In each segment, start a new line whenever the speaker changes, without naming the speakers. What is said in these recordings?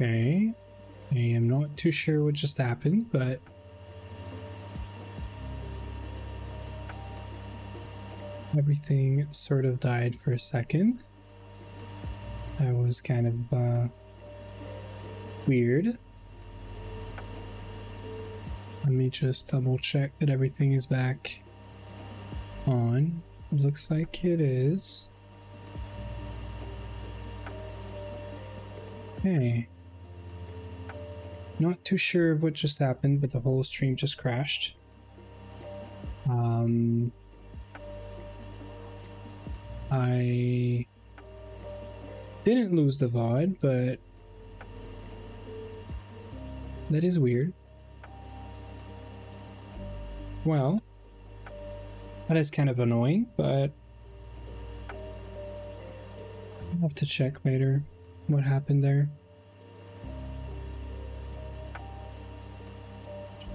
Okay. I am not too sure what just happened, but everything sort of died for a second. That was kind of weird. Let me just double check that everything is back on. Looks like it is. Okay. Not too sure of what just happened, but the whole stream just crashed. I didn't lose the VOD, but that is weird. Well, that is kind of annoying, but I'll have to check later what happened there.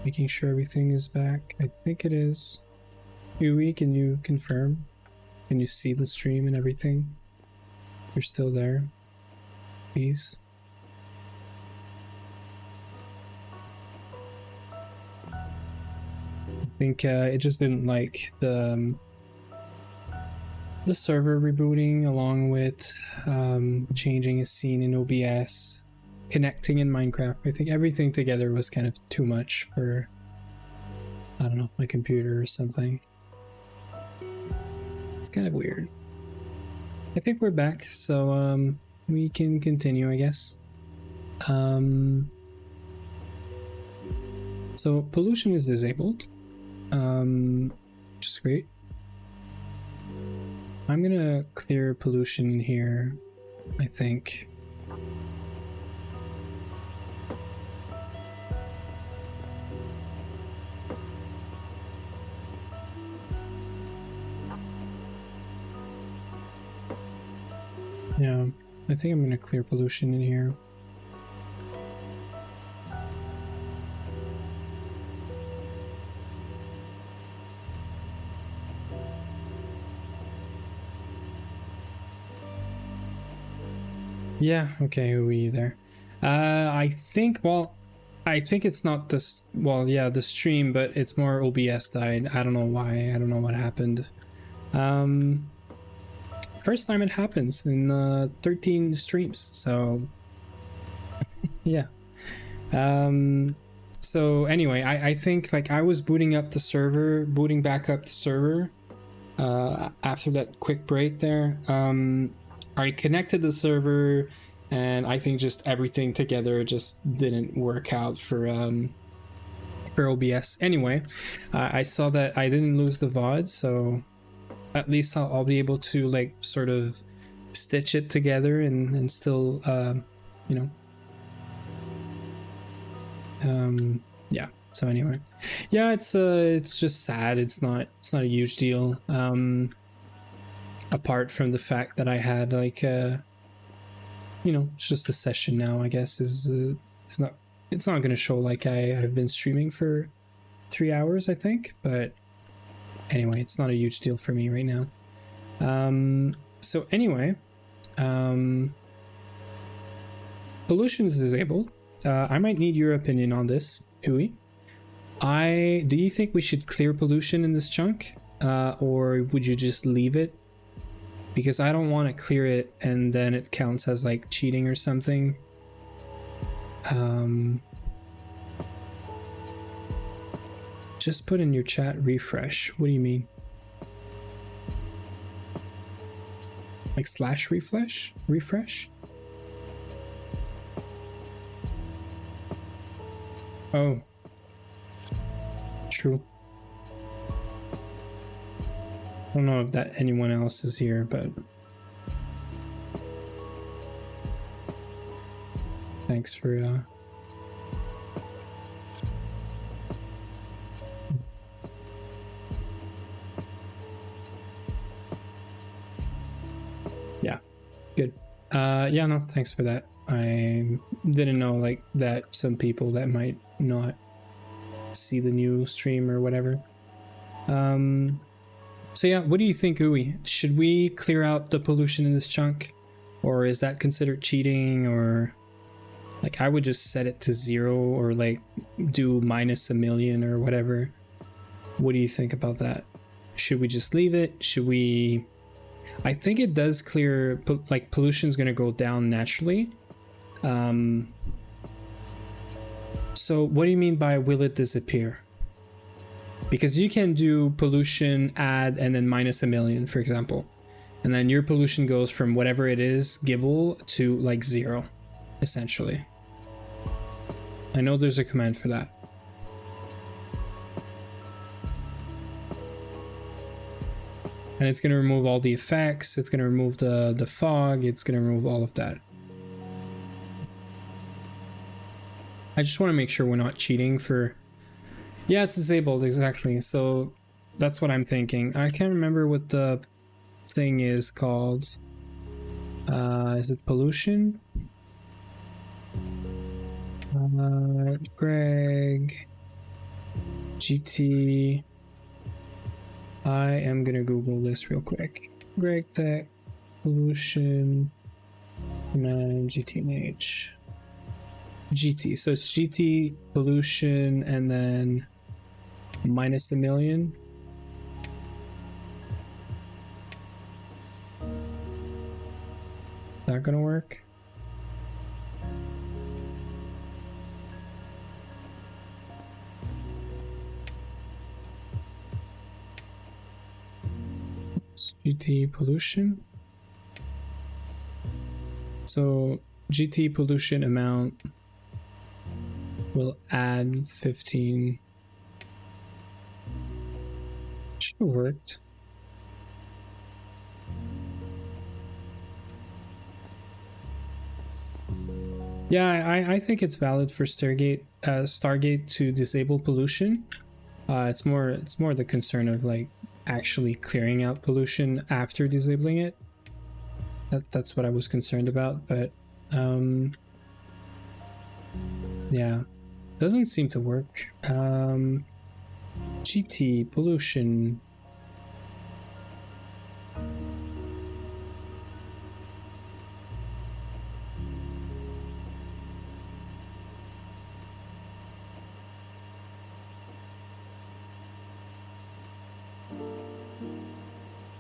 Making sure everything is back. I think it is. Yui, can you confirm? Can you see the stream and everything? You're still there, please. I think it just didn't like the server rebooting, along with changing a scene in OBS, connecting in Minecraft. I think everything together was kind of too much for, I don't know, my computer or something. It's kind of weird. I think we're back, so we can continue, I guess. So pollution is disabled, which is great. I'm gonna clear pollution in here, I think. Yeah, I think I'm gonna clear pollution in here. Yeah, okay, who are you there? I think, well, I think it's not this, well, yeah, the stream, but it's more OBS died. I don't know why, I don't know what happened. First time it happens in 13 streams, so yeah. So anyway, I think like I was booting back up the server after that quick break there. I connected the server, and I think just everything together just didn't work out for OBS. Anyway, I saw that I didn't lose the VOD, so at least I'll be able to like sort of stitch it together and still you know, yeah. So anyway, yeah, it's just sad. It's not a huge deal. Apart from the fact that I had like you know, it's just a session now, I guess, is it's not gonna show like I've been streaming for 3 hours, I think, but anyway, it's not a huge deal for me right now. So anyway, pollution is disabled. I might need your opinion on this, Ui. Do you think we should clear pollution in this chunk, or would you just leave it? Because I don't want to clear it and then it counts as like cheating or something. Just put in your chat refresh. What do you mean? Like slash refresh? Refresh? Oh. True. I don't know if that anyone else is here, but thanks for yeah, good. Yeah, no, thanks for that. I didn't know like that some people that might not see the new stream or whatever. So yeah, what do you think, Ui? Should we clear out the pollution in this chunk? Or is that considered cheating, or Like I would just set it to 0 or like do -1,000,000 or whatever. What do you think about that? Should we just leave it? Should we... I think it does clear, like pollution's gonna go down naturally. So what do you mean by will it disappear? Because you can do pollution, add, and then -1,000,000, for example. And then your pollution goes from whatever it is, Gibble, to like 0, essentially. I know there's a command for that. And it's going to remove all the effects, it's going to remove the fog, it's going to remove all of that. I just want to make sure we're not cheating for... Yeah, it's disabled, exactly. So that's what I'm thinking. I can't remember what the thing is called. Is it pollution? Greg... GT... I am gonna Google this real quick. Greg Tech pollution command GTNH GT. So it's GT pollution and then -1,000,000. Is that gonna work? GT pollution. So GT pollution amount will add 15. Should have worked. Yeah, I think it's valid for Stargate to disable pollution. It's more the concern of like actually clearing out pollution after disabling it. That's what I was concerned about, but yeah, doesn't seem to work. GT pollution.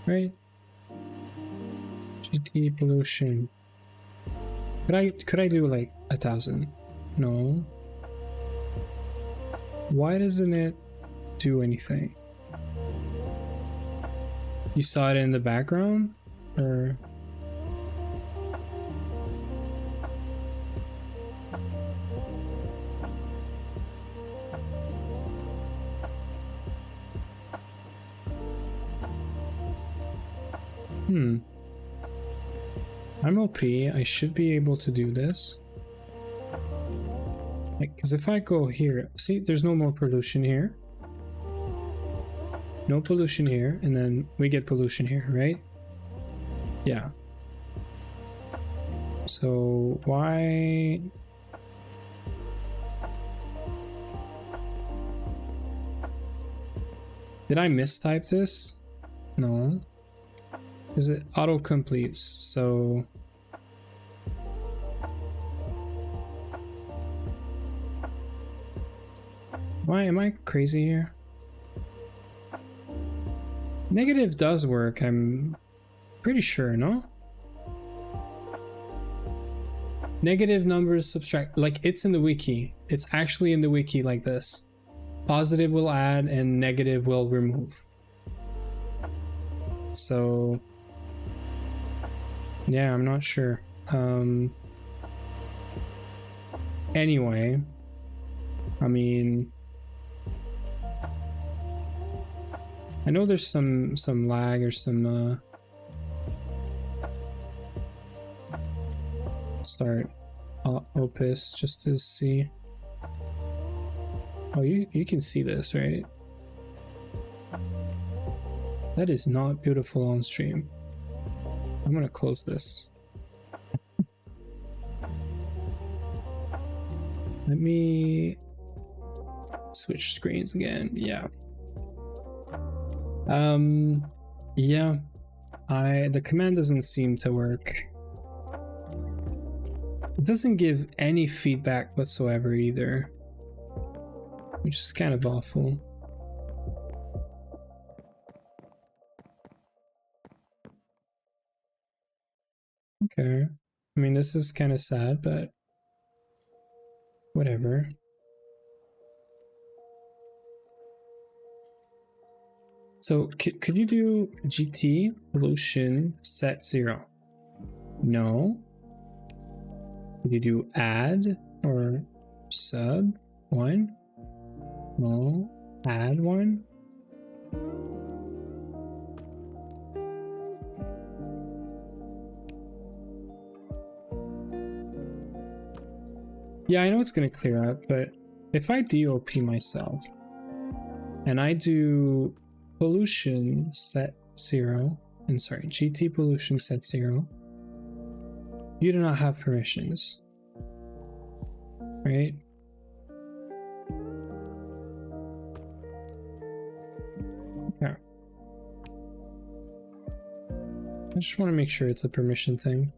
Right? GT pollution. Could I do like 1,000? No. Why doesn't it do anything? You saw it in the background? Or... I'm OP, I should be able to do this. Like, because if I go here, see, there's no more pollution here. No pollution here, and then we get pollution here, right? Yeah. So, why... Did I mistype this? No. Is it auto completes? So why am I crazy here? Negative does work, I'm pretty sure, no? Negative numbers subtract, like it's in the wiki. It's actually in the wiki like this. Positive will add and negative will remove. So yeah, I'm not sure. Anyway, I mean, I know there's some lag or some start Opus just to see. Oh, you can see this, right? That is not beautiful on stream. I'm gonna close this. Let me switch screens again. Yeah. Yeah. The command doesn't seem to work. doesn't give any feedback whatsoever either, which is kind of awful. Okay, I mean, this is kind of sad, but whatever. So could you do GT pollution set 0? No. Could you do add or sub 1? No. Add 1? Yeah, I know it's gonna clear up, but if I DOP myself and I do pollution set 0, and sorry, GT pollution set 0, you do not have permissions, right? Okay. I just want to make sure it's a permission thing.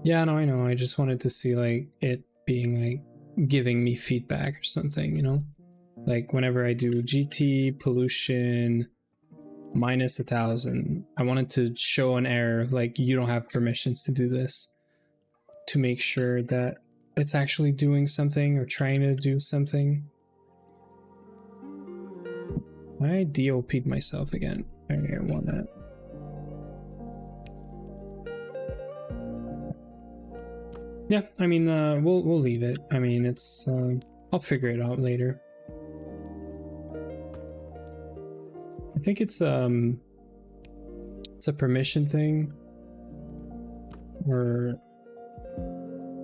Yeah, no, I know. I just wanted to see like it being like giving me feedback or something, you know? Like whenever I do GT pollution minus 1,000, I wanted to show an error like you don't have permissions to do this, to make sure that it's actually doing something or trying to do something. I DOP'd myself again. I want that. Yeah, I mean, we'll leave it. I mean, it's I'll figure it out later. I think it's a permission thing. Or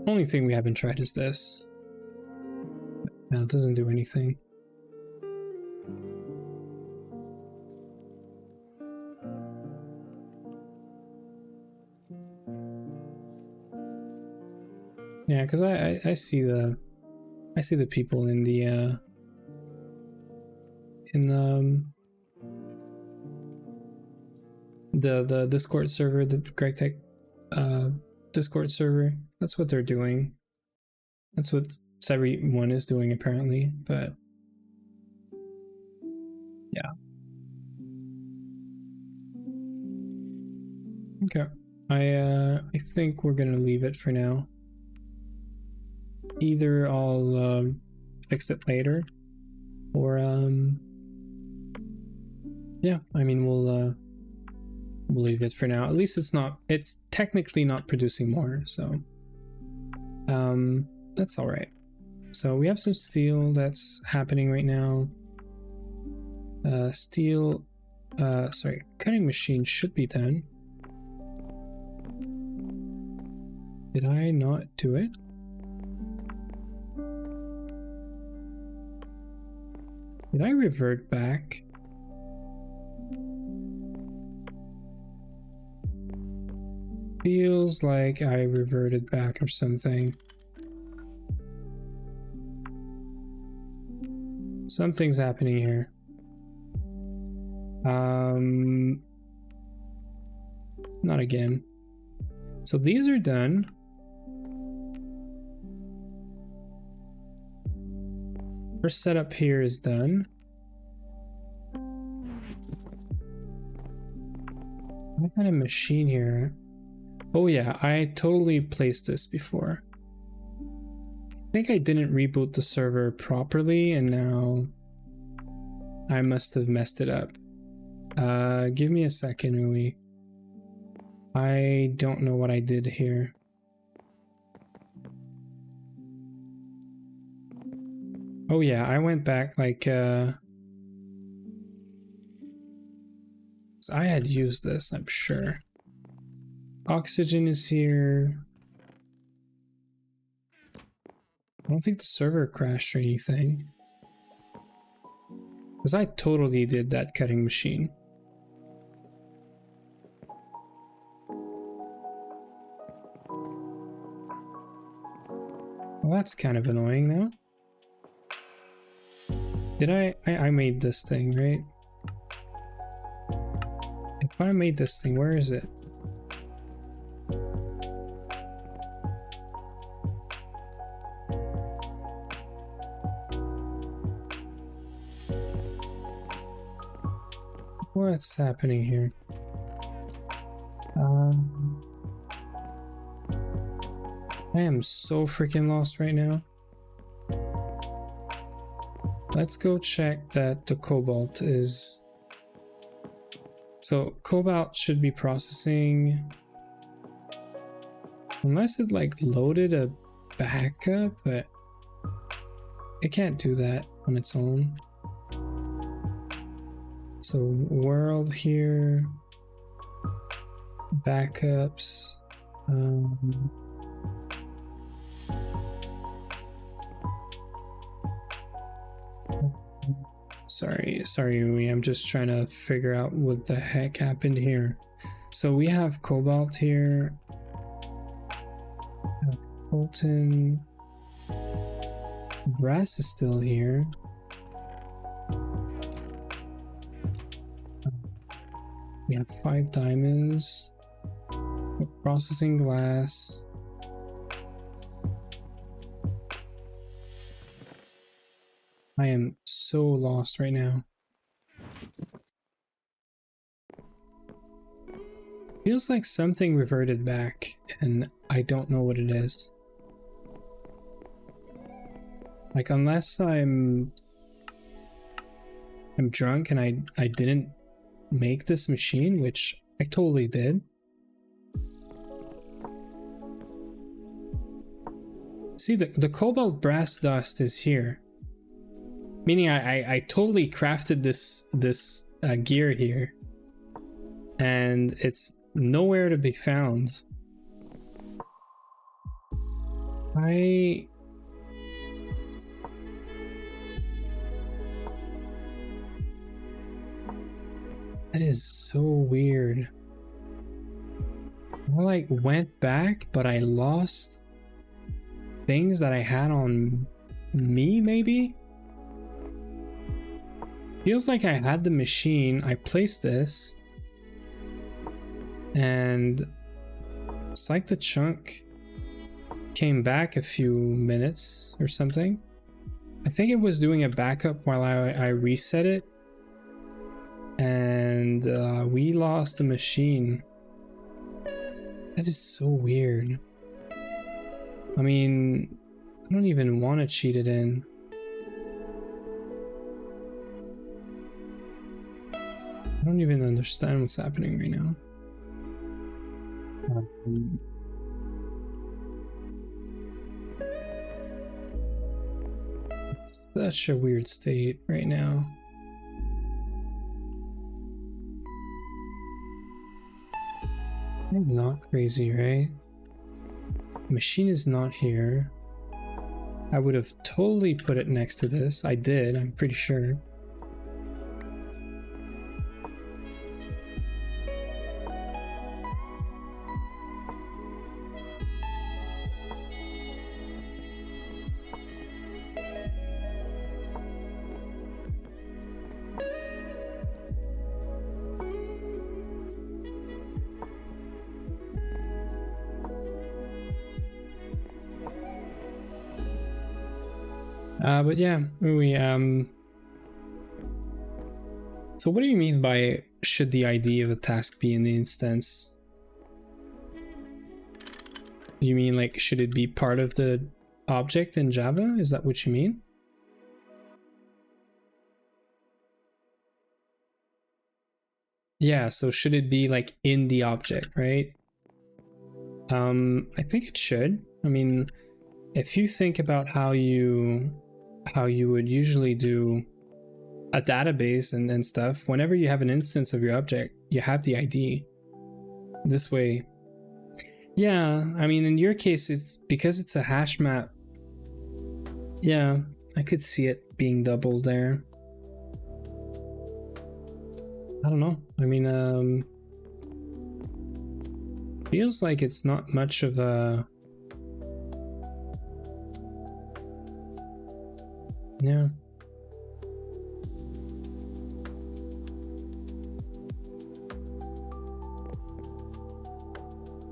only thing we haven't tried is this. No, it doesn't do anything. Yeah, because I see the people in the the Discord server, the GregTech Discord server. That's what they're doing. That's what everyone is doing apparently, but yeah. Okay. I think we're gonna leave it for now. Either I'll fix it later, or yeah, I mean we'll leave it for now. At least it's technically not producing more, so that's all right. So we have some steel that's happening right now. Steel, sorry, cutting machine should be done. Did I not do it? Did I revert back? Feels like I reverted back or something. Something's happening here. Not again. So these are done. First setup here is done. What kind of machine here? Oh yeah, I totally placed this before. I think I didn't reboot the server properly and now I must have messed it up. Give me a second, Ui. I don't know what I did here. Oh yeah, I went back like so I had used this, I'm sure. Oxygen is here. I don't think the server crashed or anything. Because I totally did that cutting machine. Well, that's kind of annoying now. Did I made this thing, right? thought I made this thing. Where is it? What's happening here? I am so freaking lost right now. Let's go check that the cobalt is... So cobalt should be processing... Unless it like loaded a backup, but it can't do that on its own. So world here, backups, sorry, Yui, I'm just trying to figure out what the heck happened here. So we have cobalt here, have coltan, brass is still here. We have 5 diamonds, processing glass. I am so lost right now. Feels like something reverted back and I don't know what it is. Like unless I'm drunk and I didn't make this machine, which I totally did. See, the cobalt brass dust is here, meaning I totally crafted this gear here, and it's nowhere to be found. That is so weird. I like went back, but I lost things that I had on me, maybe? Feels like I had the machine, I placed this, and it's like the chunk came back a few minutes or something. I think it was doing a backup while I reset it. And we lost the machine. That is so weird. I mean, I don't even want to cheat it in. I don't even understand what's happening right now. It's such a weird state right now. I'm not crazy, right? Machine is not here. I would have totally put it next to this. I did, I'm pretty sure. But yeah, so what do you mean by should the ID of a task be in the instance? You mean like should it be part of the object in Java? Is that what you mean? Yeah, so should it be like in the object, right? I think it should. I mean, if you think about how you would usually do a database and stuff, whenever you have an instance of your object, you have the ID. This way, yeah, I mean, in your case, it's because it's a hash map. Yeah, I could see it being doubled there. I don't know. I mean, feels like it's not much of a... Yeah.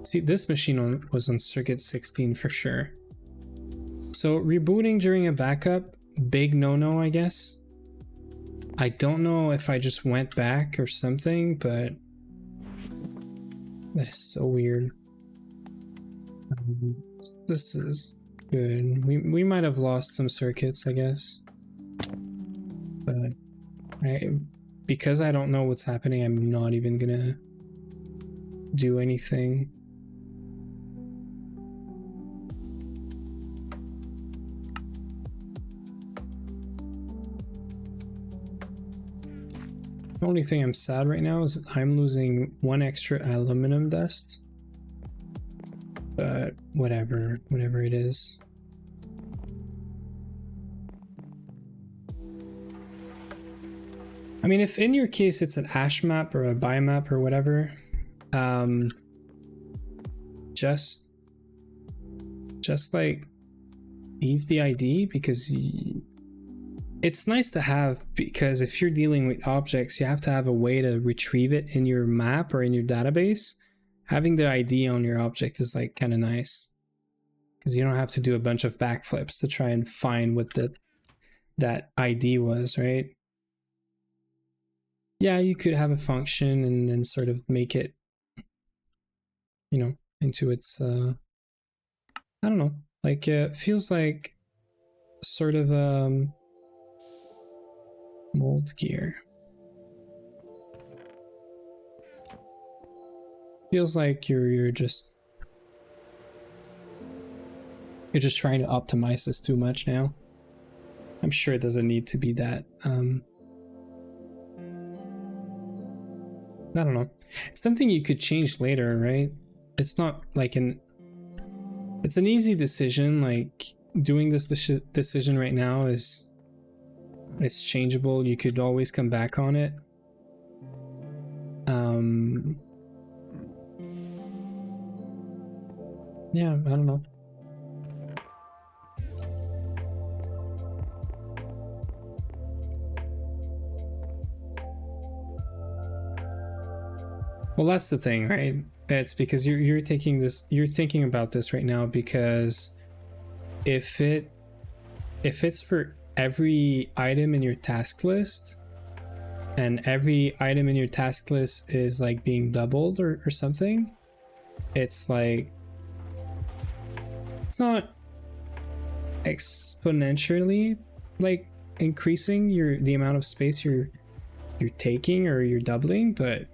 See, this machine was on circuit 16 for sure. So rebooting during a backup, big no-no, I guess. I don't know if I just went back or something, but that is so weird. This is good. We might have lost some circuits, I guess. But because I don't know what's happening, I'm not even gonna do anything. The only thing I'm sad right now is I'm losing 1 extra aluminum dust. But whatever it is. I mean, if in your case it's an ash map or a biomap or whatever, just like leave the ID, because it's nice to have, because if you're dealing with objects, you have to have a way to retrieve it in your map or in your database. Having the ID on your object is like kind of nice, because you don't have to do a bunch of backflips to try and find what that ID was, right? Yeah, you could have a function and then sort of make it, you know, into its, I don't know, like it feels like sort of mold gear. Feels like you're just trying to optimize this too much now. I'm sure it doesn't need to be that. I don't know. It's something you could change later, right? It's not like it's an easy decision. Like doing this decision right now it's changeable. You could always come back on it. Yeah, I don't know. Well, that's the thing, right? It's because you're thinking about this right now, because if it's for every item in your task list, and every item in your task list is like being doubled or something, it's like, it's not exponentially like increasing the amount of space you're taking or you're doubling, but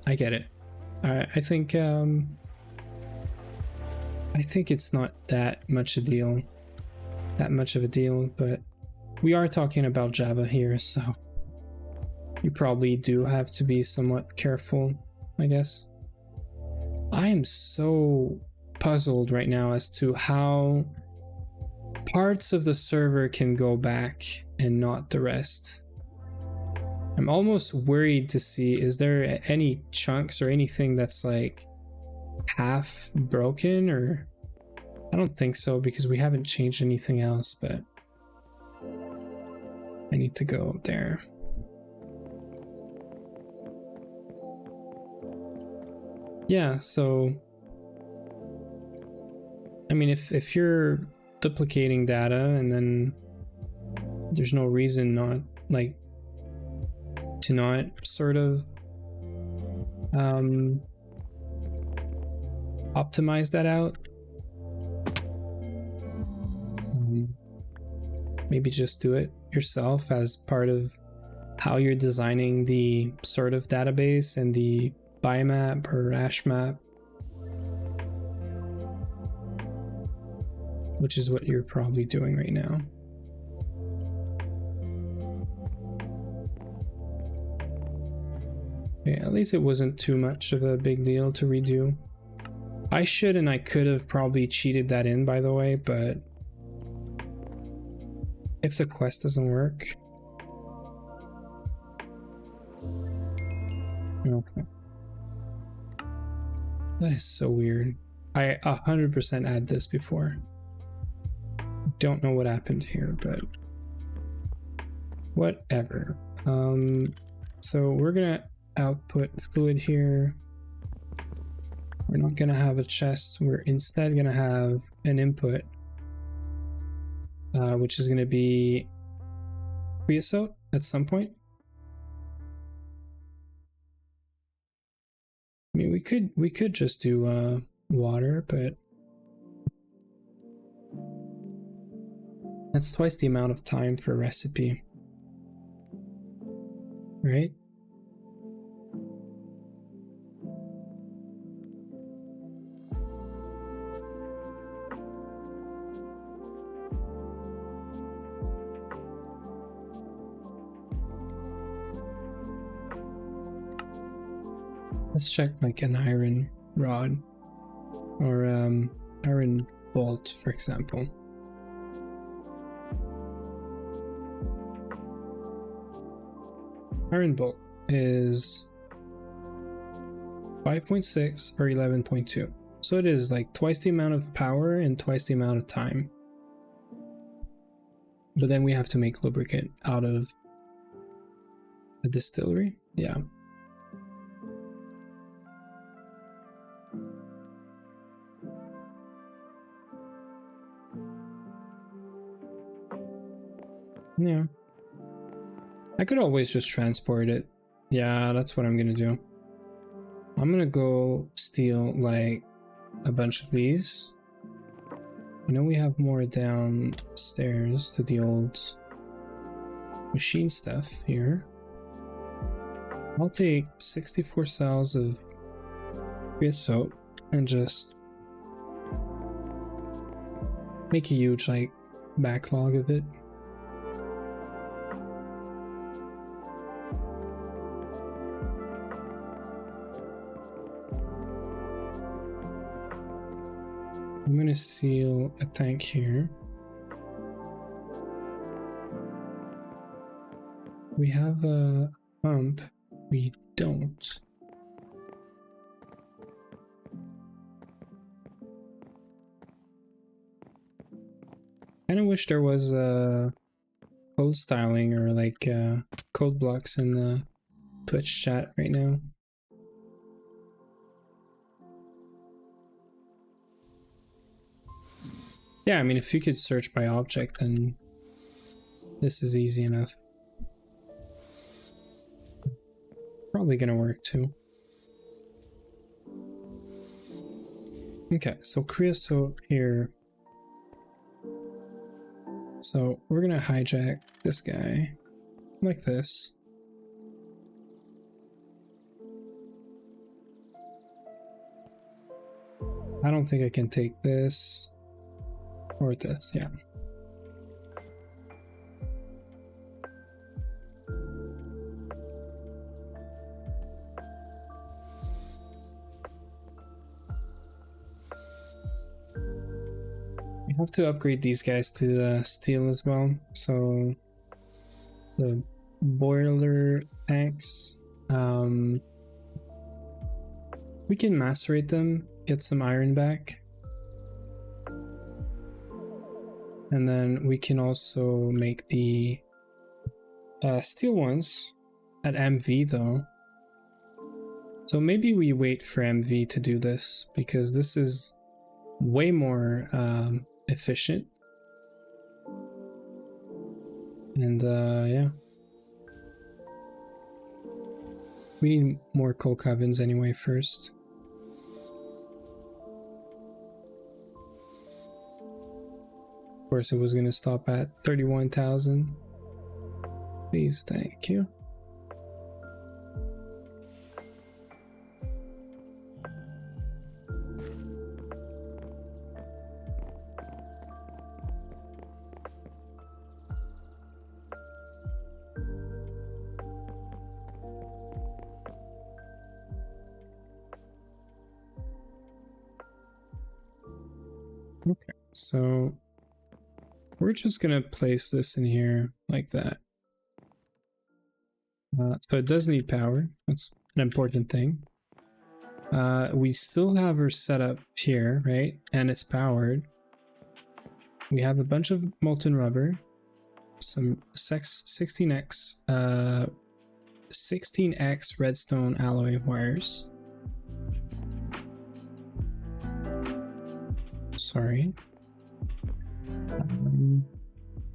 I get it. I think it's not that much of a deal, but we are talking about Java here, so you probably do have to be somewhat careful, I guess. I am so puzzled right now as to how parts of the server can go back and not the rest. I'm almost worried to see, is there any chunks or anything that's like half broken, or I don't think so, because we haven't changed anything else, but I need to go there. Yeah, so I mean, if you're duplicating data and then there's no reason not like to not sort of optimize that out. Maybe just do it yourself as part of how you're designing the sort of database and the biomap or ash map, which is what you're probably doing right now. Okay, at least it wasn't too much of a big deal to redo. I should and I could have probably cheated that in, by the way, but if the quest doesn't work. Okay. That is so weird. I 100% had this before. Don't know what happened here, but whatever. So we're gonna output fluid here. We're not gonna have a chest. We're instead gonna have an input, which is gonna be creosote at some point. I mean, we could just do water, but that's twice the amount of time for a recipe, right? Let's check like an iron rod or iron bolt, for example. Iron bolt is 5.6 or 11.2. So it is like twice the amount of power and twice the amount of time. But then we have to make lubricant out of a distillery. Yeah. Yeah. I could always just transport it. Yeah, that's what I'm gonna do. I'm gonna go steal like a bunch of these. I know we have more downstairs to the old machine stuff here. I'll take 64 cells of creosote and just make a huge like backlog of it. I'm gonna steal a tank here. We have a pump. We don't. Kinda wish there was a code styling or like code blocks in the Twitch chat right now. Yeah, I mean, if you could search by object, then this is easy enough. Probably gonna work too. Okay, so creosote here. So we're gonna hijack this guy like this. I don't think I can take this. Or this, yeah. We have to upgrade these guys to steel as well. So the boiler tanks, we can macerate them, get some iron back. And then we can also make the steel ones at MV though. So maybe we wait for MV to do this because this is way more efficient. And yeah. We need more coke ovens anyway first. Of course, it was going to stop at 31,000. Please, thank you. Okay, so we're just gonna place this in here like that. So it does need power. That's an important thing. We still have her set up here, right? And it's powered. We have a bunch of molten rubber, some 16x redstone alloy wires. sorry.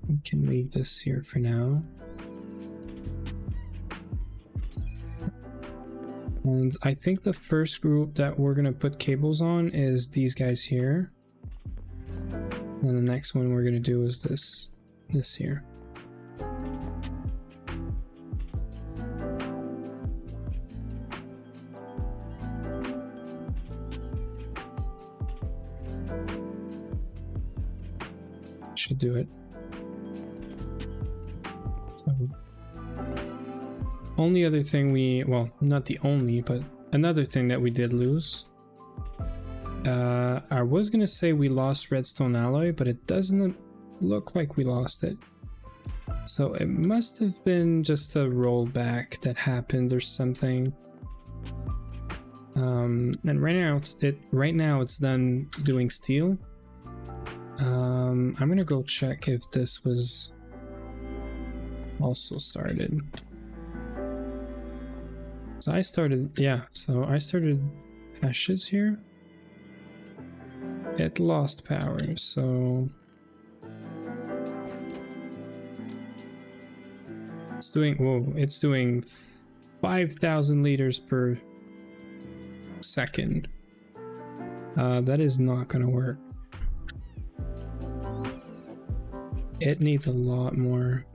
We can leave this here for now. And I think the first group that we're gonna put cables on is these guys here. And the next one we're gonna do is this here. Should do it. So, only other thing well, not the only, but another thing that we did lose. I was gonna say we lost redstone alloy, but it doesn't look like we lost it. So it must have been just a rollback that happened or something. And right now it's done doing steel. I'm gonna go check if this was also started. So I started ashes here. It lost power, so it's doing 5,000 liters per second. That is not gonna work. It needs a lot more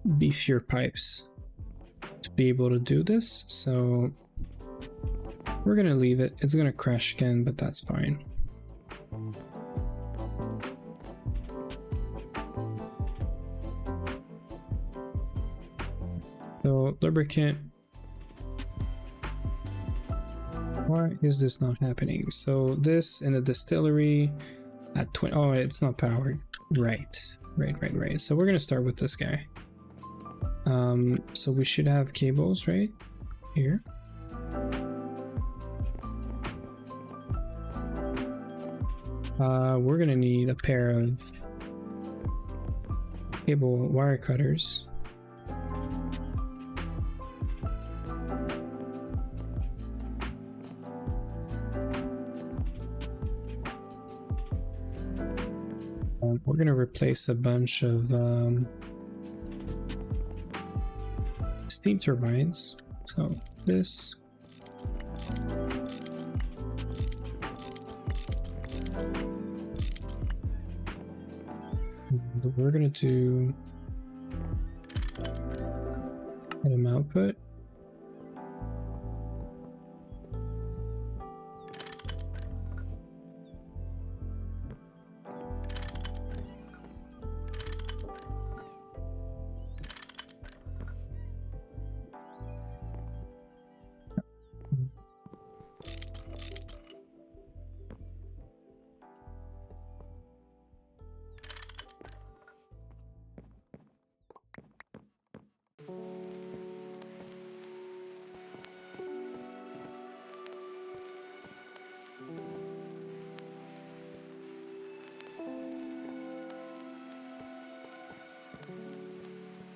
beefier pipes to be able to do this, so we're gonna leave it. It's gonna crash again, but that's fine. So lubricant, why is this not happening? So this in the distillery at 20, oh, it's not powered. Right. So we're gonna start with this guy. So we should have cables right here. We're gonna need a pair of cable wire cutters. We're gonna replace a bunch of steam turbines. So this. And we're gonna do item output.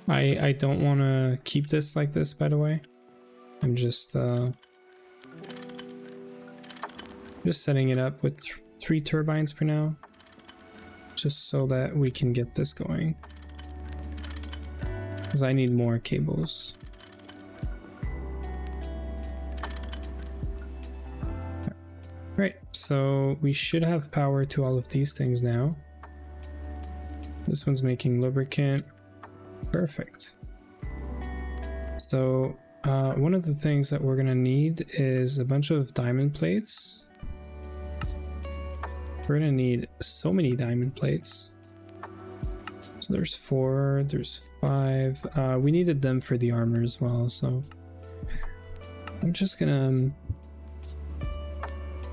I don't want to keep this like this, by the way. I'm just setting it up with 3 turbines for now, just so that we can get this going, because I need more cables. Right, so we should have power to all of these things now. This one's making lubricant. Perfect. So one of the things that we're gonna need is a bunch of diamond plates. We're gonna need so many diamond plates. So there's 4, there's 5. We needed them for the armor as well, so I'm just gonna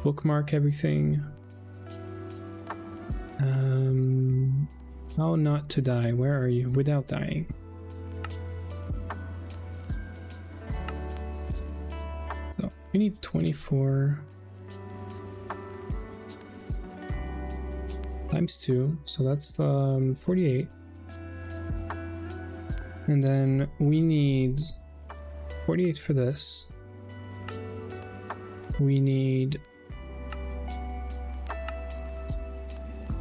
bookmark everything. How not to die? Where are you? Without dying. So we need 24 times 2, so that's 48. And then we need 48 for this. we need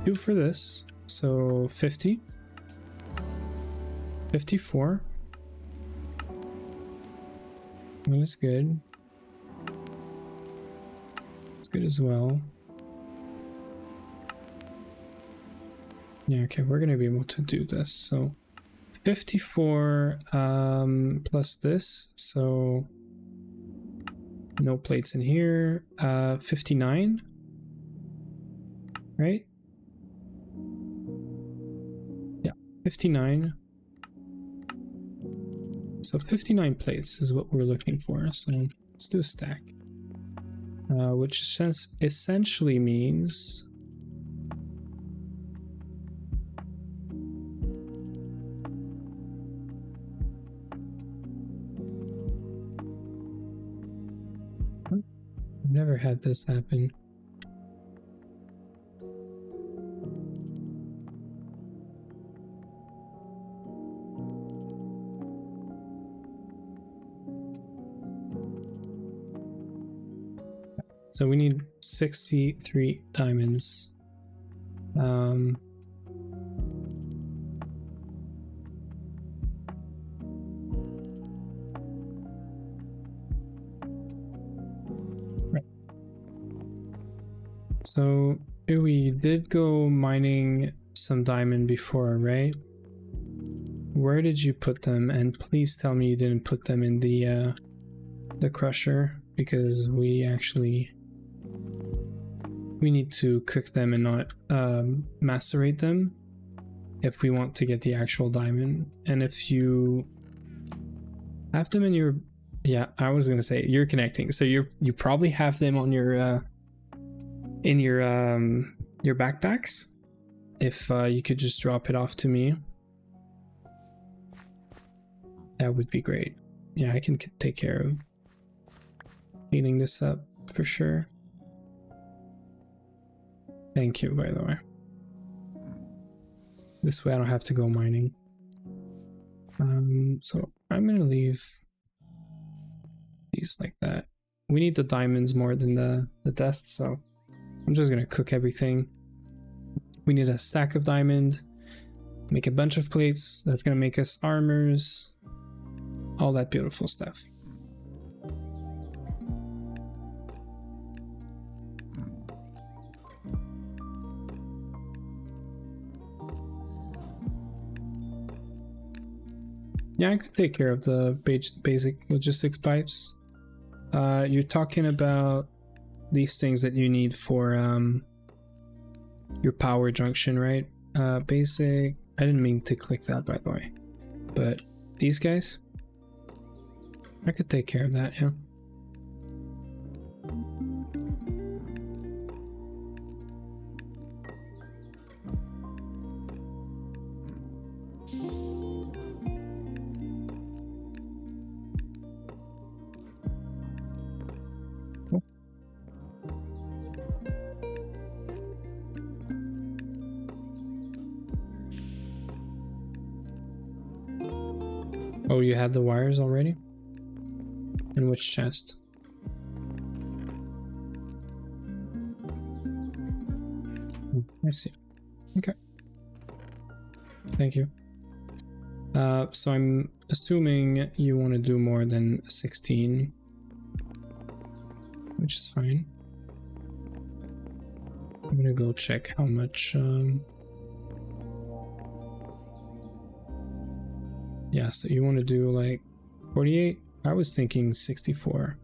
2 for this, so 50, 54. That is good. It's good as well. Yeah, okay, we're gonna be able to do this. So 54 plus this, so no plates in here. 59, right? Yeah, 59. So 59 plates is what we're looking for. So let's do a stack, which essentially means I've never had this happen. So we need 63 diamonds. Right. So we did go mining some diamond before, right? Where did you put them? And please tell me you didn't put them in the crusher, because we need to cook them and not macerate them if we want to get the actual diamond. And if you have them in your, yeah, I was gonna say you're connecting, so you probably have them on your in your backpacks. If you could just drop it off to me, that would be great. Yeah, I can take care of cleaning this up for sure. Thank you, by the way. This way I don't have to go mining. So I'm gonna leave these like that. We need the diamonds more than the dust, so I'm just gonna cook everything. We need a stack of diamond, make a bunch of plates, that's gonna make us armors, all that beautiful stuff. Yeah, I could take care of the basic logistics pipes. You're talking about these things that you need for your power junction, right? Basic, I didn't mean to click that, by the way. But these guys, I could take care of that, yeah. Oh, you had the wires already? In which chest? I see. Okay. Thank you. So I'm assuming you want to do more than 16, which is fine. I'm gonna go check how much. Yeah, so you want to do like 48? I was thinking 64.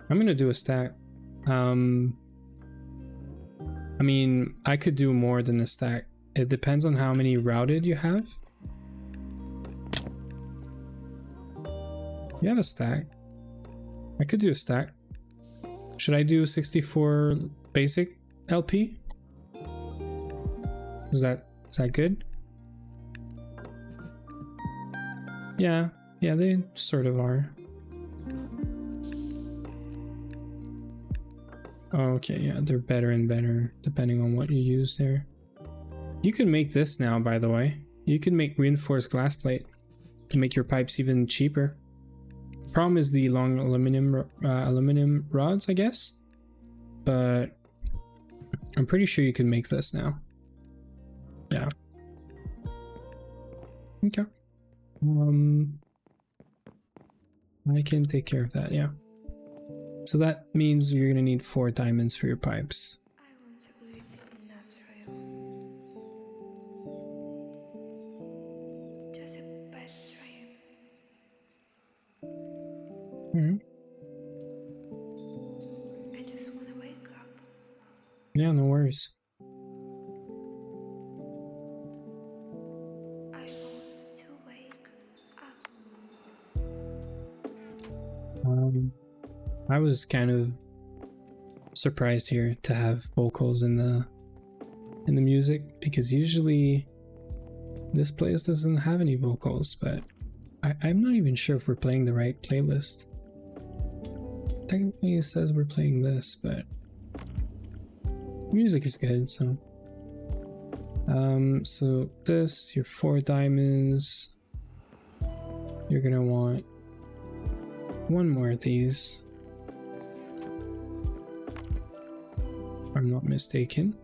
I'm gonna do a stack. I mean, I could do more than a stack. It depends on how many routed you have. You have a stack. I could do a stack. Should I do 64 basic LP? Is that good? Yeah, they sort of are. Okay, yeah, they're better and better depending on what you use there. You can make this now, by the way. You can make reinforced glass plate to make your pipes even cheaper. problem is the long aluminum rods, I guess. But I'm pretty sure you can make this now. Yeah. Okay. I can take care of that, yeah. So that means you're gonna need 4 diamonds for your pipes.
I want to believe it's natural. Just a bad dream. I just want to wake up.
Yeah, no worries.
I want to wake up.
I was kind of surprised here to have vocals in the music, because usually this playlist doesn't have any vocals, but I'm not even sure if we're playing the right playlist. Technically it says we're playing this, but music is good, so so this, your 4 diamonds, you're gonna want 1 more of these, if I'm not mistaken.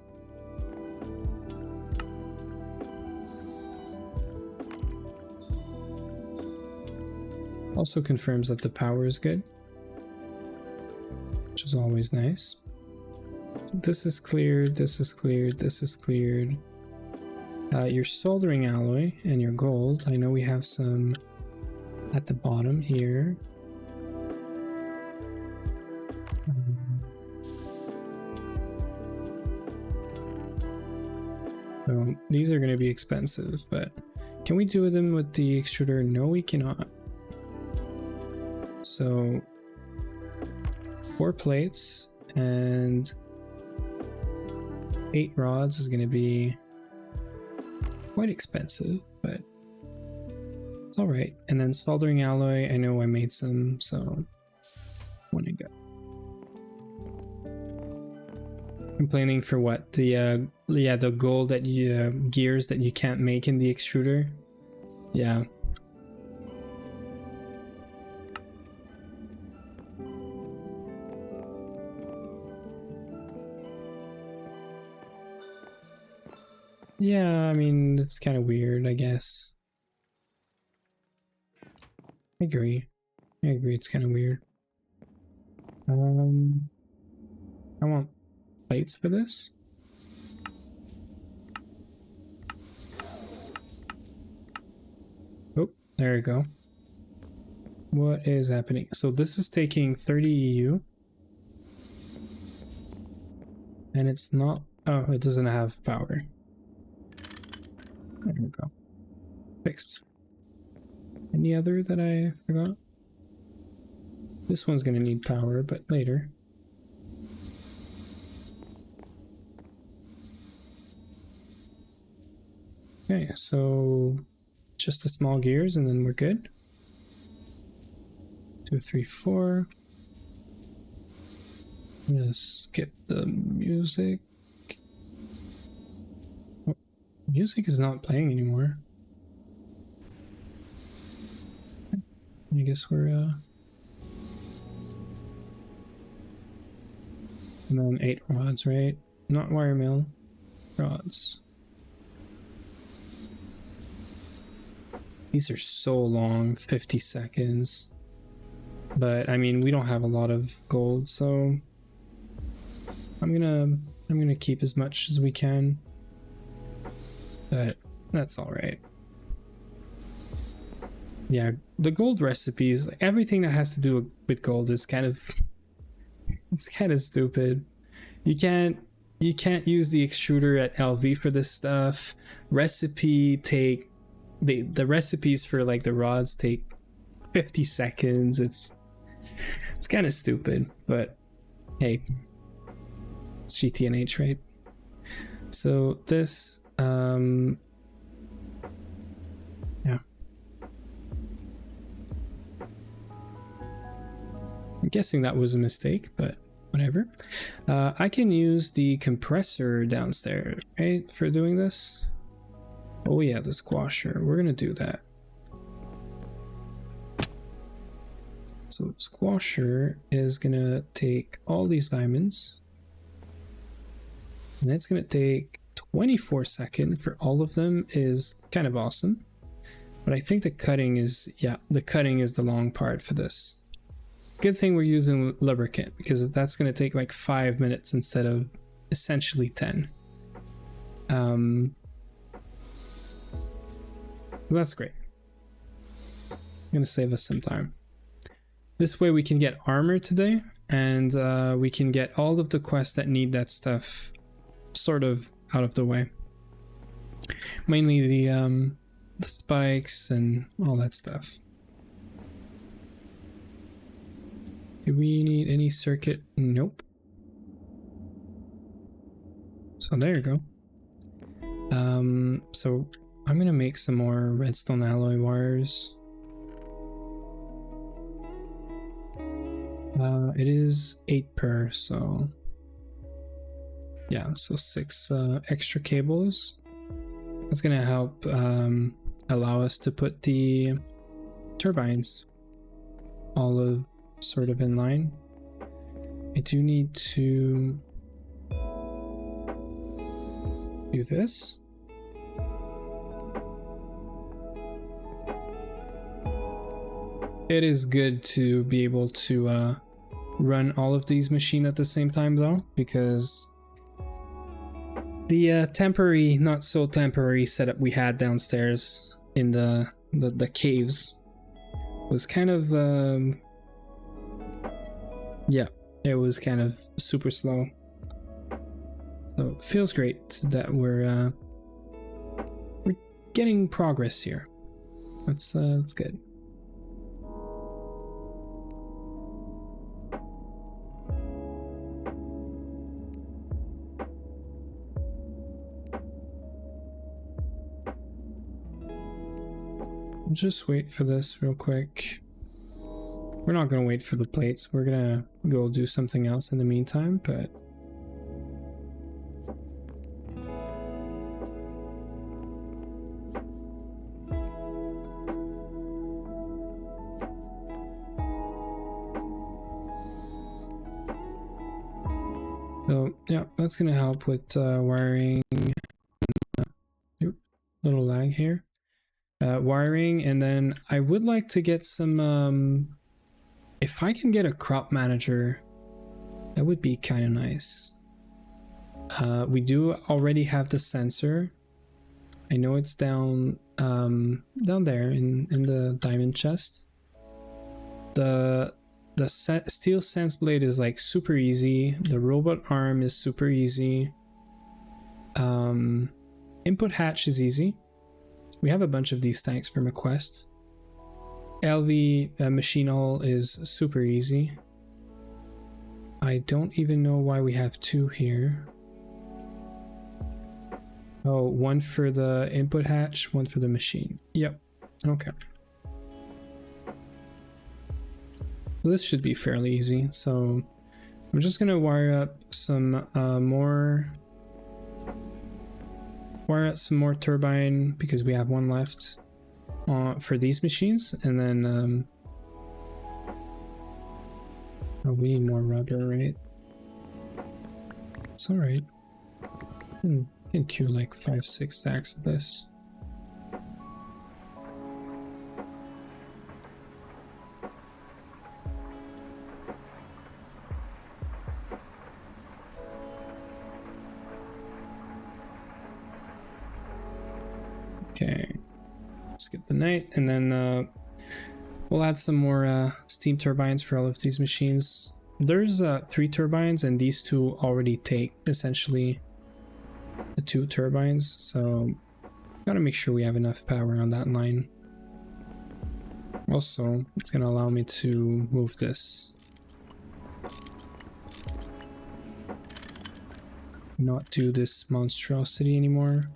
Also confirms that the power is good, which is always nice. So this is cleared, this is cleared, this is cleared. Your soldering alloy and your gold, I know we have some at the bottom here. So these are going to be expensive, but can we do them with the extruder? No, we cannot. So 4 plates and 8 rods is going to be quite expensive, but it's all right. And then soldering alloy, I know I made some, so when I go. Complaining for what? The gold that you gears that you can't make in the extruder. Yeah. Yeah, I mean, it's kind of weird, I guess. I agree. I agree, it's kind of weird. I want plates for this. Oh, there we go. What is happening? So this is taking 30 EU. And it's not... Oh, it doesn't have power. There we go. Fixed. Any other that I forgot? This one's gonna need power, but later. Okay, so just the small gears and then we're good. 2, 3, 4. Just skip the music. Oh, music is not playing anymore. I guess we're and then 8 rods, right? Not wire mill, rods. These are so long, 50 seconds. But I mean, we don't have a lot of gold, so I'm gonna keep as much as we can. But that's all right. Yeah, the gold recipes, like everything that has to do with gold is kind of it's kind of stupid. You can't use the extruder at LV for this stuff. The recipes for like the rods take 50 seconds. It's kind of stupid, but hey, it's GTNH, right? So this yeah, I'm guessing that was a mistake, but whatever. I can use the compressor downstairs, right, for doing this. Oh yeah, the squasher. We're gonna do that. So Squasher is gonna take all these diamonds, and it's gonna take 24 seconds for all of them. Is kind of awesome, but I think the cutting is, yeah, the cutting is the long part for this. Good thing we're using lubricant, because that's gonna take like 5 minutes instead of essentially 10. That's great. Gonna save us some time. This way we can get armor today, and we can get all of the quests that need that stuff sort of out of the way. Mainly the spikes and all that stuff. Do we need any circuit? Nope. So there you go. So I'm gonna make some more redstone alloy wires. It is 8 per, so yeah, so 6 extra cables. That's gonna help allow us to put the turbines all of sort of in line. I do need to do this. It is good to be able to run all of these machines at the same time though, because the temporary, not so temporary setup we had downstairs in the caves was kind of yeah, it was kind of super slow. So it feels great that we're getting progress here. That's good. Just wait for this real quick. We're not gonna wait for the plates. We're gonna go do something else in the meantime, but so yeah, that's gonna help with wiring. Little lag here. Wiring, and then I would like to get some if I can get a crop manager, that would be kind of nice. We do already have the sensor. I know it's down there in the diamond chest. The steel sense blade is like super easy. The robot arm is super easy. Input hatch is easy. We have a bunch of these tanks from a quest. LV machine hull is super easy. I don't even know why we have 2 here. Oh, 1 for the input hatch, 1 for the machine. Yep. Okay. This should be fairly easy. So I'm just gonna wire up some more turbine, because we have 1 left for these machines, and then oh, we need more rubber, right? It's all right. Can queue like 5-6 stacks of this. Okay, skip the night, and then we'll add some more steam turbines for all of these machines. There's 3 turbines, and these 2 already take essentially the 2 turbines, so gotta make sure we have enough power on that line. Also, it's gonna allow me to move this. Not do this monstrosity anymore.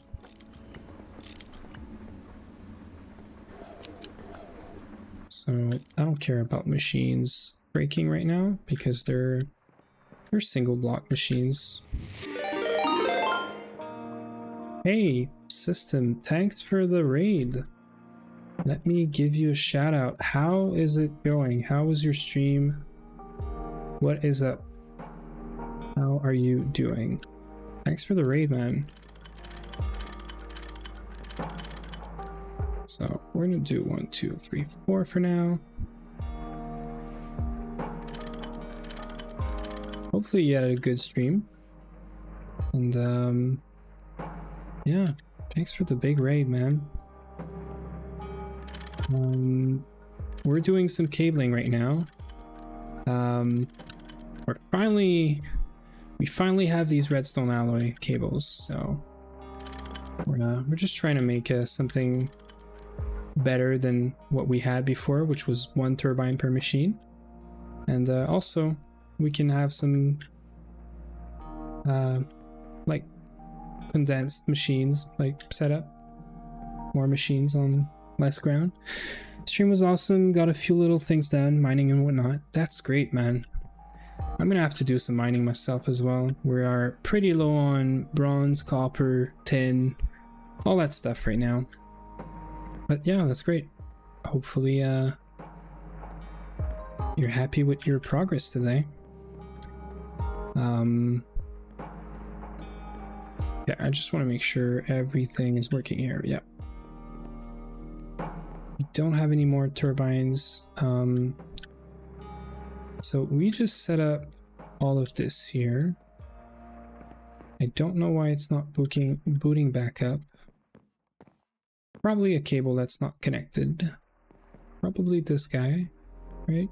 So I don't care about machines breaking right now, because they're single block machines. Hey, system, thanks for the raid. let me give you a shout out. How is it going? How was your stream? What is up? How are you doing? Thanks for the raid, man. So we're gonna do 1, 2, 3, 4 for now. Hopefully you had a good stream. And yeah, thanks for the big raid, man. We're doing some cabling right now. We finally have these redstone alloy cables, so we're just trying to make something better than what we had before, which was 1 turbine per machine. And also we can have some like condensed machines, like set up more machines on less ground. Stream was awesome, got a few little things done, mining and whatnot. That's great, man. I'm gonna have to do some mining myself as well. We are pretty low on bronze, copper, tin, all that stuff right now. But yeah, that's great. Hopefully you're happy with your progress today. Yeah, I just want to make sure everything is working here. Yeah. We don't have any more turbines. So we just set up all of this here. I don't know why it's not booting back up. Probably a cable that's not connected. Probably this guy, right?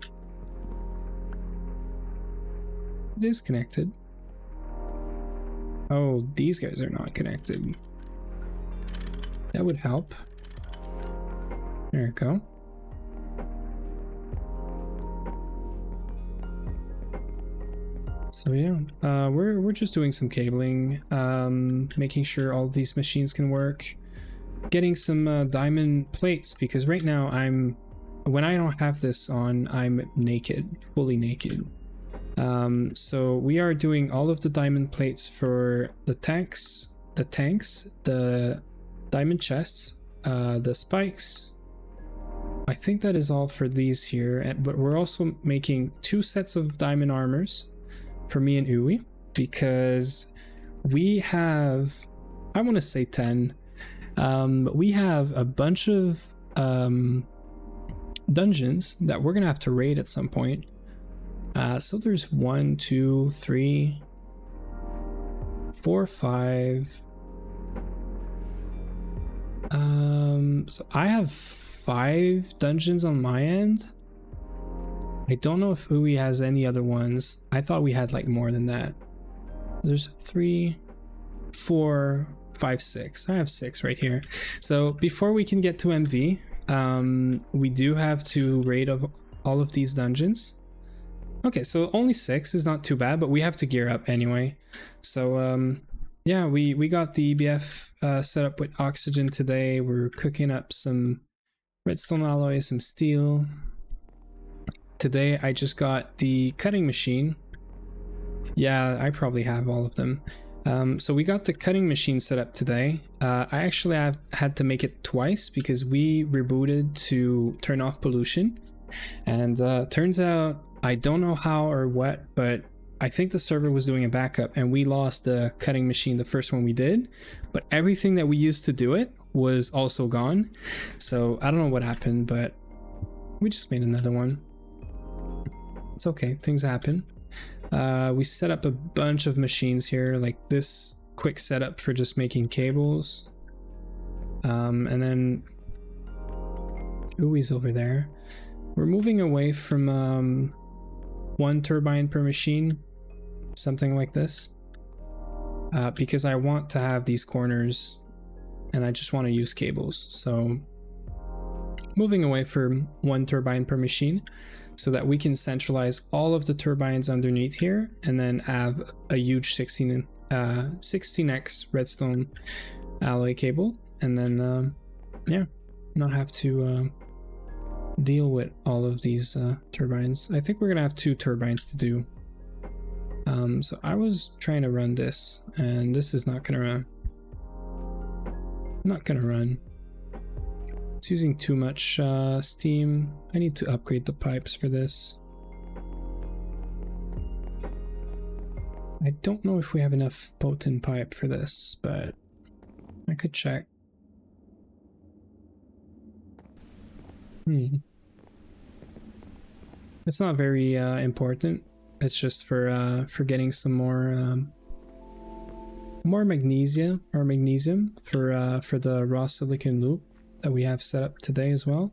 It is connected. Oh, these guys are not connected. That would help. There we go. So yeah, we're just doing some cabling, making sure all of these machines can work, getting some diamond plates, because right now when I don't have this on, I'm naked, fully naked. So we are doing all of the diamond plates for the tanks, the diamond chests, the spikes. I think that is all for these here, but we're also making 2 sets of diamond armors for me and Uwe, because we have, I want to say 10, but we have a bunch of dungeons that we're gonna have to raid at some point. So there's 1, 2, 3, 4, 5. So I have 5 dungeons on my end. I don't know if Uwe has any other ones. I thought we had like more than that. There's 3, 4, 5, 6. I have 6 right here. So before we can get to MV, we do have to raid of all of these dungeons. Okay, so only 6 is not too bad, but we have to gear up anyway. So yeah, we got the EBF set up with oxygen today. We're cooking up some redstone alloy, some steel. Today I just got the cutting machine. Yeah, I probably have all of them. So we got the cutting machine set up today. I actually had to make it twice because we rebooted to turn off pollution. And turns out, I don't know how or what, but I think the server was doing a backup and we lost the cutting machine the first one we did, but everything that we used to do it was also gone. So I don't know what happened, but we just made another one. It's okay, things happen. We set up a bunch of machines here, like this quick setup for just making cables. And then Uwe's over there. We're moving away from 1 turbine per machine, something like this, because I want to have these corners and I just want to use cables. So moving away from 1 turbine per machine so that we can centralize all of the turbines underneath here and then have a huge 16x redstone alloy cable, and then yeah, not have to deal with all of these turbines. I think we're gonna have 2 turbines to do. So I was trying to run this and this is not gonna run. It's using too much steam. I need to upgrade the pipes for this. I don't know if we have enough potent pipe for this, but I could check. It's not very important. It's just for getting some more magnesium for the raw silicon loop that we have set up today as well.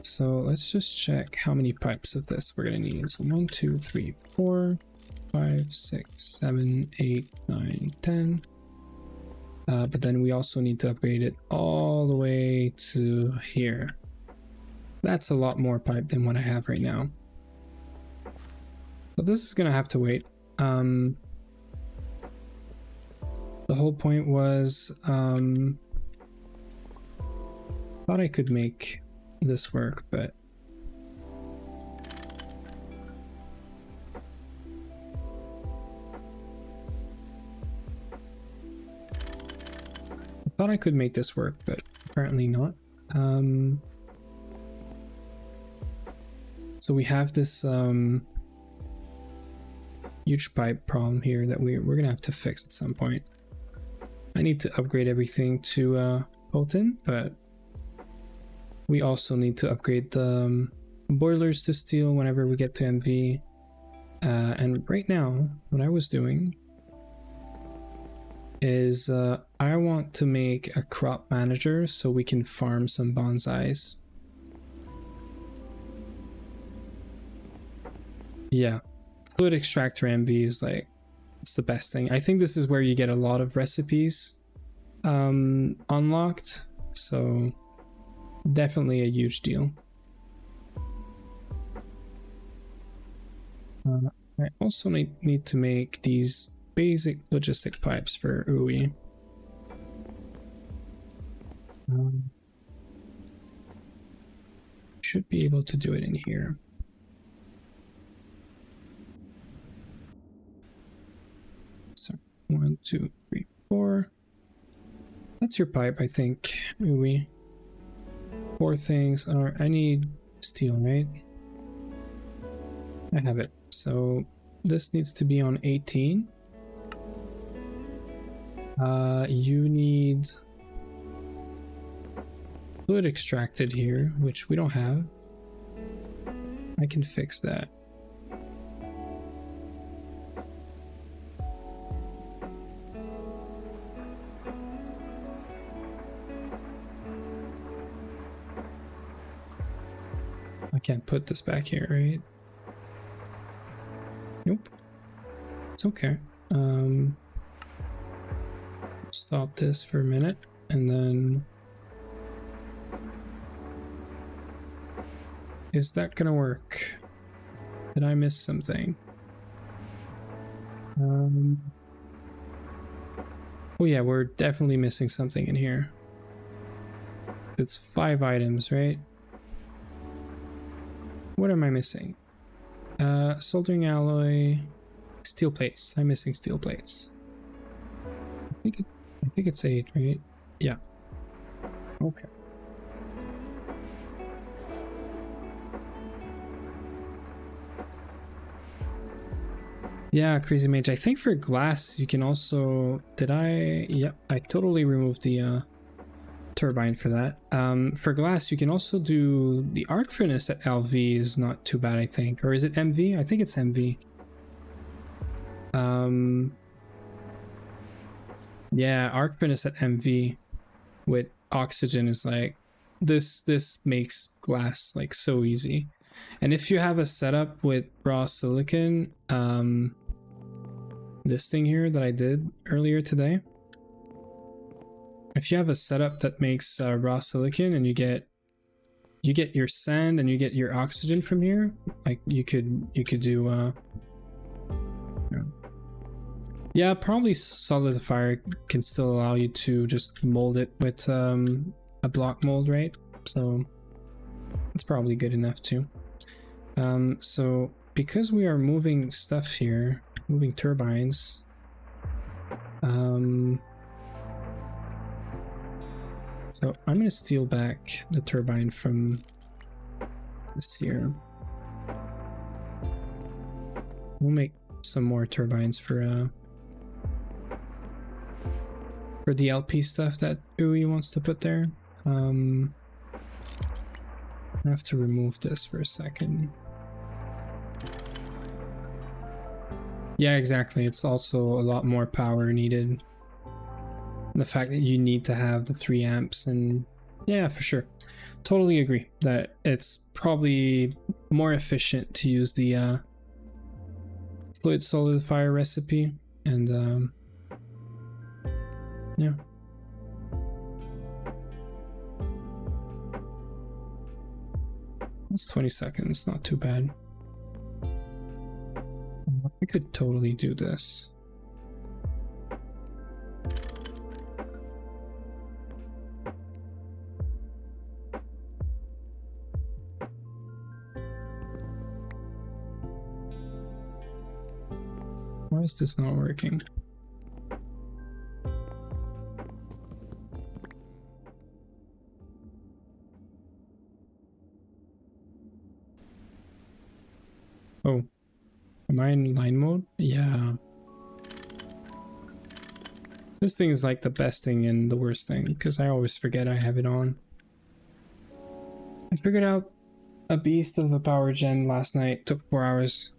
So let's just check how many pipes of this we're gonna need. So 1, 2, 3, 4, 5, 6, 7, 8, 9, 10. But then we also need to upgrade it all the way to here. That's a lot more pipe than what I have right now. But this is gonna have to wait. The whole point was, thought I could make this work, but apparently not. So we have this huge pipe problem here that we're gonna have to fix at some point. I need to upgrade everything to potent, but we also need to upgrade the boilers to steel whenever we get to MV. And right now, what I was doing is I want to make a crop manager so we can farm some bonsais. Yeah, fluid extractor MV is like, it's the best thing. I think this is where you get a lot of recipes unlocked, so definitely a huge deal. I also need to make these basic logistic pipes for UI. Should be able to do it in here. So 1, 2, 3, 4. That's your pipe, I think. UI. 4 things are. I need steel, right? I have it. So this needs to be on 18. You need fluid extracted here, which we don't have. I can fix that. I can't put this back here, right? Nope. It's okay. Stop this for a minute, and then is that gonna work? Did I miss something? Oh yeah, we're definitely missing something in here. It's 5 items, right? What am I missing? Soldering alloy, steel plates. I'm missing steel plates. I think it's 8, right? Yeah. Okay. Yeah, Crazy Mage. I think for glass you can also... Did I... Yep, I totally removed the turbine for that. For glass you can also do... The arc furnace at LV is not too bad, I think. Or is it MV? I think it's MV. Yeah, arc furnace at MV with oxygen is like... This makes glass like so easy. And if you have a setup with raw silicon, this thing here that I did earlier today, if you have a setup that makes raw silicon and you get your sand and you get your oxygen from here, like you could do yeah, probably solidifier can still allow you to just mold it with a block mold, right? So it's probably good enough too. So because we are moving stuff here, moving turbines, So I'm gonna steal back the turbine from this here. We'll make some more turbines for the LP stuff that Ui wants to put there. I have to remove this for a second. Yeah, exactly. It's also a lot more power needed. The fact that you need to have the 3 amps, and yeah, for sure. Totally agree that it's probably more efficient to use the fluid solidifier recipe, and yeah. That's 20 seconds, not too bad. I could totally do this. Why is this not working? Oh, am I in line mode? Yeah. This thing is like the best thing and the worst thing, because I always forget I have it on. I figured out a beast of a power gen last night. Took 4 hours.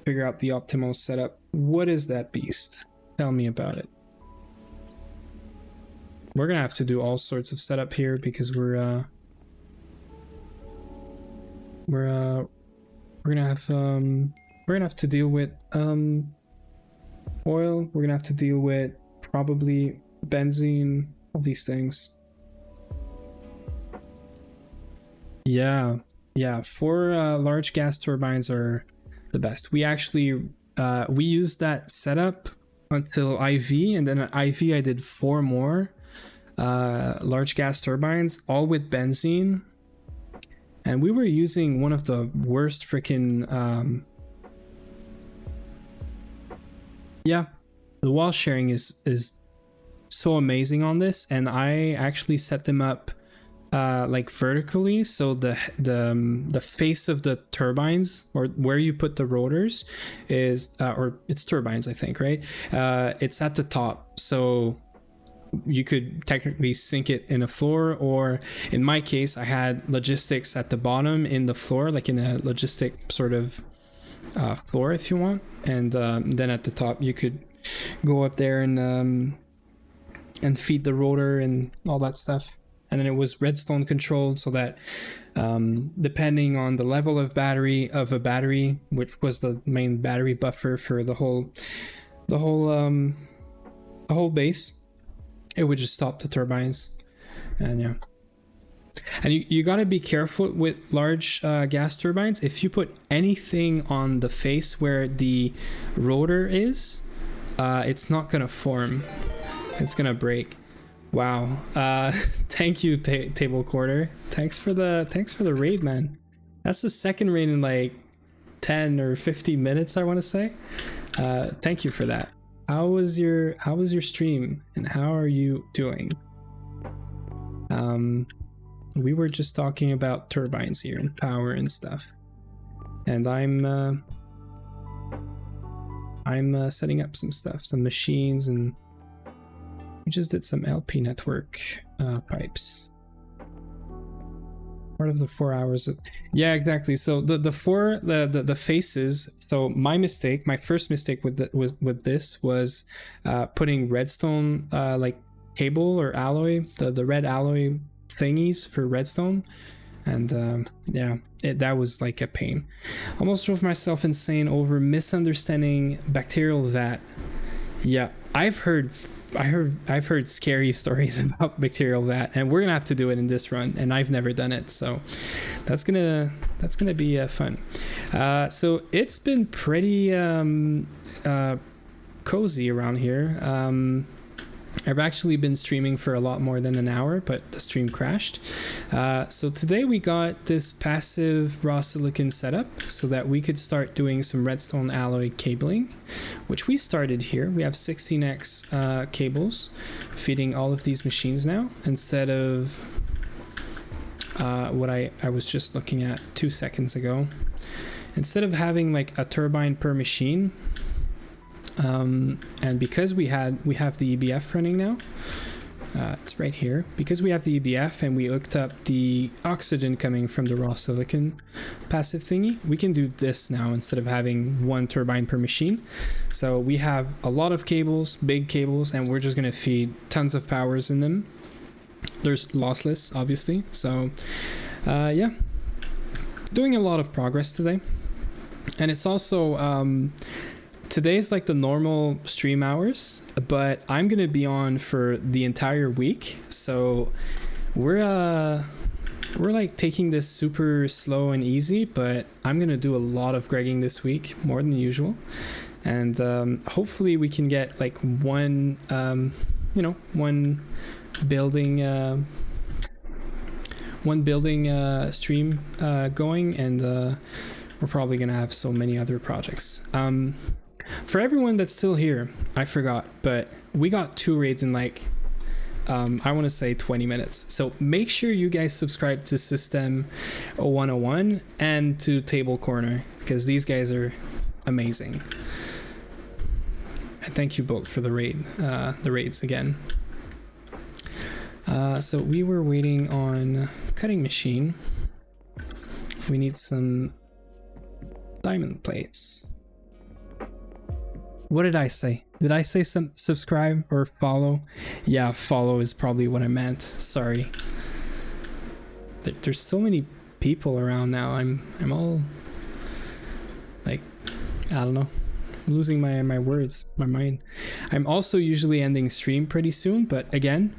Figure out the optimal setup. What is that beast? Tell me about it. We're gonna have to do all sorts of setup here because we're gonna have to deal with oil. We're gonna have to deal with probably benzene, all these things. Yeah, 4 large gas turbines are the best. We actually we used that setup until IV, and then at IV I did 4 more large gas turbines, all with benzene. And we were using one of the worst freaking yeah, the wall sharing is so amazing on this, and I actually set them up like vertically, so the face of the turbines, or where you put the rotors, is or it's turbines, I think, right? It's at the top, so you could technically sink it in a floor, or in my case I had logistics at the bottom in the floor, like in a logistic sort of floor if you want, and then at the top you could go up there and feed the rotor and all that stuff. And then it was redstone controlled, so that depending on the level of a battery, which was the main battery buffer for the whole base, it would just stop the turbines. And yeah, and you got to be careful with large gas turbines. If you put anything on the face where the rotor is, it's not gonna form, it's gonna break. Wow. Thank you, Table Quarter. Thanks for the raid, man. That's the second raid in like 10 or 15 minutes, I want to say. Thank you for that. How was your stream, and how are you doing? We were just talking about turbines here and power and stuff, and I'm setting up some stuff, some machines, and we just did some LP network pipes. Part of the 4 hours. Yeah, exactly. So the faces. So my first mistake with this was putting redstone like cable or alloy, the red alloy thingies for redstone, and yeah, that was like a pain. Almost drove myself insane over misunderstanding bacterial vat. Yeah, I've heard scary stories about bacterial vat, and we're gonna have to do it in this run, and I've never done it, so that's gonna be fun. So it's been pretty cozy around here. I've actually been streaming for a lot more than an hour, but the stream crashed. So today we got this passive raw silicon setup so that we could start doing some redstone alloy cabling, which we started here. We have 16x cables feeding all of these machines now, instead of what I was just looking at 2 seconds ago. Instead of having like a turbine per machine, and because we have the EBF running now, it's right here. Because we have the EBF and we hooked up the oxygen coming from the raw silicon passive thingy, we can do this now instead of having one turbine per machine. So we have a lot of cables, big cables, and we're just gonna feed tons of powers in them. There's lossless, obviously. So yeah, doing a lot of progress today. And it's also today's like the normal stream hours, but I'm gonna be on for the entire week. So we're like taking this super slow and easy, but I'm gonna do a lot of gregging this week, more than usual. And hopefully we can get like one building stream going, and we're probably gonna have so many other projects. For everyone that's still here, I forgot, but we got 2 raids in like I want to say 20 minutes. So make sure you guys subscribe to System 0101 and to Table Corner, because these guys are amazing. And thank you both for the raids again. So we were waiting on cutting machine. We need some diamond plates. What did I say? Did I say some subscribe or follow? Yeah, follow is probably what I meant. Sorry. There's so many people around now. I'm all like, I don't know, I'm losing my words, my mind. I'm also usually ending stream pretty soon, but again,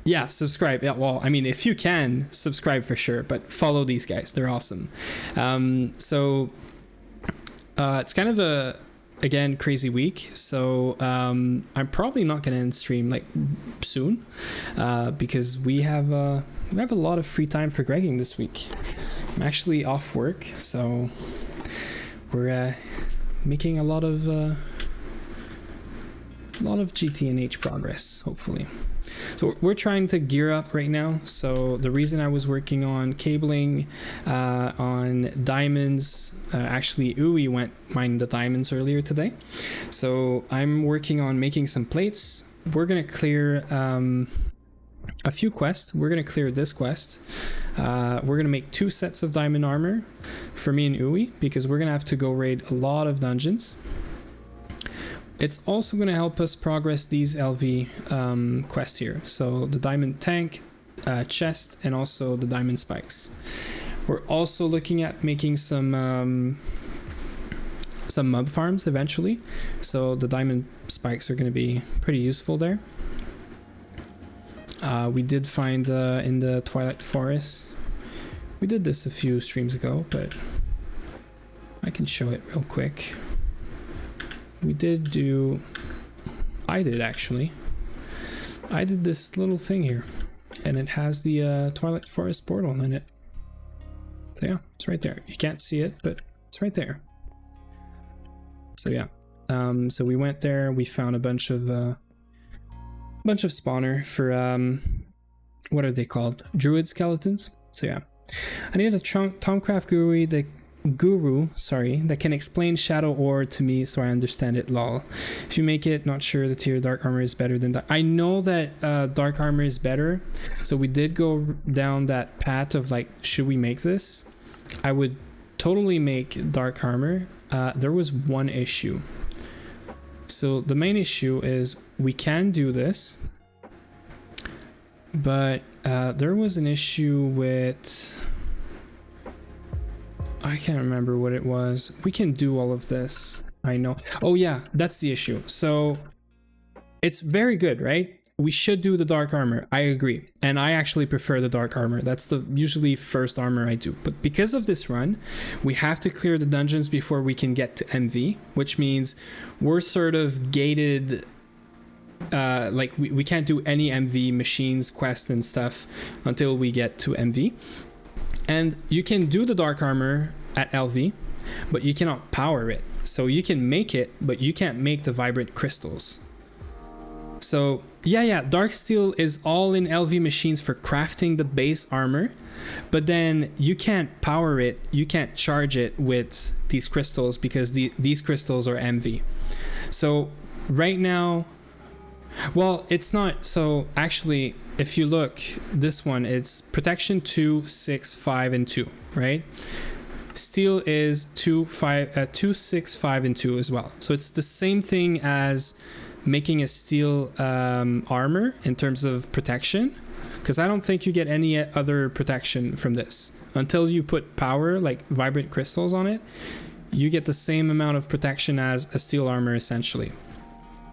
yeah, subscribe. Yeah, well, I mean, if you can, subscribe for sure, but follow these guys. They're awesome. So it's kind of a, again, crazy week. So I'm probably not going to end stream like soon because we have a lot of free time for gregging this week. I'm actually off work, so we're making a lot of GTNH progress, hopefully. So we're trying to gear up right now. So the reason I was working on cabling, on diamonds, actually Uwe went mining the diamonds earlier today. So I'm working on making some plates. We're going to clear a few quests. We're going to clear this quest. We're going to make 2 sets of diamond armor for me and Uwe, because we're going to have to go raid a lot of dungeons. It's also going to help us progress these LV quests here. So the diamond tank, chest, and also the diamond spikes. We're also looking at making some mob farms eventually. So the diamond spikes are going to be pretty useful there. We did find in the Twilight Forest. We did this a few streams ago, but I can show it real quick. I did actually. I did this little thing here, and it has the Twilight Forest portal in it. So yeah, it's right there. You can't see it, but it's right there. So yeah, so we went there. We found a bunch of spawner for what are they called? Druid skeletons. So yeah, I need a Tomcraft guru that can explain shadow ore to me so I understand it, lol. If you make it, not sure the tier dark armor is better than that. I know that dark armor is better, so we did go down that path of like, should we make this? I would totally make dark armor. There was one issue. So the main issue is we can do this, but there was an issue with, I can't remember what it was. We can do all of this. I know. Oh yeah, that's the issue. So it's very good, right? We should do the dark armor. I agree. And I actually prefer the dark armor. That's the usually first armor I do. But because of this run, we have to clear the dungeons before we can get to MV, which means we're sort of gated like we can't do any MV machines, quest and stuff until we get to MV. And you can do the dark armor at LV, but you cannot power it. So you can make it, but you can't make the vibrant crystals. So yeah, dark steel is all in LV machines for crafting the base armor, but then you can't power it, you can't charge it with these crystals because these crystals are MV. So right now, well, it's not. So actually, if you look, this one, it's protection 2, 6, 5, and 2, right? Steel is 2, 6, 5, and 2 as well. So it's the same thing as making a steel armor in terms of protection, because I don't think you get any other protection from this until you put power, like vibrant crystals on it. You get the same amount of protection as a steel armor essentially,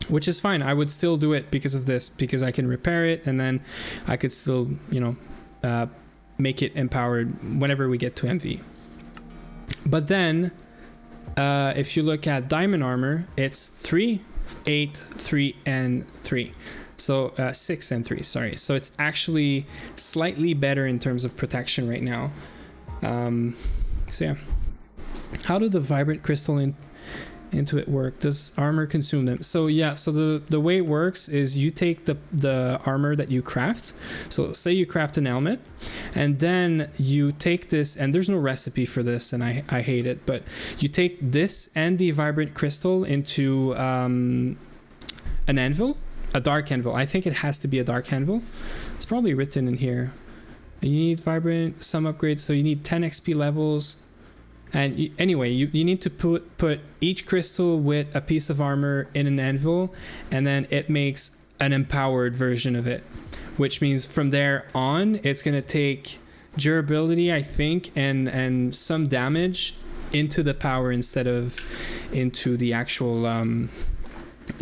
which is fine. I would still do it because of this, because I can repair it and then I could still, you know, make it empowered whenever we get to MV. But then if you look at diamond armor, it's 3, 8, 3, and 3. So 6 and 3, sorry. So it's actually slightly better in terms of protection right now. So yeah. How do the vibrant crystal into it work? Does armor consume them? So yeah, so the way it works is you take the armor that you craft. So say you craft an helmet, and then you take this, and there's no recipe for this, and I hate it, but you take this and the vibrant crystal into an anvil, a dark anvil. I think it has to be a dark anvil. It's probably written in here. You need vibrant, some upgrades, so you need 10 XP levels. And anyway, you need to put each crystal with a piece of armor in an anvil, and then it makes an empowered version of it, which means from there on, it's going to take durability, I think, and some damage into the power instead of into the actual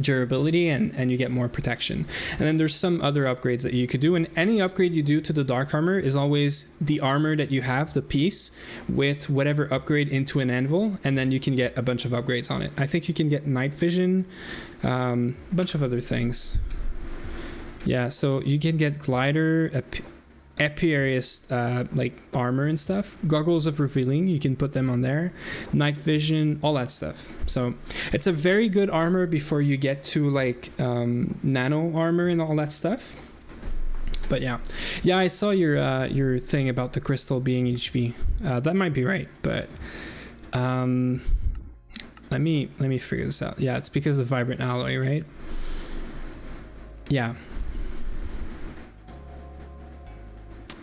durability, and you get more protection. And then there's some other upgrades that you could do, and any upgrade you do to the dark armor is always the armor that you have, the piece, with whatever upgrade into an anvil, and then you can get a bunch of upgrades on it. I think you can get night vision, a bunch of other things. Yeah, so you can get glider, Epiarius like armor and stuff, goggles of revealing, you can put them on there, night vision, all that stuff. So it's a very good armor before you get to like nano armor and all that stuff. But yeah, I saw your thing about the crystal being HV. That might be right, but let me figure this out. Yeah, it's because of the vibrant alloy, right? Yeah.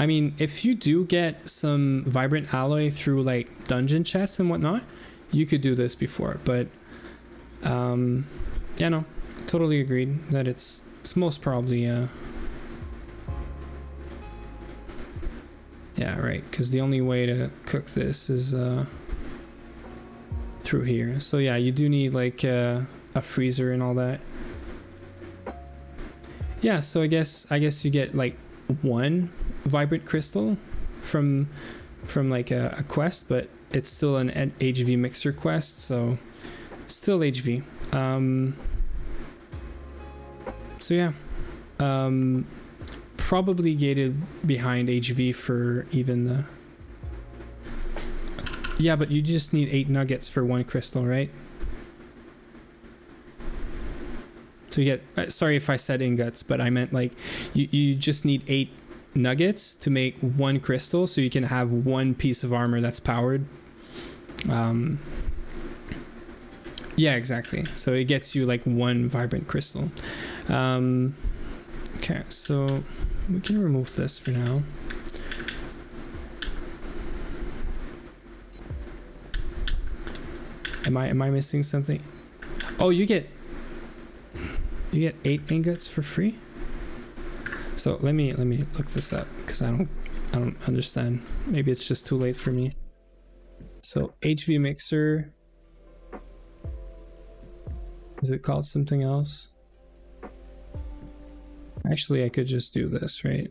I mean, if you do get some vibrant alloy through like dungeon chests and whatnot, you could do this before. But yeah, no, totally agreed that it's most probably yeah, right, because the only way to cook this is through here. So yeah, you do need like a freezer and all that. Yeah, so I guess you get like one vibrant crystal from like a quest, but it's still an HV mixer quest, so still HV. So yeah, probably gated behind HV for even the, yeah, but you just need 8 nuggets for one crystal, right? So you get, sorry if I said ingots, but I meant like you just need 8 nuggets to make one crystal, so you can have one piece of armor that's powered. Yeah, exactly. So it gets you like one vibrant crystal. Okay, so we can remove this for now. Am I missing something? Oh, you get 8 ingots for free? So let me look this up, because I don't understand. Maybe it's just too late for me. So HV mixer, is it called something else? Actually, I could just do this, right?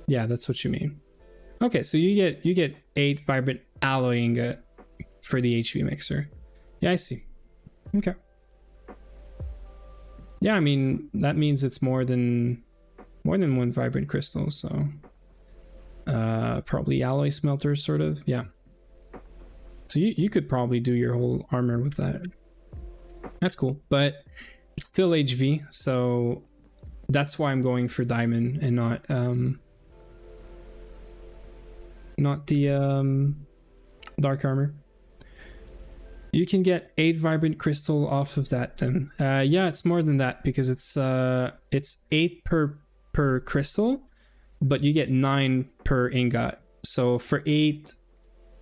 Yeah, that's what you mean. Okay, so you get 8 vibrant alloy ingot for the HV mixer. Yeah, I see. Okay. Yeah, I mean, that means it's more than one vibrant crystal, so probably alloy smelters, sort of. Yeah. So you could probably do your whole armor with that. That's cool, but it's still HV, so that's why I'm going for diamond and not the dark armor. You can get 8 vibrant crystal off of that then. Yeah, it's more than that because it's 8 per crystal, but you get 9 per ingot. So for 8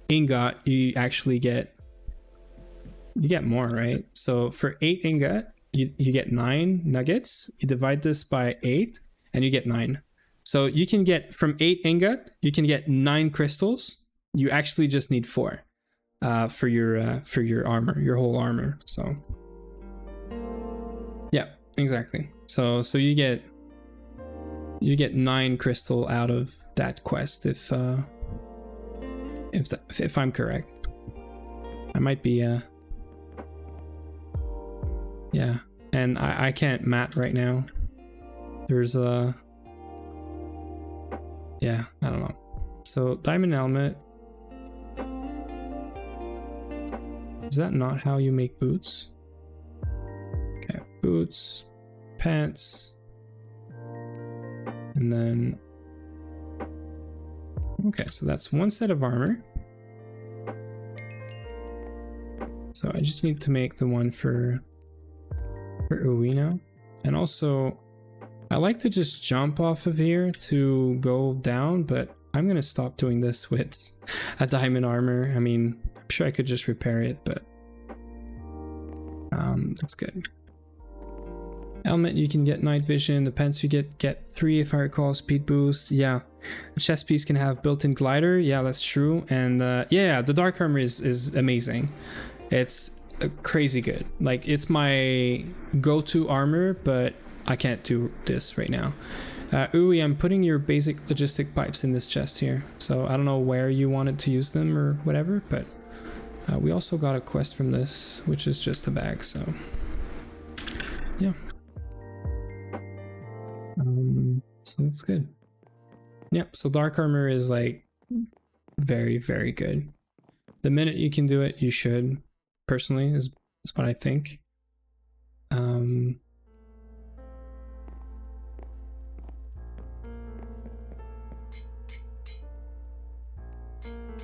ingot, you actually get more, right? So for 8 ingot, you get 9 nuggets. You divide this by 8 and you get 9. So you can get from 8 ingot, you can get 9 crystals. You actually just need 4 for your armor, your whole armor. So yeah, exactly. So you get 9 crystal out of that quest if I'm correct. I might be yeah, and I can't mat right now. There's yeah, I don't know. So diamond helmet. Is that not how you make boots? Okay, boots, pants, and then okay, so that's 1 set of armor. So I just need to make the one for Uwe now. And also, I like to just jump off of here to go down, but I'm gonna stop doing this with a diamond armor. I mean, I'm sure I could just repair it, but that's good. Helmet, you can get night vision. The pants you get 3 if I recall. Speed boost, yeah. The chest piece can have built-in glider, yeah, that's true. And yeah, the dark armor is amazing. It's crazy good. Like, it's my go-to armor, but I can't do this right now. Uwe, I'm putting your basic logistic pipes in this chest here. So I don't know where you wanted to use them or whatever, but we also got a quest from this, which is just a bag, so yeah. So that's good. Yep, so dark armor is like very, very good. The minute you can do it, you should. Personally, is what I think.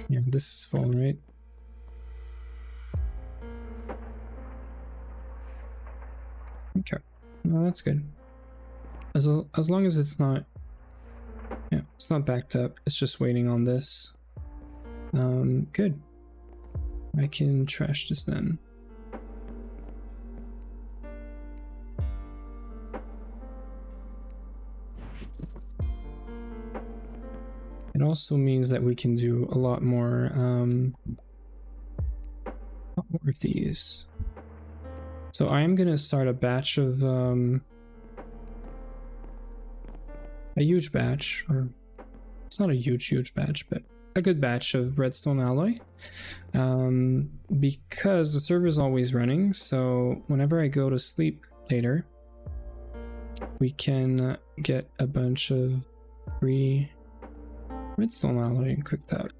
Yeah, this is full, right? Okay, well, that's good. As long as it's not, yeah, it's not backed up. It's just waiting on this. Good. I can trash this then. It also means that we can do a lot more of these. So I am gonna start a batch of a huge batch, or it's not a huge batch, but a good batch of redstone alloy, because the server is always running. So whenever I go to sleep later, we can get a bunch of free redstone alloy cooked out.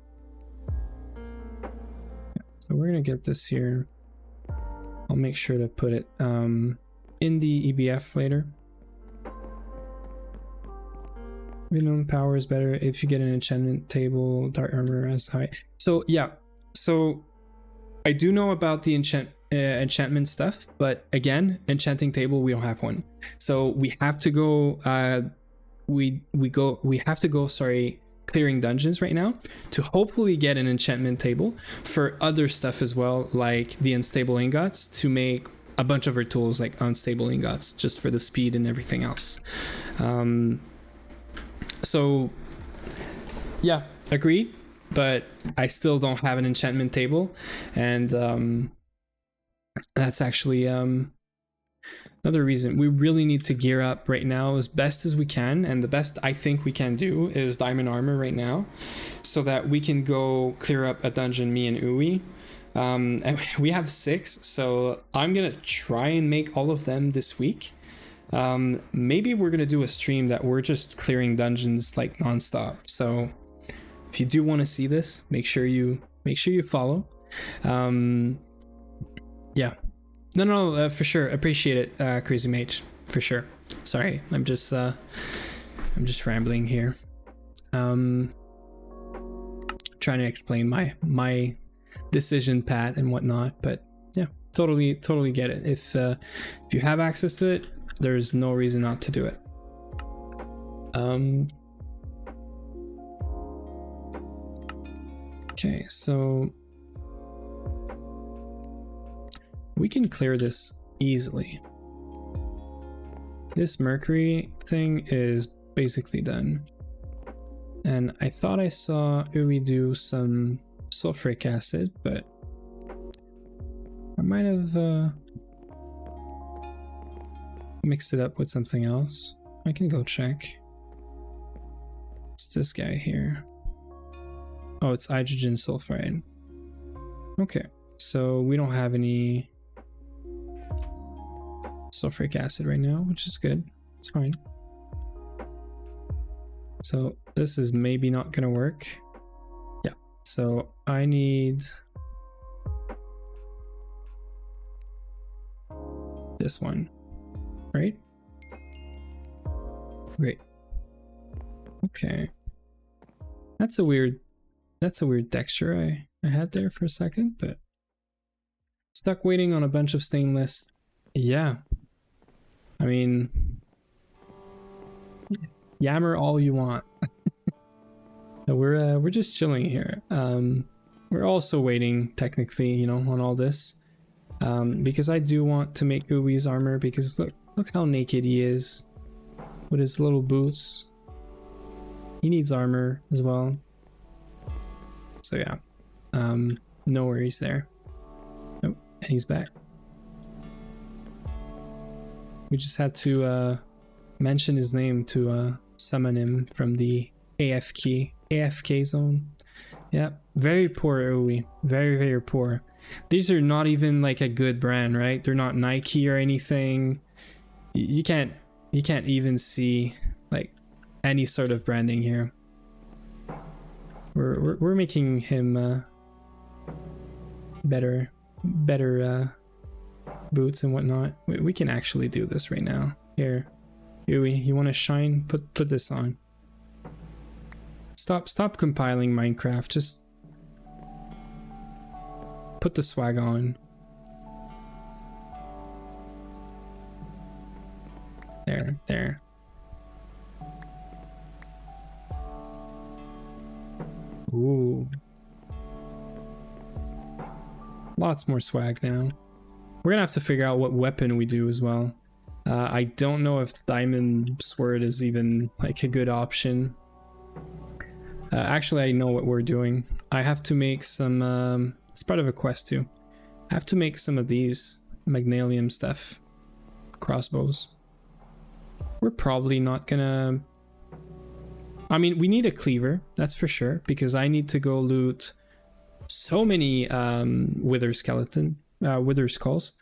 Yeah, so we're gonna get this here. I'll make sure to put it in the EBF later. Minimum power is better if you get an enchantment table. Dark armor as high. So yeah, so I do know about the enchantment stuff, but again, enchanting table, we don't have one. So we have to go. We have to go. Sorry, clearing dungeons right now to hopefully get an enchantment table for other stuff as well, like the unstable ingots, to make a bunch of our tools like unstable ingots, just for the speed and everything else. So yeah, agreed, but I still don't have an enchantment table, and that's actually another reason we really need to gear up right now as best as we can, and the best I think we can do is diamond armor right now, so that we can go clear up a dungeon, me and Uwe. And we have 6, so I'm gonna try and make all of them this week. Maybe we're gonna do a stream that we're just clearing dungeons like nonstop. So if you do want to see this, make sure you follow. Yeah, no, for sure, appreciate it, Crazy Mage, for sure. Sorry, I'm just rambling here. Trying to explain my decision path and whatnot, but yeah, totally get it. If you have access to it, there's no reason not to do it. Okay, so we can clear this easily. This mercury thing is basically done. And I thought I saw Ui do some sulfuric acid, but I might have mixed it up with something else. I can go check. It's this guy here. Oh, it's hydrogen sulfide. Okay, so we don't have any sulfuric acid right now, which is good. It's fine. So this is maybe not gonna work. Yeah, so I need this one, right? Great. Okay. That's a weird texture I had there for a second, but stuck waiting on a bunch of stainless. Yeah. I mean, yammer all you want. We're just chilling here. We're also waiting technically, you know, on all this. Because I do want to make Ui's armor, because look how naked he is with his little boots. He needs armor as well. So yeah, no worries there. Oh, and he's back. We just had to mention his name to summon him from the AFK zone. Yeah, very poor Ui, very poor. These are not even like a good brand, right? They're not Nike or anything. You can't even see like any sort of branding here. We're making him better boots and whatnot. We can actually do this right now. Here, Ui, you want to shine? Put this on. Stop compiling Minecraft. Just put the swag on. There. Ooh. Lots more swag now. We're gonna have to figure out what weapon we do as well. I don't know if diamond sword is even like a good option. Actually, I know what we're doing. I have to make some, it's part of a quest too. I have to make some of these magnesium stuff. Crossbows. We're probably not gonna... I mean, we need a cleaver, that's for sure, because I need to go loot so many wither skeleton skulls,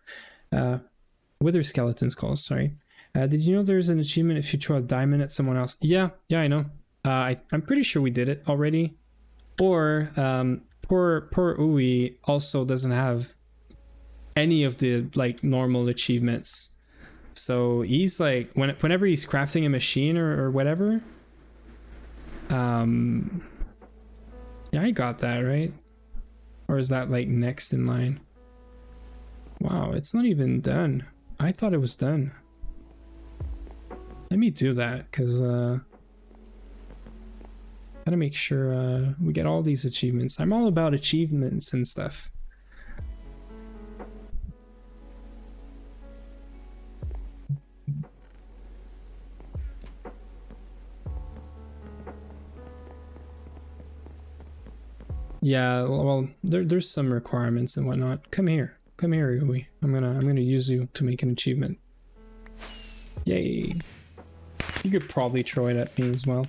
sorry. Did you know there's an achievement if you throw a diamond at someone else? Yeah, I know. I'm pretty sure we did it already. Or poor Ui also doesn't have any of the like normal achievements. So he's like, whenever he's crafting a machine or whatever. Yeah, I got that, right? Or is that like next in line? Wow, it's not even done. I thought it was done. Let me do that, because gotta make sure we get all these achievements. I'm all about achievements and stuff. Yeah, well, there's some requirements and whatnot. Come here, Ui. I'm gonna use you to make an achievement. Yay! You could probably throw it at me as well.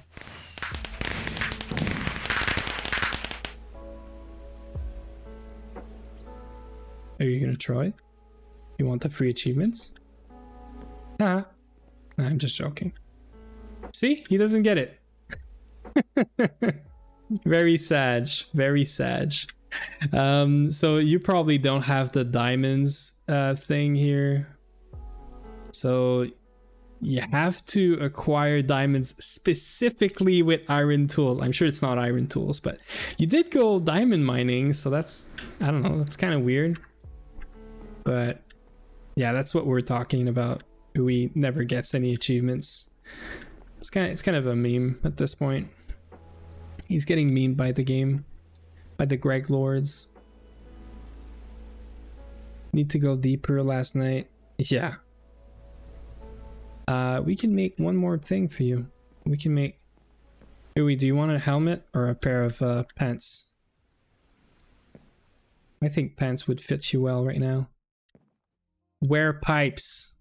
Are you gonna try it? You want the free achievements? Nah, I'm just joking. See, he doesn't get it. Very sad, very sad. So you probably don't have the diamonds thing here. So you have to acquire diamonds specifically with iron tools. I'm sure it's not iron tools, but you did go diamond mining, so that's, I don't know, that's kind of weird. But yeah, that's what we're talking about. We never gets any achievements. It's kind of a meme at this point. He's getting memed by the game, by the Greg Lords. Need to go deeper last night. Yeah. We can make one more thing for you. We can make... Uwe, do you want a helmet or a pair of pants? I think pants would fit you well right now. Wear pipes.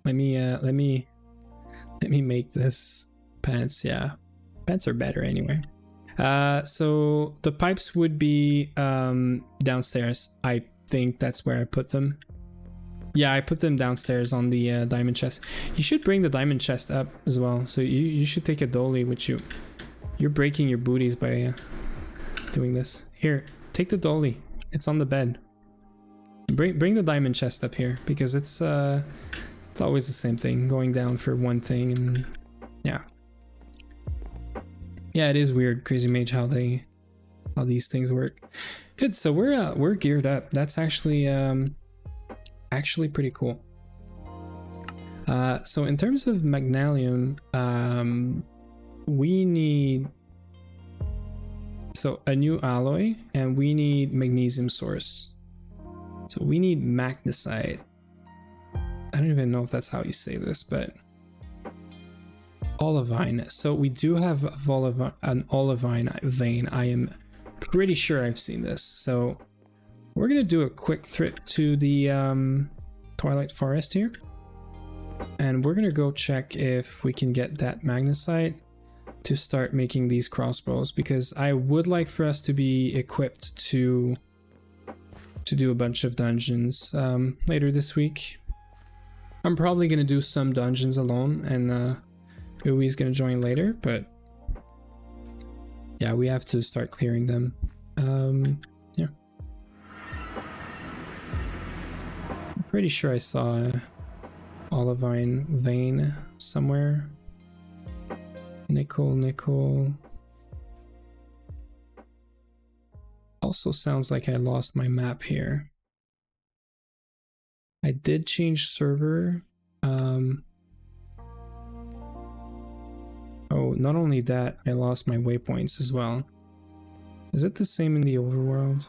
Let me make this pants. Yeah, pants are better anyway. So the pipes would be downstairs. I think that's where I put them. Yeah, I put them downstairs on the diamond chest. You should bring the diamond chest up as well. So you should take a dolly with you. You're breaking your booties by doing this. Here, take the dolly. It's on the bed. Bring the diamond chest up here because it's always the same thing, going down for one thing, and yeah. Yeah, it is weird, Crazy Mage, how these things work. Good, so we're geared up. That's actually pretty cool. So in terms of magnesium, we need a new alloy, and we need magnesium source. So we need magnesite. I don't even know if that's how you say this, but olivine. So we do have an olivine vein. I am pretty sure I've seen this. So we're gonna do a quick trip to the Twilight Forest here, and we're gonna go check if we can get that magnesite to start making these crossbows, because I would like for us to be equipped to do a bunch of dungeons later this week. I'm probably gonna do some dungeons alone, and Uwe's gonna join later, but yeah, we have to start clearing them. Yeah. I'm pretty sure I saw a olivine vein somewhere. Nickel. Also sounds like I lost my map here. I did change server. Oh, not only that, I lost my waypoints as well. Is it the same in the overworld?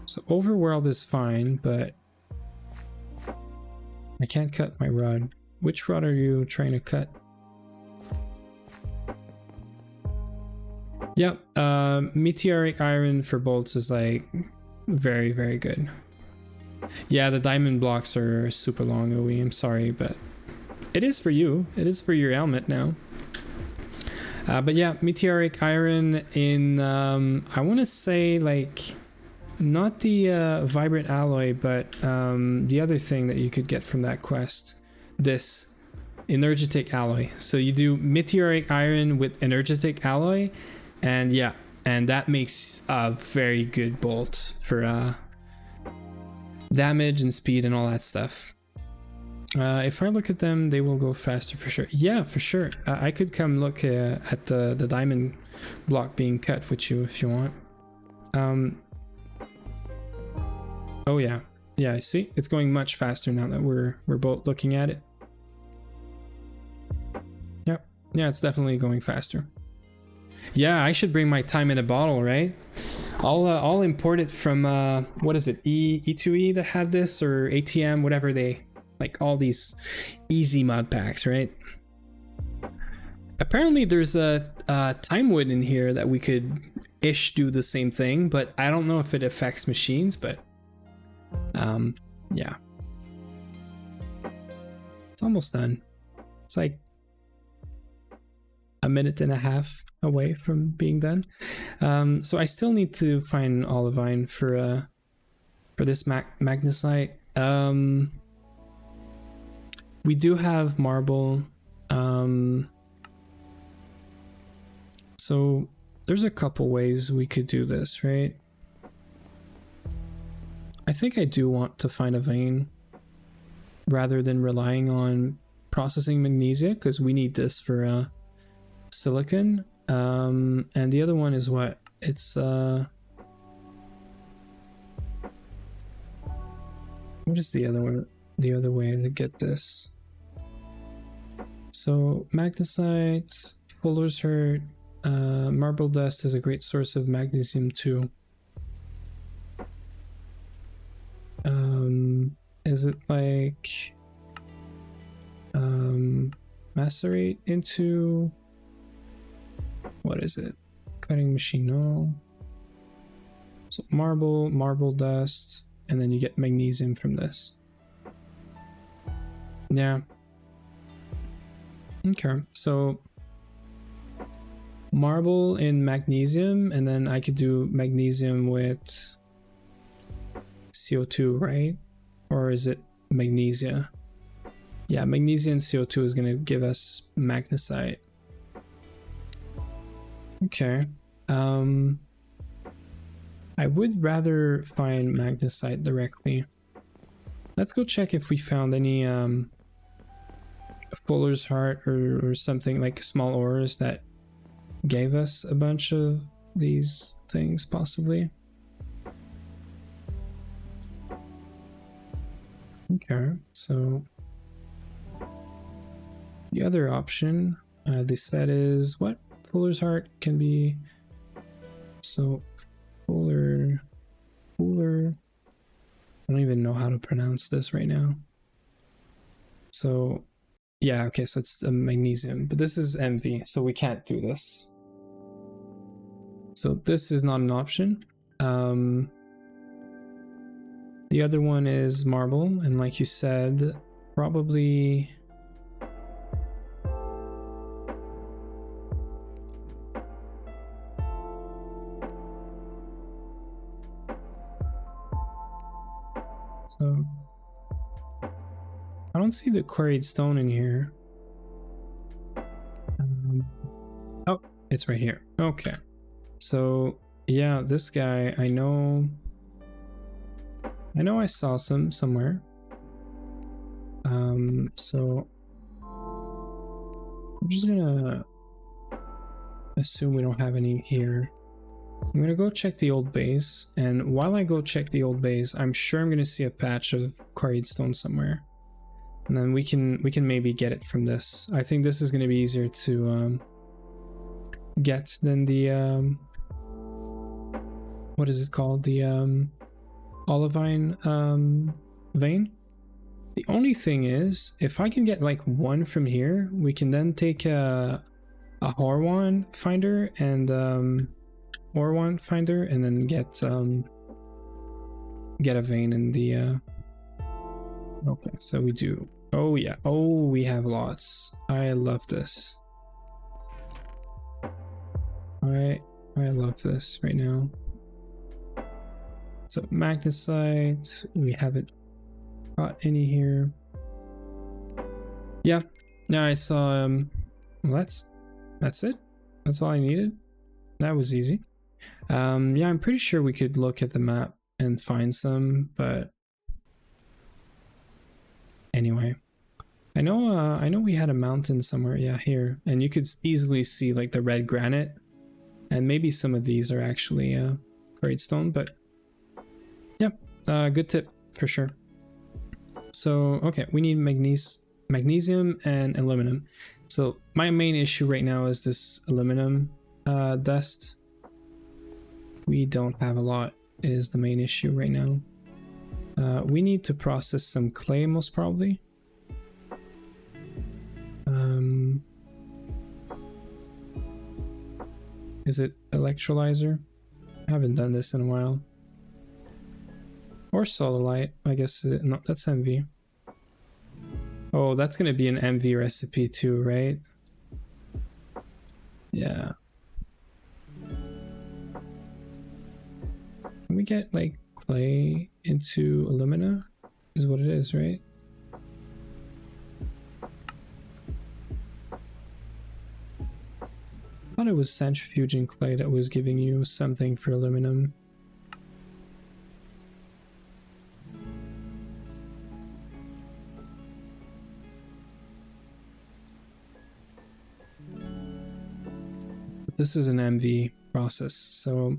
So overworld is fine, but I can't cut my rod. Which rod are you trying to cut? Yep, meteoric iron for bolts is like very, very good. Yeah, the diamond blocks are super long, Owie. I'm sorry, but it is for you. It is for your helmet now. But yeah, meteoric iron in, I want to say like, not the vibrant alloy, but the other thing that you could get from that quest. This energetic alloy. So you do meteoric iron with energetic alloy, and yeah, and that makes a very good bolt for damage and speed and all that stuff. If I look at them, they will go faster for sure. Yeah, for sure. I could come look at the diamond block being cut with you if you want. Oh yeah, yeah. I see. It's going much faster now that we're both looking at it. Yep. Yeah, it's definitely going faster. Yeah, I should bring my time in a bottle, right? I'll import it from what is it, E2E that had this, or ATM, whatever they like, all these easy mod packs, right? Apparently there's a time wood in here that we could ish do the same thing, but I don't know if it affects machines, but yeah, it's almost done. It's like a minute and a half away from being done. So I still need to find olivine for this magnesite. We do have marble. So there's a couple ways we could do this, right? I think I do want to find a vein rather than relying on processing magnesia, because we need this for silicon. And the other one is what? It's what is the other one? The other way to get this? So magnesite, fuller's hurt, marble dust is a great source of magnesium too. Is it like macerate into, what is it? Cutting machine, no. So marble dust, and then you get magnesium from this. Yeah. Okay, so marble in magnesium, and then I could do magnesium with CO2, right? Or is it magnesia? Yeah, magnesium and CO2 is going to give us magnesite. Okay. I would rather find magnesite directly. Let's go check if we found any fuller's heart or something like small ores that gave us a bunch of these things, possibly. Okay, so the other option they said is what? Fuller's heart can be, so fuller, I don't even know how to pronounce this right now. So yeah, okay, so it's a magnesium, but this is MV, so we can't do this. So this is not an option. The other one is marble, and like you said, probably so I don't see the quarried stone in here. Oh, it's right here. Okay, so yeah, this guy, I know I saw some somewhere. So I'm just gonna assume we don't have any here. I'm gonna go check the old base, and while I go check the old base, I'm sure I'm gonna see a patch of quarried stone somewhere, and then we can maybe get it from this. I think this is gonna be easier to get than the what is it called, the olivine vein. The only thing is, if I can get like one from here, we can then take a Horwan finder and Orwan finder, and then get a vein in the okay, so we do. Oh yeah, oh, we have lots. I love this. I love this right now. So magnesite, we haven't got any here. Yeah, I saw well, that's it. That's all I needed. That was easy. Yeah, I'm pretty sure we could look at the map and find some, but anyway, I know we had a mountain somewhere. Yeah, here, and you could easily see like the red granite, and maybe some of these are actually quarried stone, but yeah, good tip for sure. So okay, we need magnesium and aluminum. So my main issue right now is this aluminum dust. We don't have a lot, is the main issue right now. We need to process some clay most probably. Is it electrolyzer? I haven't done this in a while. Or solarite, I guess. No, that's MV. Oh, that's gonna be an MV recipe too, right? Yeah. Can we get like clay into alumina? Is what it is, right? I thought it was centrifuging clay that was giving you something for aluminum. This is an MV process, so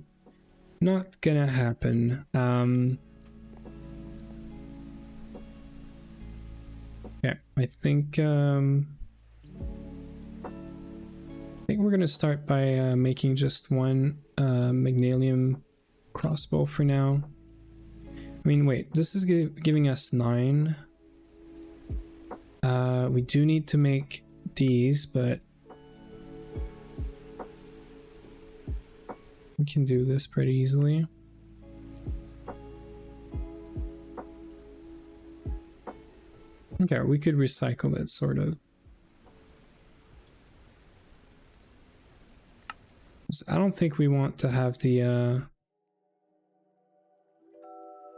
not gonna happen. Okay, I think we're gonna start by making just one magnesium crossbow for now. I mean, wait, this is giving us 9. We do need to make these, but we can do this pretty easily. Okay, we could recycle it, sort of. I don't think we want to have the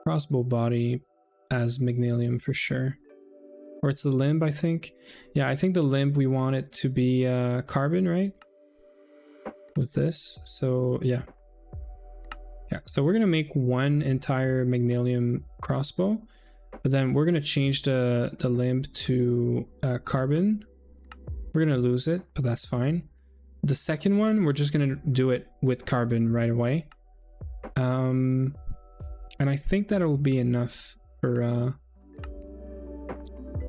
crossbow body as magnesium for sure. Or it's the limb, I think. Yeah, I think the limb, we want it to be carbon, right? With this, so yeah. Yeah, so we're gonna make one entire magnesium crossbow, but then we're gonna change the limb to carbon. We're gonna lose it, but that's fine. The second one, we're just gonna do it with carbon right away. And I think that will be enough for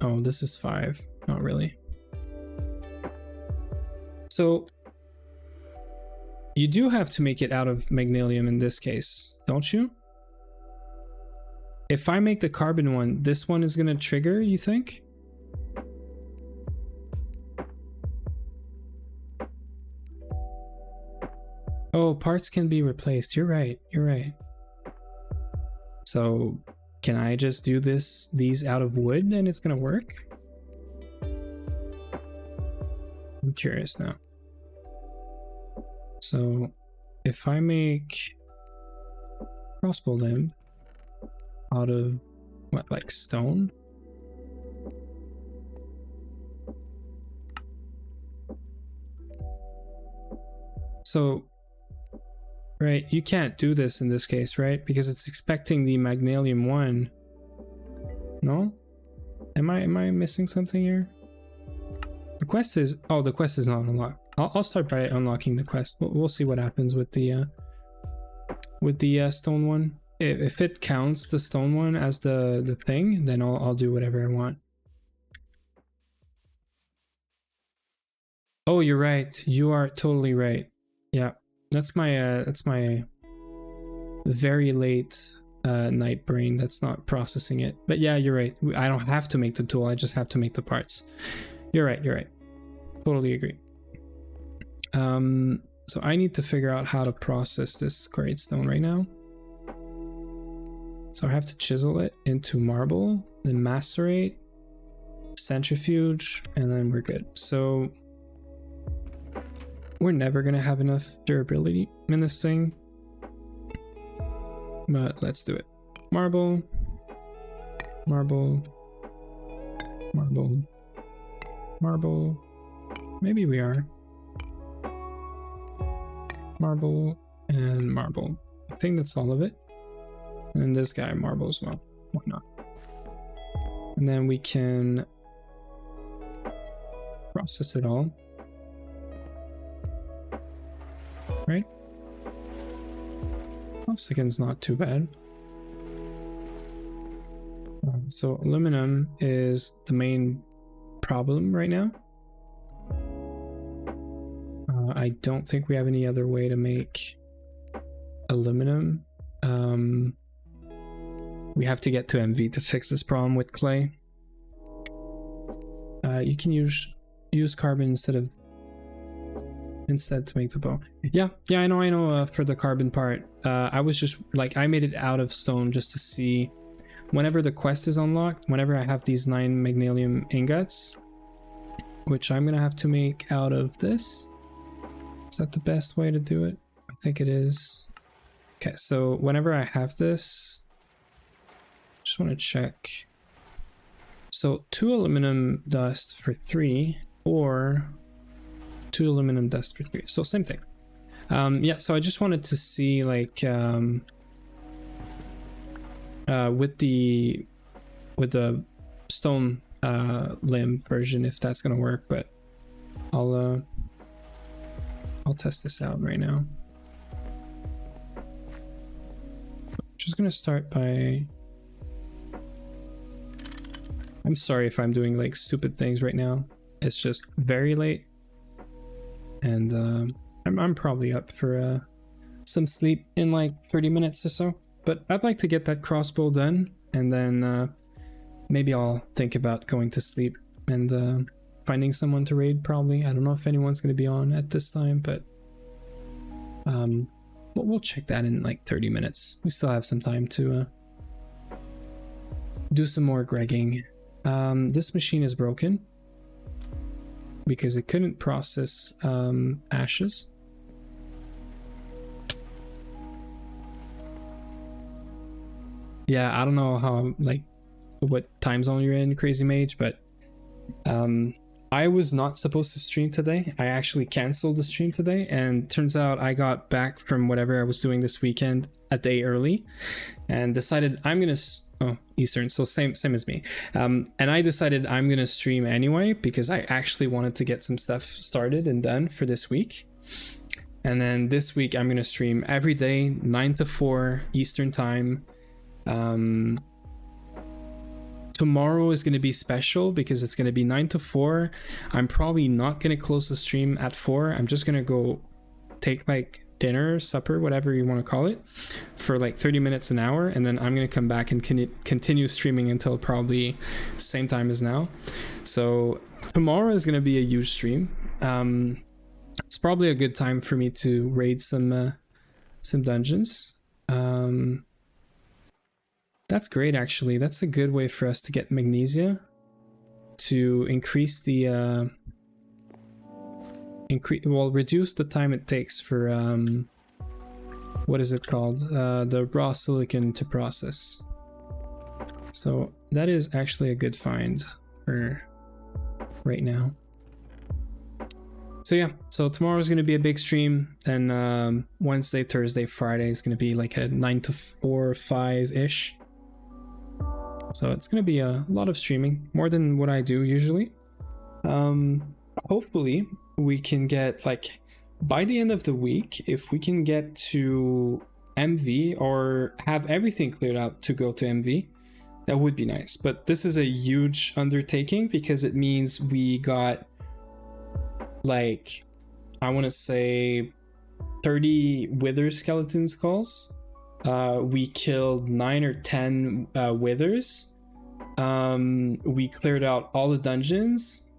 oh, this is 5. Not really. So you do have to make it out of magnesium in this case, don't you? If I make the carbon one, this one is gonna trigger, you think? Oh, parts can be replaced. You're right. You're right. So can I just do these out of wood and it's gonna work? I'm curious now. So if I make crossbow limb out of what, like stone? So, right, you can't do this in this case, right? Because it's expecting the magnesium one. No? Am I missing something here? The quest is, oh, the quest is not unlocked. I'll start by unlocking the quest. We'll see what happens with the stone one. If it counts the stone one as the thing, then I'll do whatever I want. Oh, you're right. You are totally right. Yeah, that's my very late night brain that's not processing it. But yeah, you're right. I don't have to make the tool. I just have to make the parts. You're right. You're right. Totally agree. So I need to figure out how to process this great stone right now. So I have to chisel it into marble, then macerate, centrifuge, and then we're good. So we're never gonna have enough durability in this thing, but let's do it. Marble, marble, marble, marble. Maybe we are. Marble and marble. I think that's all of it. And this guy, marble as well. Why not? And then we can process it all. Right? 12 seconds, not too bad. So aluminum is the main problem right now. I don't think we have any other way to make aluminum. We have to get to MV to fix this problem with clay. You can use carbon instead to make the bow. Yeah, I know. For the carbon part, I was just like, I made it out of stone just to see whenever the quest is unlocked, whenever I have these 9 magnesium ingots, which I'm gonna have to make out of this. that the best way to do it? I think it is. Okay, so whenever I have this, just want to check. So 2 aluminum dust for 3, or 2 aluminum dust for 3. So same thing. Yeah, so I just wanted to see, like, with the stone limb version, if that's gonna work, but I'll test this out right now. Just gonna start by, I'm sorry if I'm doing like stupid things right now. It's just very late, and I'm probably up for some sleep in like 30 minutes or so. But I'd like to get that crossbow done, and then maybe I'll think about going to sleep and finding someone to raid. Probably. I don't know if anyone's going to be on at this time, but we'll check that in like 30 minutes. We still have some time to do some more gregging. This machine is broken because it couldn't process ashes. Yeah, I don't know how, like, what time zone you're in, Crazy Mage, but I was not supposed to stream today. I actually canceled the stream today, and turns out I got back from whatever I was doing this weekend a day early and decided I'm gonna Eastern, so same as me, and I decided I'm gonna stream anyway because I actually wanted to get some stuff started and done for this week. And then this week I'm gonna stream every day 9 to 4 Eastern time. Tomorrow is going to be special because it's going to be 9 to 4. I'm probably not going to close the stream at 4. I'm just going to go take like dinner, supper, whatever you want to call it, for like 30 minutes, an hour, and then I'm going to come back and continue streaming until probably same time as now. So tomorrow is going to be a huge stream. It's probably a good time for me to raid some dungeons. That's great, actually. That's a good way for us to get magnesia, to increase the reduce the time it takes for what is it called, the raw silicon to process. So that is actually a good find for right now. So yeah, so tomorrow is going to be a big stream, and Wednesday, Thursday, Friday is going to be like a 9 to 4, 5-ish. So it's going to be a lot of streaming, more than what I do usually. Hopefully we can get, like, by the end of the week, if we can get to MV or have everything cleared out to go to MV, that would be nice. But this is a huge undertaking because it means we got, like, I want to say 30 wither skeleton skulls. We killed 9 or 10 withers. We cleared out all the dungeons,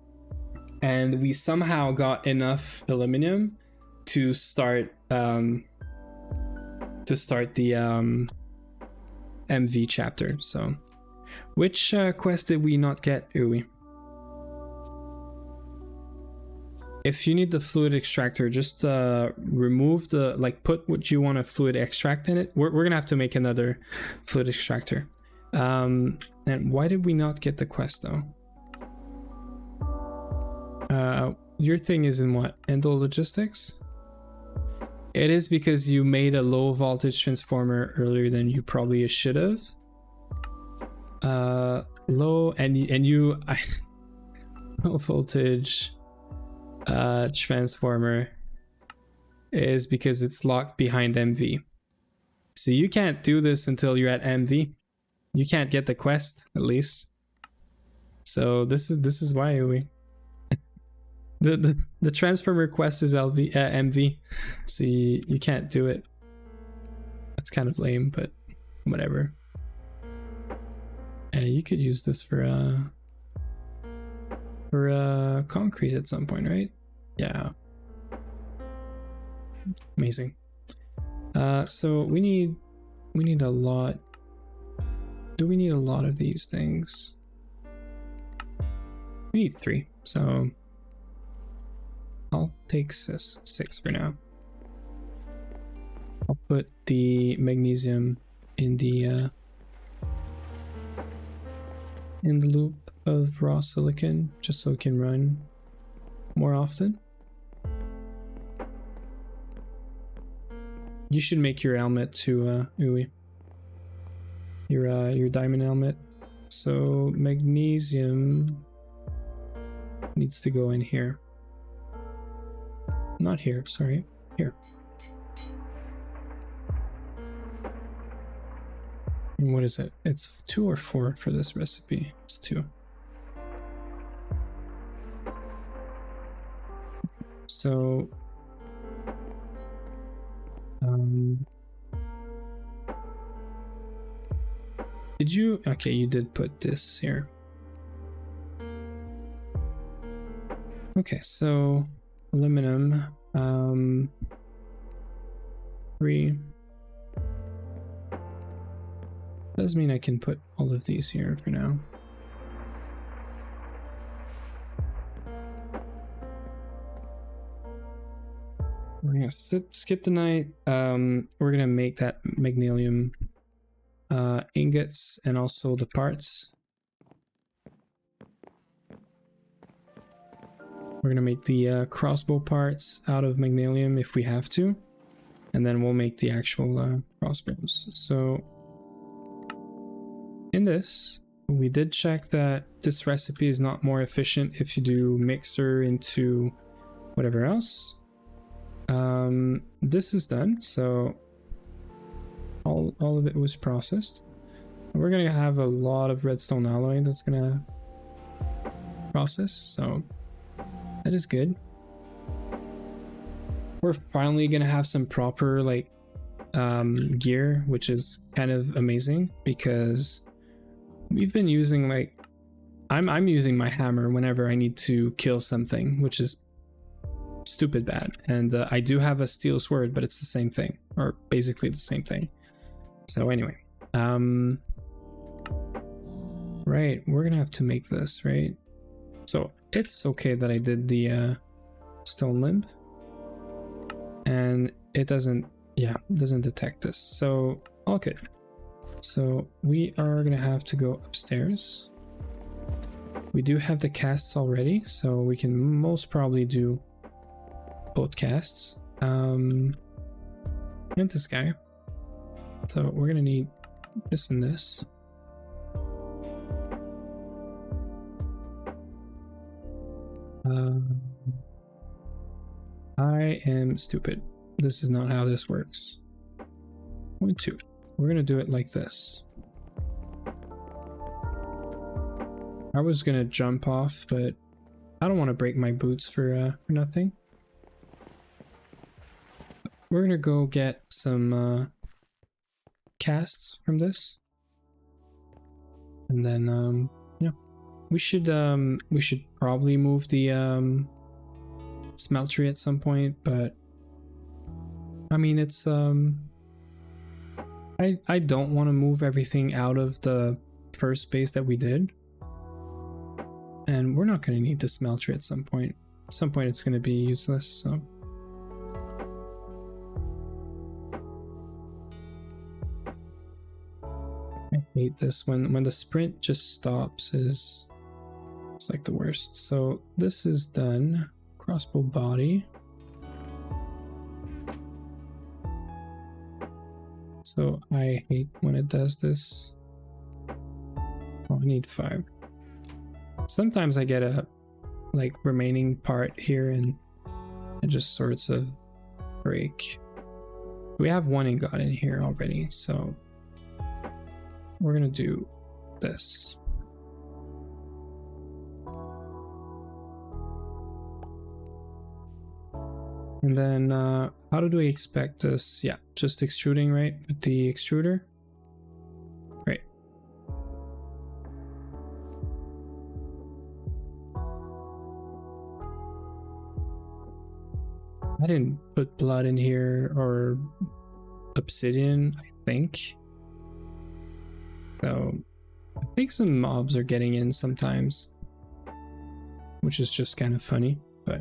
and we somehow got enough aluminum to start the MV chapter. So which quest did we not get, Uwe? If you need the fluid extractor, just remove the, like, put what you want to fluid extract in it. We're gonna have to make another fluid extractor. And why did we not get the quest though? Your thing is in what? Endo logistics? It is because you made a low voltage transformer earlier than you probably should have. Low voltage transformer is because it's locked behind MV. So you can't do this until you're at MV. You can't get the quest, at least. So this is why we the transformer quest is MV. So you can't do it. That's kind of lame, but whatever. You could use this for concrete at some point, right? Yeah. Amazing. So we need a lot. Do we need a lot of these things? We need 3. So I'll take 6 for now. I'll put the magnesium in the loop of raw silicon just so it can run more often. You should make your helmet too, Uwe. Your diamond helmet. So magnesium needs to go in here. Not here, sorry. Here. And what is it? It's 2 or 4 for this recipe. It's 2. So did you? Okay, you did put this here. Okay, so aluminum, 3. Does mean I can put all of these here for now. We're gonna skip the night. We're gonna make that magnesium ingots and also the parts. We're gonna make the crossbow parts out of magnesium if we have to, and then we'll make the actual crossbows. So in this, we did check that this recipe is not more efficient if you do mixer into whatever else. This is done, so all of it was processed. We're gonna have a lot of redstone alloy that's gonna process, so that is good. We're finally gonna have some proper like gear, which is kind of amazing because we've been using like I'm using my hammer whenever I need to kill something, which is stupid bad. And I do have a steel sword, but it's the same thing, or basically the same thing. So anyway, right, we're gonna have to make this, right? So it's okay that I did the stone limb, and it doesn't detect this, so all good. So we are gonna have to go upstairs. We do have the casts already, so we can most probably do both casts. And this guy. So we're gonna need this and this. I am stupid. This is not how this works. 1, 2. We're gonna do it like this. I was gonna jump off, but I don't want to break my boots for nothing. We're gonna go get some casts from this, and then yeah, we should probably move the smeltery at some point, but I mean it's I don't want to move everything out of the first base that we did, and we're not going to need the smeltery at some point. At some point it's going to be useless, so I hate this when the sprint just stops. It's like the worst. So this is done. Crossbow body. So I hate when it does this. Oh, I need 5. Sometimes I get a like remaining part here and it just sorts of break. We have 1 ingot in here already, so we're gonna do this. And then how do we expect this? Yeah, just extruding, right? With the extruder. Great. I didn't put blood in here or obsidian, I think. So I think some mobs are getting in sometimes, which is just kind of funny, but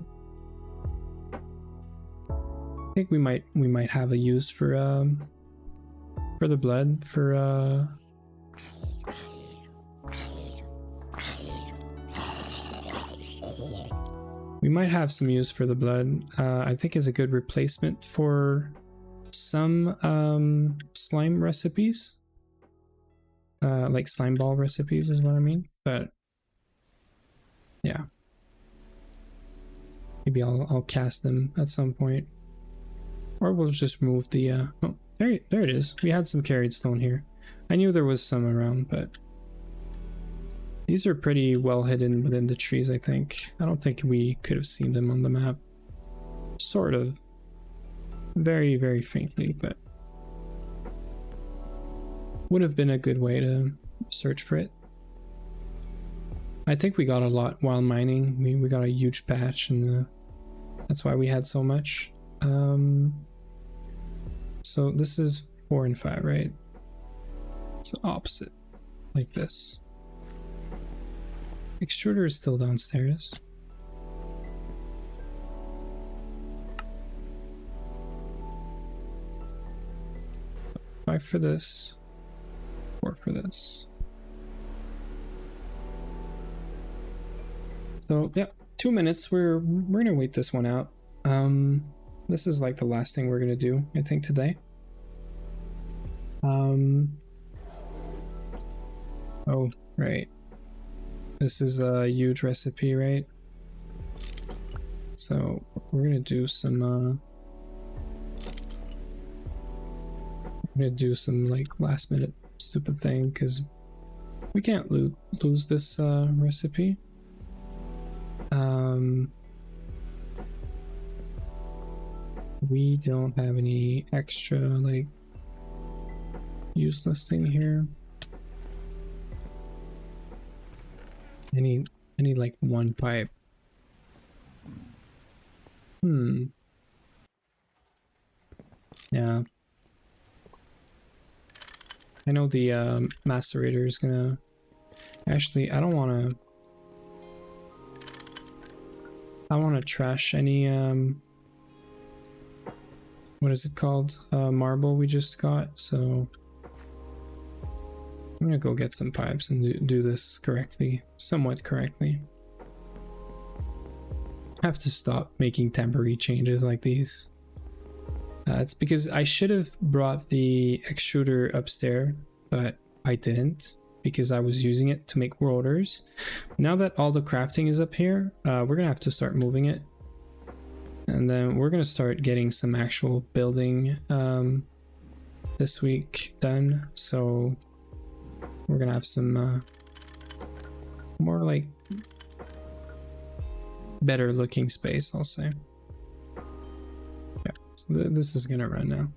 think we might have a use for the blood for we might have some use for the blood. I think it's a good replacement for some slime recipes. Like slime ball recipes is what I mean. But yeah. Maybe I'll cast them at some point. Or we'll just move the oh, there it is. We had some carried stone here. I knew there was some around, but these are pretty well hidden within the trees, I think. I don't think we could have seen them on the map. Sort of. Very, very faintly, but would have been a good way to search for it. I think we got a lot while mining. We got a huge patch, and that's why we had so much. So this is 4 and 5, right? So opposite, like this. Extruder is still downstairs. 5 for this, 4 for this. So yeah, 2 minutes. We're gonna wait this one out. This is like the last thing we're gonna do, I think, today. Oh, right. This is a huge recipe, right? So we're gonna do some like last minute stupid thing, because we can't lose this recipe. We don't have any extra like useless thing here. Any like 1 pipe. Yeah. I know the macerator is gonna... Actually, I don't wanna trash any what is it called? Marble we just got, so I'm gonna go get some pipes and do this correctly, somewhat correctly. I have to stop making temporary changes like these. It's because I should have brought the extruder upstairs, but I didn't, because I was using it to make rotors. Now that all the crafting is up here, we're gonna have to start moving it. And then we're gonna start getting some actual building this week done. So we're gonna have some more like better looking space, I'll say. Yeah, so this is gonna run now.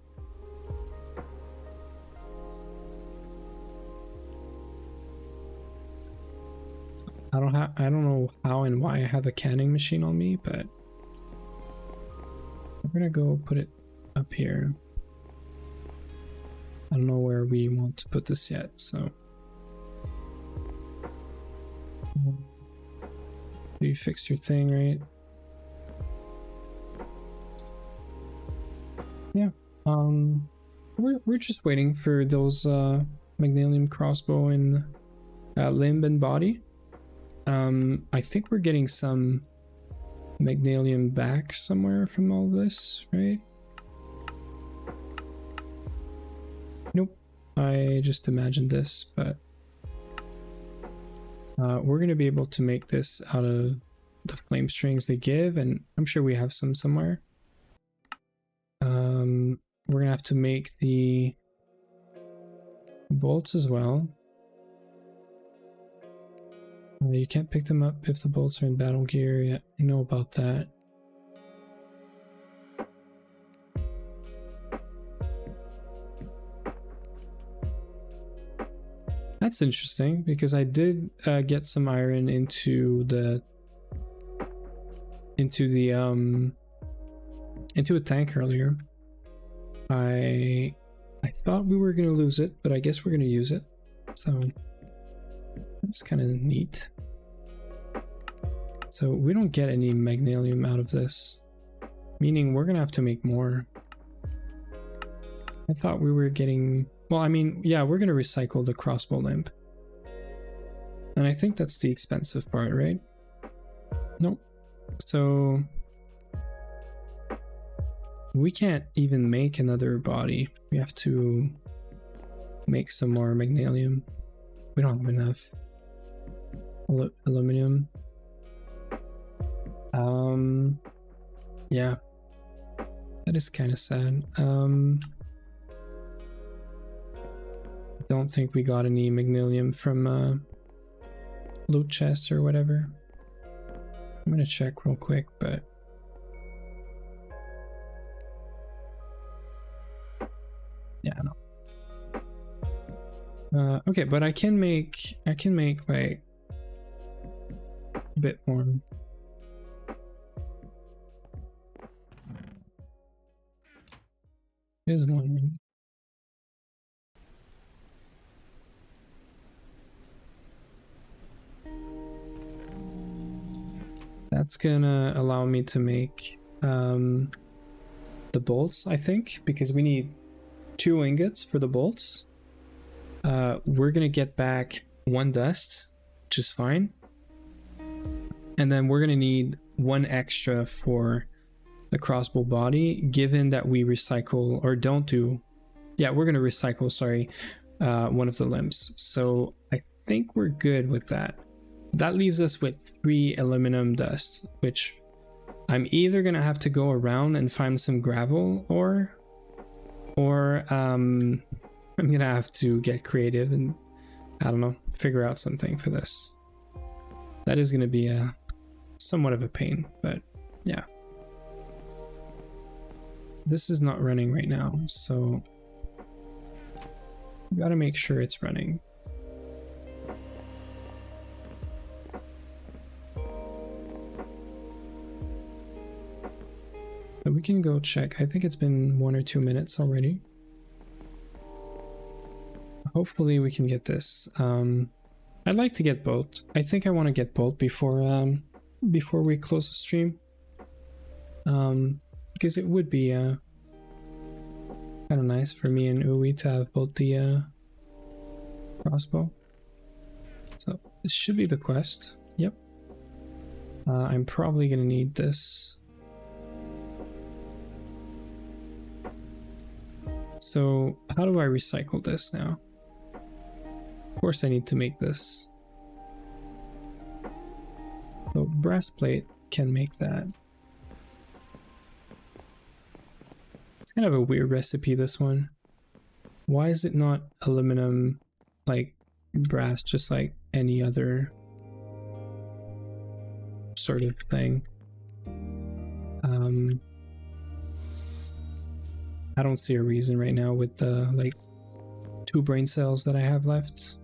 I don't know how and why I have a canning machine on me, but we're gonna go put it up here. I don't know where we want to put this yet, so you fixed your thing, right? Yeah. We're just waiting for those magnesium crossbow and limb and body. I think we're getting some magnesium back somewhere from all this, right? Nope. I just imagined this, but we're gonna be able to make this out of the flame strings they give, and I'm sure we have some somewhere. We're gonna have to make the bolts as well. You can't pick them up if the bolts are in battle gear. Yeah, you know about that. That's interesting, because I did get some iron into a tank earlier. I thought we were gonna lose it, but I guess we're gonna use it. So that's kind of neat. So we don't get any magnesium out of this. Meaning we're gonna have to make more. I thought we were getting... Well, I mean, yeah, we're gonna recycle the crossbow limb. And I think that's the expensive part, right? Nope. So... we can't even make another body. We have to make some more magnesium. We don't have enough aluminum. Yeah. That is kind of sad. Don't think we got any magnesium from loot chests or whatever. I'm gonna check real quick, but yeah, no. Okay, but I can make like a bit more. Here's one. That's gonna allow me to make the bolts, I think, because we need 2 ingots for the bolts. We're gonna get back 1 dust, which is fine. And then we're gonna need 1 extra for the crossbow body, given that we recycle or don't do... Yeah, we're gonna recycle, sorry, 1 of the limbs. So I think we're good with that. That leaves us with 3 aluminum dust, which I'm either gonna have to go around and find some gravel or I'm gonna have to get creative and, I don't know, figure out something for this. That is gonna be somewhat of a pain, but yeah. This is not running right now, so we gotta make sure it's running. But we can go check. I think it's been 1 or 2 minutes already. Hopefully we can get this. I'd like to get both. I think I want to get both before we close the stream. Because it would be kind of nice for me and Uwe to have both the crossbow. So this should be the quest. Yep. I'm probably gonna need this. So how do I recycle this now? Of course I need to make this. So brass plate can make that. It's kind of a weird recipe, this one. Why is it not aluminum, like brass, just like any other sort of thing? I don't see a reason right now with the like 2 brain cells that I have left.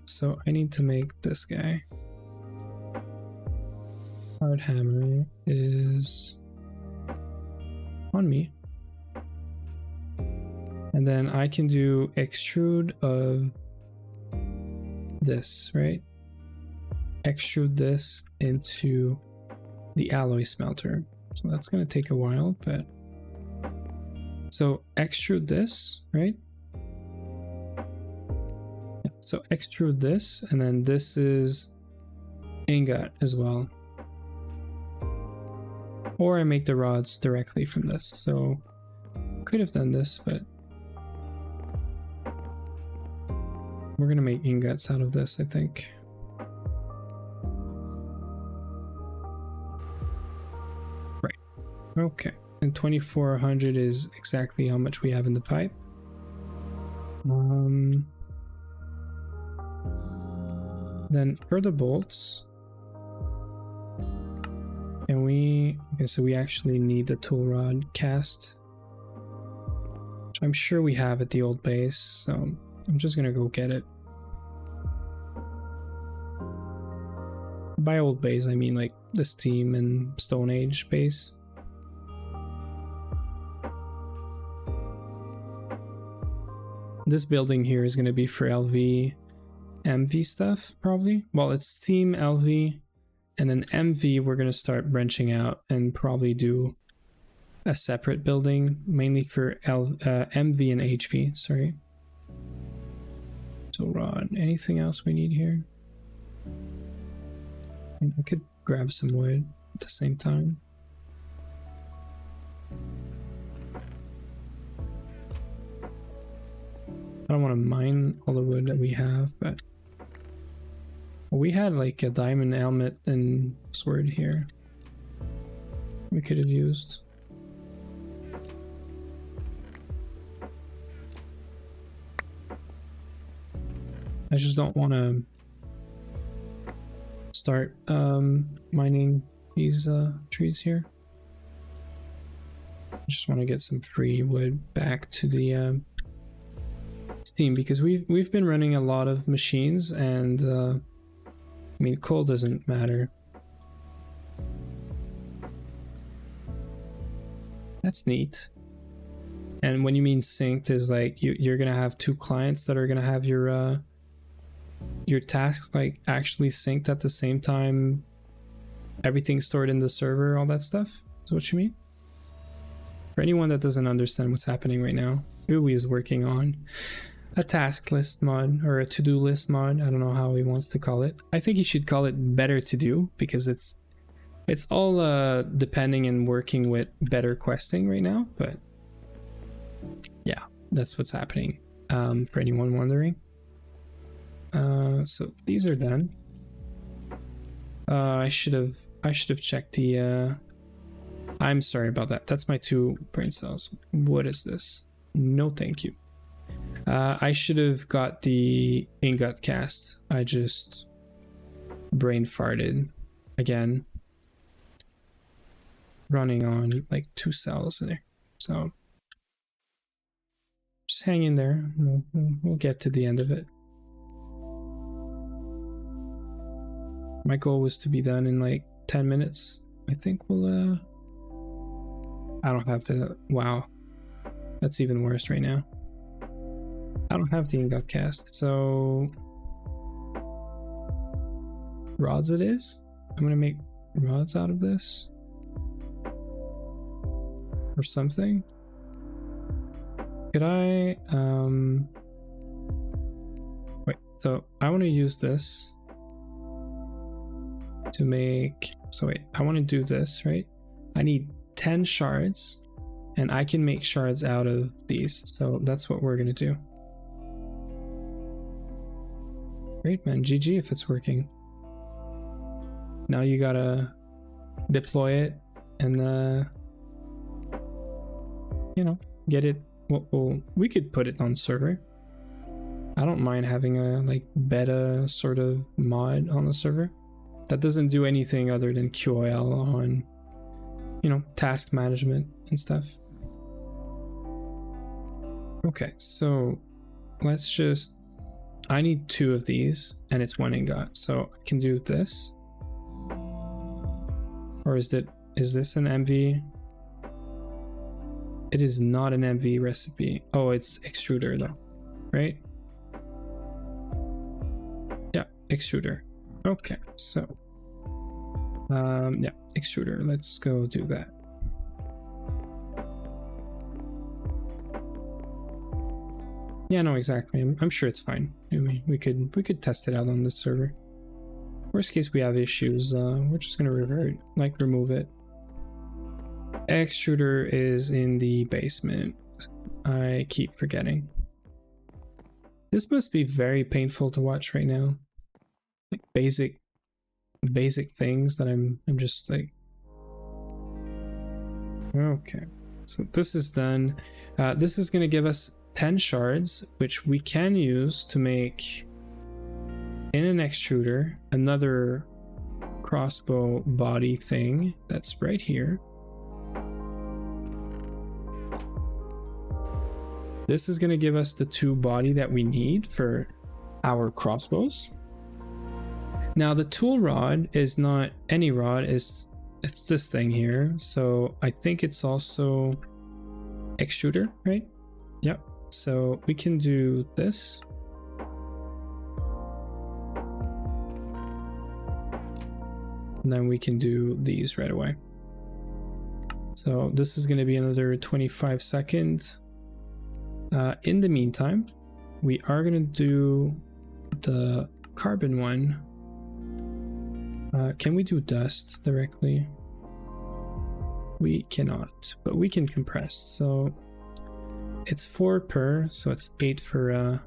So I need to make this guy. Hard hammer is on me. And then I can do extrude of this, right? Extrude this into the alloy smelter. So that's gonna take a while, but so extrude this, right? Yeah, so extrude this, and then this is ingot as well. Or I make the rods directly from this. So could have done this, but we're gonna make ingots out of this, I think. Right. Okay. And 2400 is exactly how much we have in the pipe. Then for the bolts, and okay, so we actually need the tool rod cast, which I'm sure we have at the old base, so I'm just gonna go get it. By old base, I mean like the Steam and Stone Age base. This building here is going to be for LV, MV stuff, probably. Well, it's Steam, LV, And then MV, we're going to start branching out and probably do a separate building, mainly for MV and HV, sorry. So rod, anything else we need here? I could grab some wood at the same time. I don't want to mine all the wood that we have, but we had like a diamond helmet and sword here we could have used. I just don't want to start mining these trees here. I just want to get some free wood back to the Steam, because we've been running a lot of machines, and I mean, coal doesn't matter. That's neat. And when you mean synced, is like you're gonna have two clients that are gonna have your tasks like actually synced at the same time, everything stored in the server, all that stuff. Is what you mean? For anyone that doesn't understand what's happening right now, Uwe is working on a task list mod or a to-do list mod. I don't know how he wants to call it. I think he should call it better to do, because it's all depending and working with better questing right now. But yeah, that's what's happening, for anyone wondering. So these are done. I should have checked the I'm sorry about that. That's my 2 brain cells. What is this? No thank you. I should have got the ingot cast. I just brain farted again. Running on like 2 cells there. So just hang in there. We'll get to the end of it. My goal was to be done in like 10 minutes. I think we'll I don't have to. Wow, that's even worse right now. I don't have the ingot cast, so rods it is. I'm gonna make rods out of this or something. Could I wait, so I want to use this to make, so wait, I want to do this, right? I need 10 shards, and I can make shards out of these, so that's what we're gonna do. Great, man. GG if it's working. Now you gotta deploy it and you know, get it. Well, we could put it on server. I don't mind having a like beta sort of mod on the server that doesn't do anything other than QoL on, you know, task management and stuff. Okay, so let's just, I need 2 of these and it's 1 ingot, so I can do this. Or is this an MV? It is not an MV recipe. Oh, it's extruder though, right? Yeah, extruder. Okay, so yeah, extruder. Let's go do that. Yeah, no, exactly. I'm sure it's fine. We could test it out on this server. Worst case, we have issues. We're just gonna revert, like remove it. Extruder is in the basement. I keep forgetting. This must be very painful to watch right now. Like basic things that I'm just like. Okay, so this is done. This is gonna give us 10 shards, which we can use to make in an extruder another crossbow body thing that's right here. This is going to give us the 2 body that we need for our crossbows. Now the tool rod is not any rod, it's this thing here. So I think it's also extruder, right? Yep. So we can do this. And then we can do these right away. So this is going to be another 25 seconds. In the meantime, we are going to do the carbon one. Can we do dust directly? We cannot, but we can compress. So it's 4 per, so it's 8 for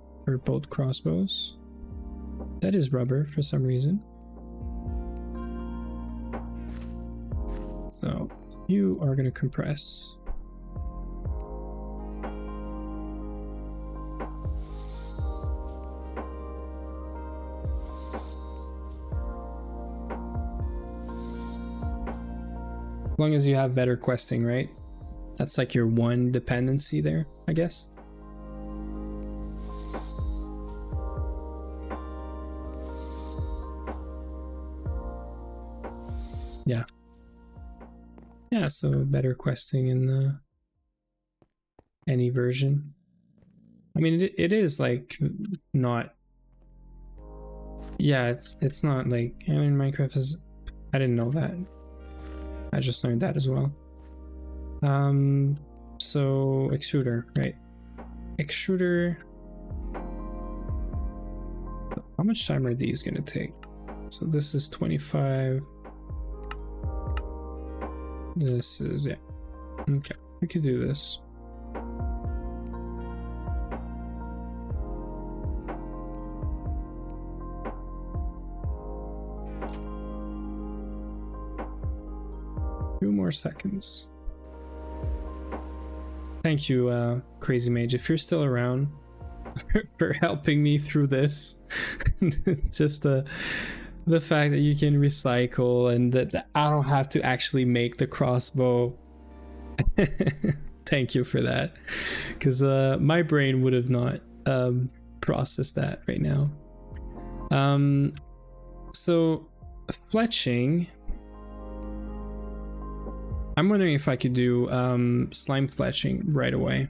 both crossbows. That is rubber for some reason. So you are going to compress. As long as you have better questing, right? That's like your one dependency there, I guess. Yeah. Yeah, so better questing in any version. I mean, it is like not. Yeah, it's not like, I mean, Minecraft is. I didn't know that. I just learned that as well. So extruder, right? Extruder. How much time are these gonna take? So this is 25. This is, yeah. Okay, we could do this. Few more seconds. Thank you, Crazy Mage, if you're still around, for helping me through this. Just the fact that you can recycle and that I don't have to actually make the crossbow. Thank you for that, because my brain would have not processed that right now. So fletching, I'm wondering if I could do slime fletching right away.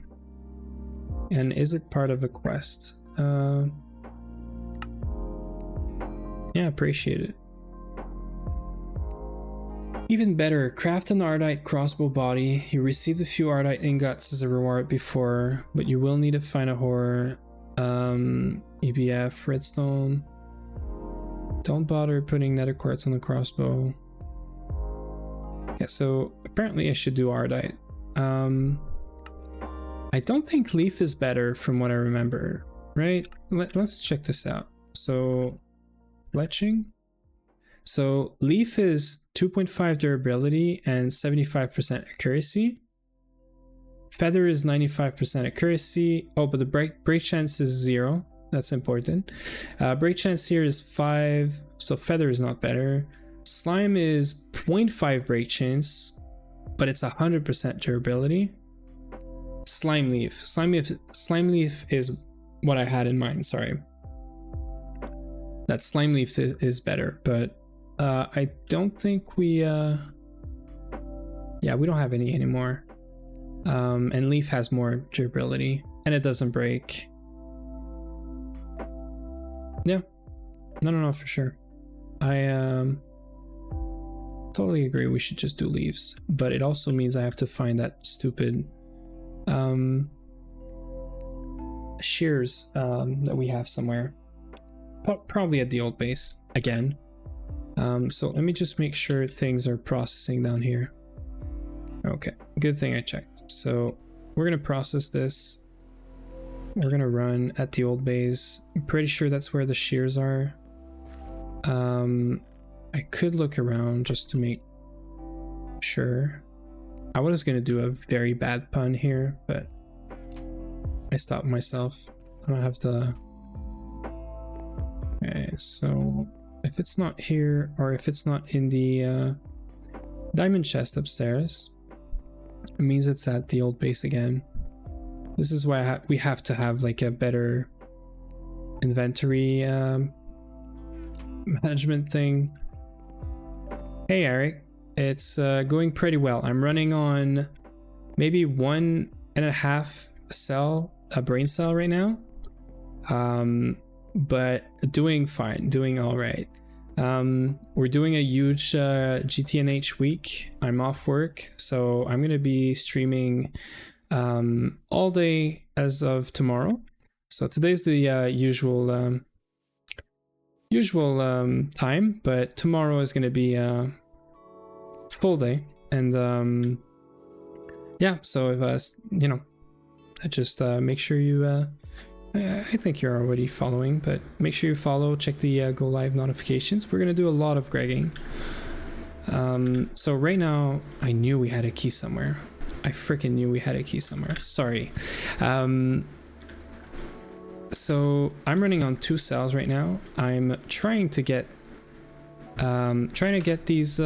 And is it part of a quest? Yeah, appreciate it. Even better, craft an Ardite crossbow body. You received a few Ardite ingots as a reward before, but you will need to find a horror. EBF, redstone. Don't bother putting nether quartz on the crossbow. Yeah, so apparently I should do Ardite. I don't think leaf is better from what I remember, right? Let's check this out. So fletching. So leaf is 2.5 durability and 75% accuracy. Feather is 95% accuracy. Oh, but the break chance is 0. That's important. Break chance here is 5, so feather is not better. Slime is 0.5 break chance, but it's 100% durability. Slime leaf is what I had in mind. Sorry, that slime leaf is better, but I don't think we yeah, we don't have any anymore. And leaf has more durability and it doesn't break. Yeah, no, for sure. I totally agree, we should just do leaves, but it also means I have to find that stupid shears that we have somewhere, probably at the old base again. So let me just make sure things are processing down here. Okay, good thing I checked. So we're gonna process this. We're gonna run at the old base. I'm pretty sure that's where the shears are. I could look around just to make sure. I was gonna do a very bad pun here, but I stopped myself. I don't have the. Okay, so if it's not here, or if it's not in the diamond chest upstairs, it means it's at the old base again. This is why we have to have like a better inventory management thing. Hey Eric, it's going pretty well. I'm running on maybe 1.5 cell, a brain cell right now, but doing fine, doing all right. We're doing a huge GTNH week. I'm off work, so I'm gonna be streaming all day as of tomorrow. So today's the usual time, but tomorrow is gonna be full day. And yeah, so if you know, just make sure you I think you're already following, but make sure you follow, check the go live notifications. We're gonna do a lot of gregging. So right now, I knew we had a key somewhere. I freaking knew we had a key somewhere. Sorry. So I'm running on 2 cells right now. I'm trying to get these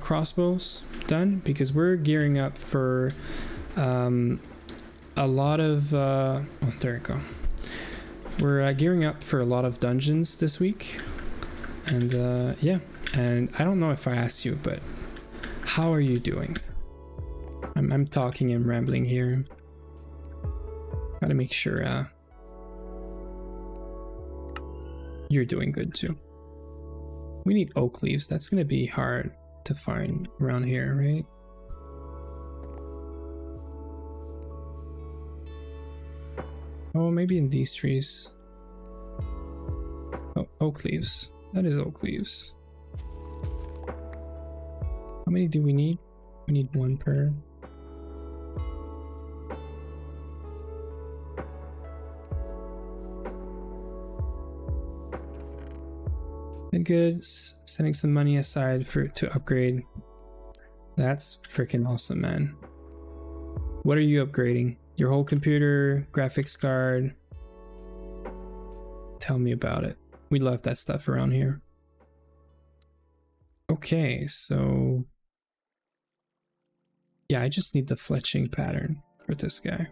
crossbows done because we're gearing up for a lot of oh, there we go. We're gearing up for a lot of dungeons this week, and yeah, and I don't know if I asked you, but how are you doing? I'm talking and rambling here. Gotta make sure you're doing good too. We need oak leaves. That's gonna be hard to find around here, right? Oh, maybe in these trees. Oh, oak leaves. That is oak leaves. How many do we need? We need 1 per. And good. Setting some money aside to upgrade. That's freaking awesome, man. What are you upgrading? Your whole computer, graphics card. Tell me about it. We love that stuff around here. Okay, so yeah, I just need the fletching pattern for this guy.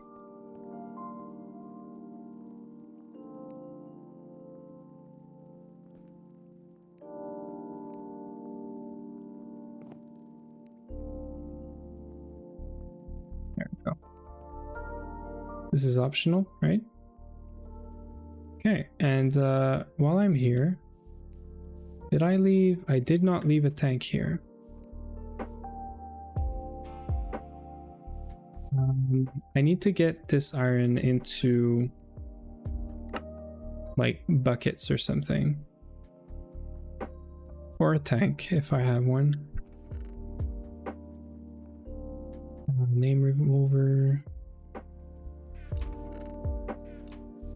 There we go. This is optional, right? Okay, and while I'm here, did I leave? I did not leave a tank here. I need to get this iron into like buckets or something. Or a tank if I have one. Name remover.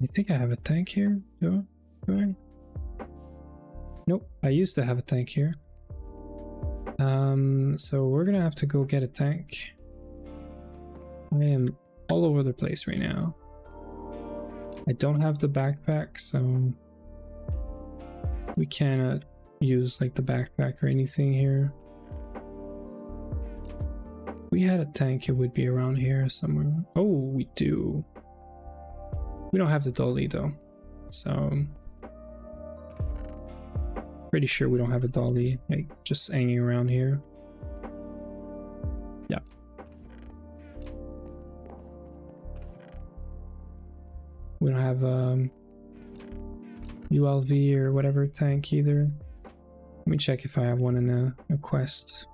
I think I have a tank here. Do I? Nope, I used to have a tank here. So we're gonna have to go get a tank. I am all over the place right now. I don't have the backpack, so we cannot use like the backpack or anything here. If we had a tank, it would be around here somewhere. Oh, we do. We don't have the dolly though, so pretty sure we don't have a dolly like just hanging around here. Yeah. We don't have ULV or whatever tank either. Let me check if I have one in a quest.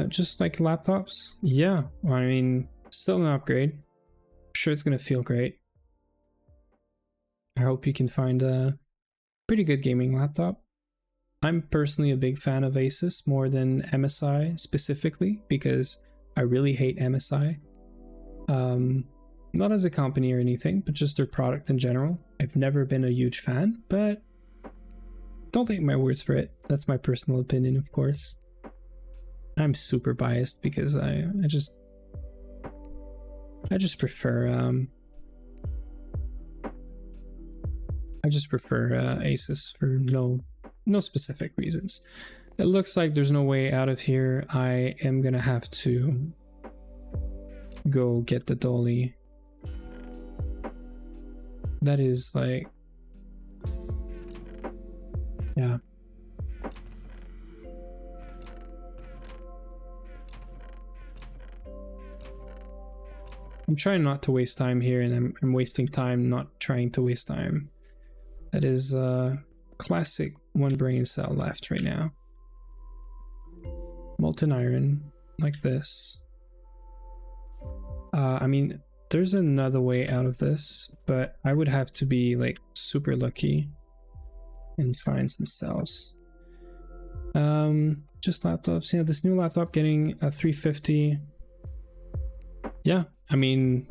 Just like laptops. Yeah, well, I mean, still an upgrade. I'm sure it's gonna feel great. I hope you can find a pretty good gaming laptop. I'm personally a big fan of Asus more than MSI specifically because I really hate MSI. Not as a company or anything, but just their product in general. I've never been a huge fan, but don't take my words for it. That's my personal opinion, of course. I'm super biased because I just prefer Asus for no specific reasons. It looks like there's no way out of here. I am gonna have to go get the dolly. That is like, yeah. I'm trying not to waste time here, and I'm wasting time not trying to waste time. That is classic one brain cell left right now. Molten iron, like this. I mean, there's another way out of this, but I would have to be like super lucky and find some cells. Just laptops. Yeah, this new laptop getting a 350. Yeah, I mean,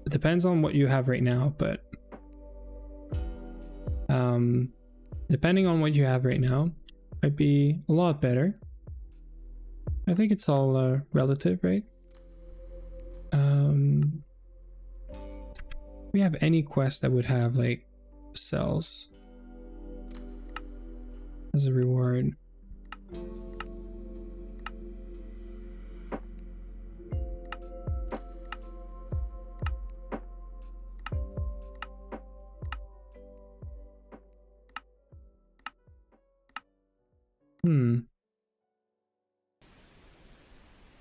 it depends on what you have right now, but depending on what you have right now, might be a lot better. I think it's all relative, right? We have any quest that would have like cells as a reward.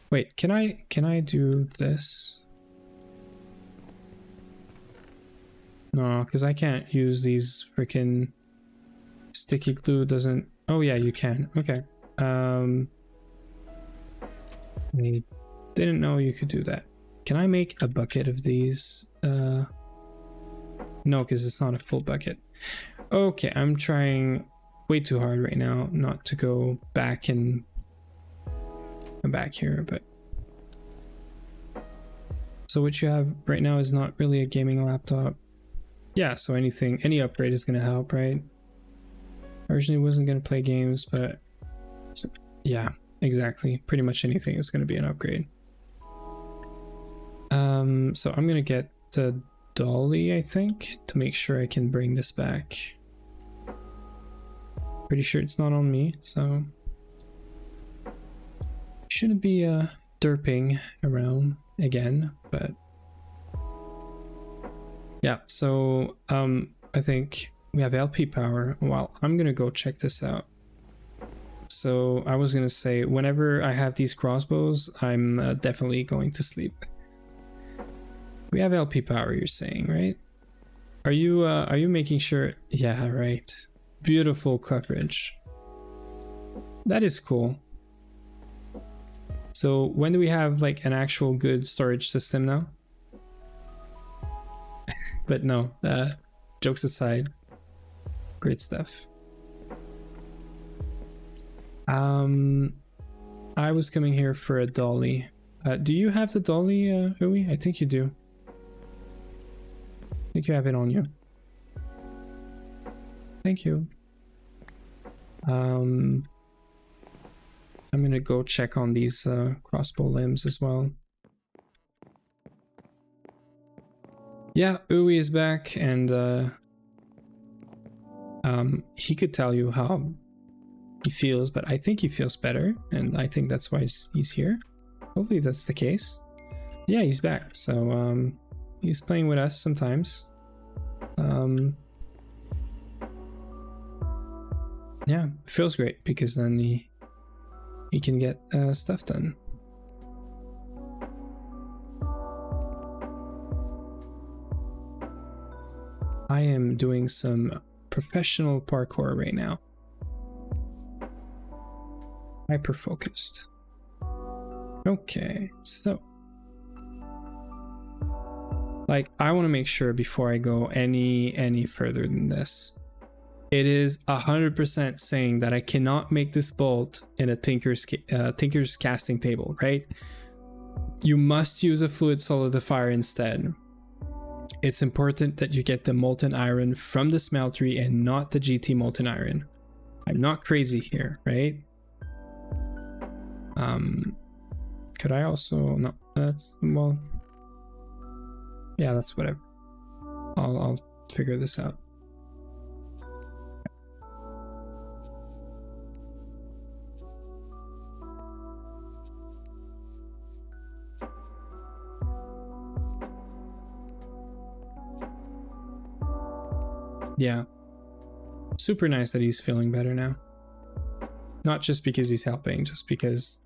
Wait, can I do this? No, because I can't use these freaking sticky glue doesn't. Oh yeah, you can. Okay. I didn't know you could do that. Can I make a bucket of these? No, because it's not a full bucket. Okay, I'm trying way too hard right now not to go back and back here, but so what you have right now is not really a gaming laptop. Yeah, so any upgrade is going to help, right? Originally wasn't going to play games, but so, yeah, exactly. Pretty much anything is going to be an upgrade. So I'm going to get the dolly, I think, to make sure I can bring this back. Pretty sure it's not on me, so shouldn't be derping around again, but yeah, so I think we have LP power. Well, I'm gonna go check this out. So I was gonna say, whenever I have these crossbows, I'm definitely going to sleep. We have LP power, you're saying, right? Are you making sure? Yeah, right. Beautiful coverage. That is cool. So when do we have like an actual good storage system now? But no, jokes aside, great stuff. I was coming here for a dolly. Do you have the dolly, Uwe? I think you do. I think you have it on you. Thank you. I'm gonna go check on these crossbow limbs as well. Yeah, Uwe is back, and he could tell you how he feels, but I think he feels better, and I think that's why he's here. Hopefully that's the case. Yeah, he's back, so he's playing with us sometimes. Yeah, it feels great because then he can get stuff done. I am doing some professional parkour right now. Hyper focused. Okay, so like I want to make sure before I go any further than this, it is 100% saying that I cannot make this bolt in a tinker's casting table, right? You must use a fluid solidifier instead. It's important that you get the molten iron from the smeltery and not the GT molten iron. I'm not crazy here, right? Could I also, no, that's, well, yeah, that's whatever. I'll figure this out. Yeah, super nice that he's feeling better now. Not just because he's helping, just because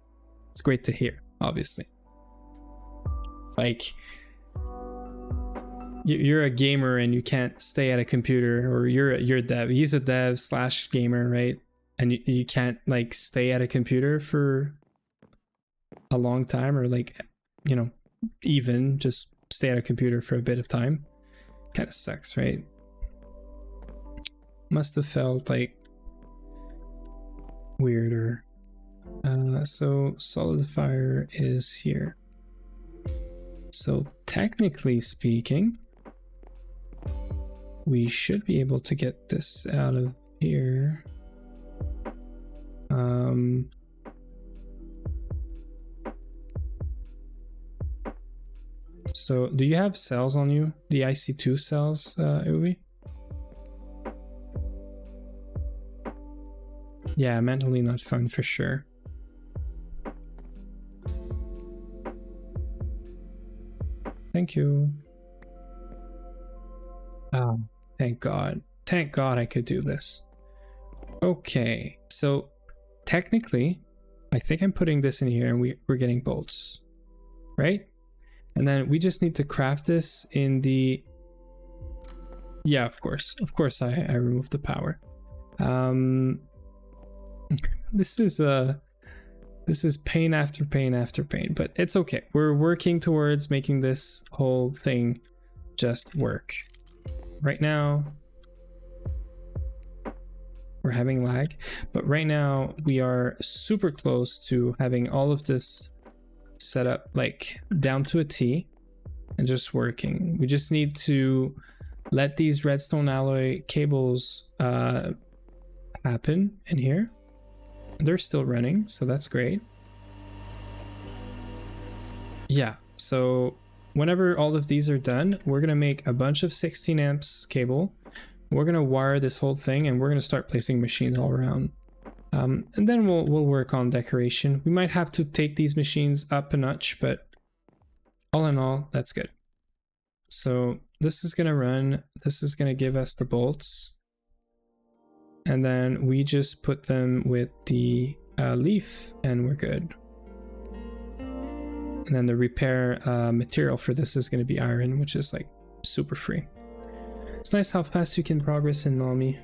it's great to hear, obviously. Like, you're a gamer and you can't stay at a computer, or you're a dev. He's a dev slash gamer, right? And you can't like stay at a computer for a long time, or like, you know, even just stay at a computer for a bit of time. Kind of sucks, right? Must have felt like weirder. So solidifier is here. So technically speaking, we should be able to get this out of here. So do you have cells on you? The IC2 cells, Uwe? Yeah, mentally not fun for sure. Thank you. Oh, thank God. Thank God I could do this. Okay, so technically, I think I'm putting this in here and we're getting bolts, right? And then we just need to craft this in the... Yeah, of course. Of course I removed the power. This is pain after pain after pain, but it's okay. We're working towards making this whole thing just work. Right now, we're having lag, but right now we are super close to having all of this set up like down to a T and just working. We just need to let these redstone alloy cables happen in here. They're still running, so that's great. Yeah, so whenever all of these are done, we're gonna make a bunch of 16 amps cable. We're gonna wire this whole thing and we're gonna start placing machines all around. And then we'll work on decoration. We might have to take these machines up a notch, but all in all, that's good. So this is gonna run, this is gonna give us the bolts. And then we just put them with the leaf and we're good. And then the repair material for this is gonna be iron, which is like super free. It's nice how fast you can progress in Nami.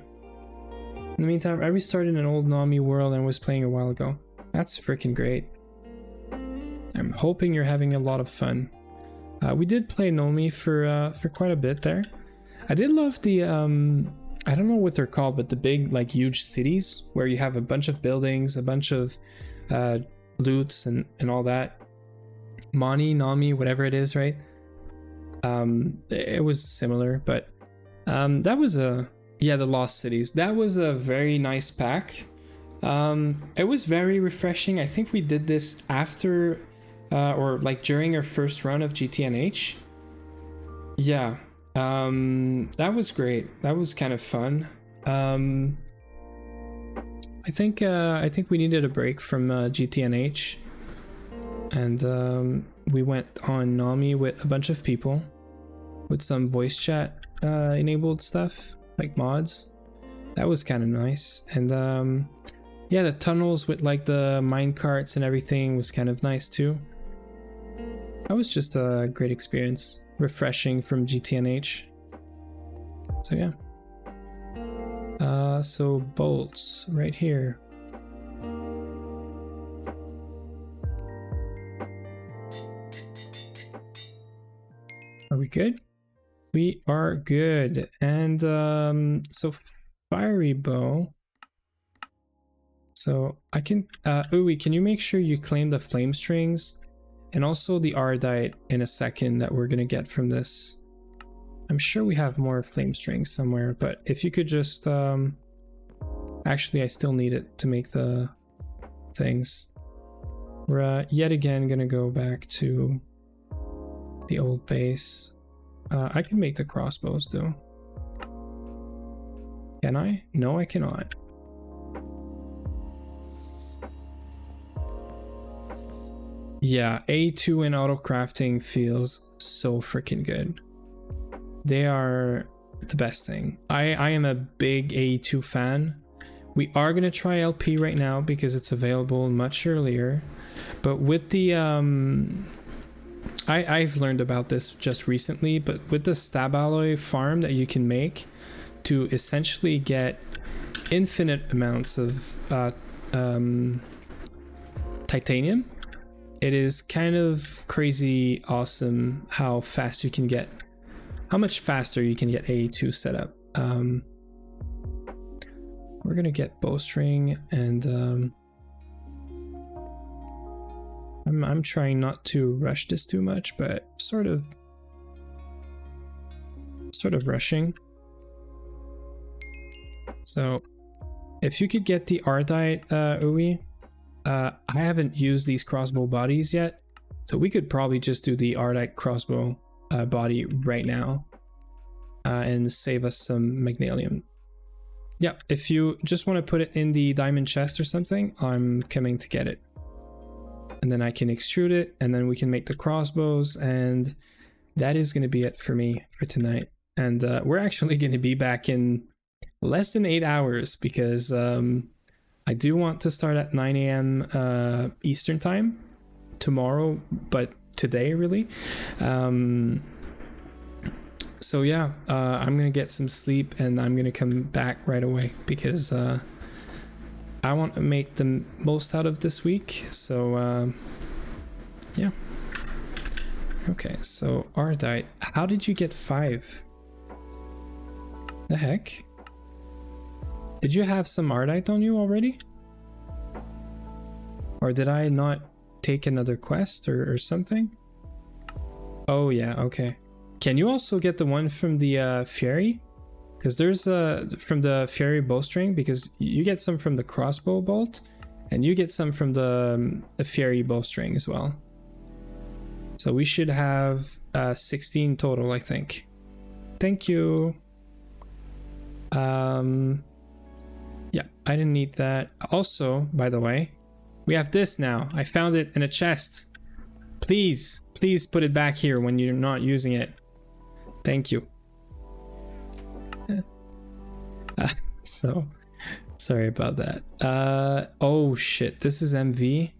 In the meantime, I restarted an old Nami world and was playing a while ago. That's freaking great. I'm hoping you're having a lot of fun. We did play Nami for quite a bit there. I did love the I don't know what they're called, but the big like huge cities where you have a bunch of buildings, a bunch of loots and all that. Nami, whatever it is, right? It was similar, but that was the Lost Cities. That was a very nice pack. It was very refreshing. I think we did this after or like during our first run of GTNH. Yeah, that was great. That was kind of fun. I think we needed a break from GTNH, and we went on Nami with a bunch of people with some voice chat enabled stuff like mods. That was kind of nice. And yeah, the tunnels with like the mine carts and everything was kind of nice too. That was just a great experience, refreshing from GTNH. So yeah. So bolts right here. Are we good? We are good. And so fiery bow. So I can Uwe, can you make sure you claim the flame strings and also the ardite in a second that we're gonna get from this? I'm sure we have more flame strings somewhere, but if you could just actually I still need it to make the things. We're yet again gonna go back to the old base. I can make the crossbows though. Can I? No, I cannot. Yeah, A2 and auto crafting feels so freaking good. They are the best thing. I am a big A2 fan. We are gonna try LP right now because it's available much earlier. But with the I've learned about this just recently, but with the stab alloy farm that you can make to essentially get infinite amounts of titanium, it is kind of crazy awesome how fast you can get, how much faster you can get A2 set up. We're gonna get bowstring, and I'm trying not to rush this too much, but sort of rushing. So if you could get the Ardite, Uwe, I haven't used these crossbow bodies yet, so we could probably just do the Ardite crossbow body right now and save us some magnesium. Yeah, if you just want to put it in the diamond chest or something, I'm coming to get it. And then I can extrude it, and then we can make the crossbows, and that is going to be it for me for tonight. And we're actually going to be back in less than 8 hours, because I do want to start at 9 a.m. Eastern time tomorrow, but today really. So yeah, I'm gonna get some sleep, and I'm gonna come back right away, because I want to make the most out of this week. So yeah. Okay, so Ardite, how did you get 5? The heck? Did you have some Ardite on you already? Or did I not take another quest or something? Oh yeah, okay. Can you also get the one from the Fury? Because there's from the Fury bowstring, because you get some from the crossbow bolt, and you get some from the Fury bowstring as well. So we should have 16 total, I think. Thank you. Yeah, I didn't need that. Also, by the way, we have this now. I found it in a chest. Please put it back here when you're not using it. Thank you. So, sorry about that. Oh shit, this is MV,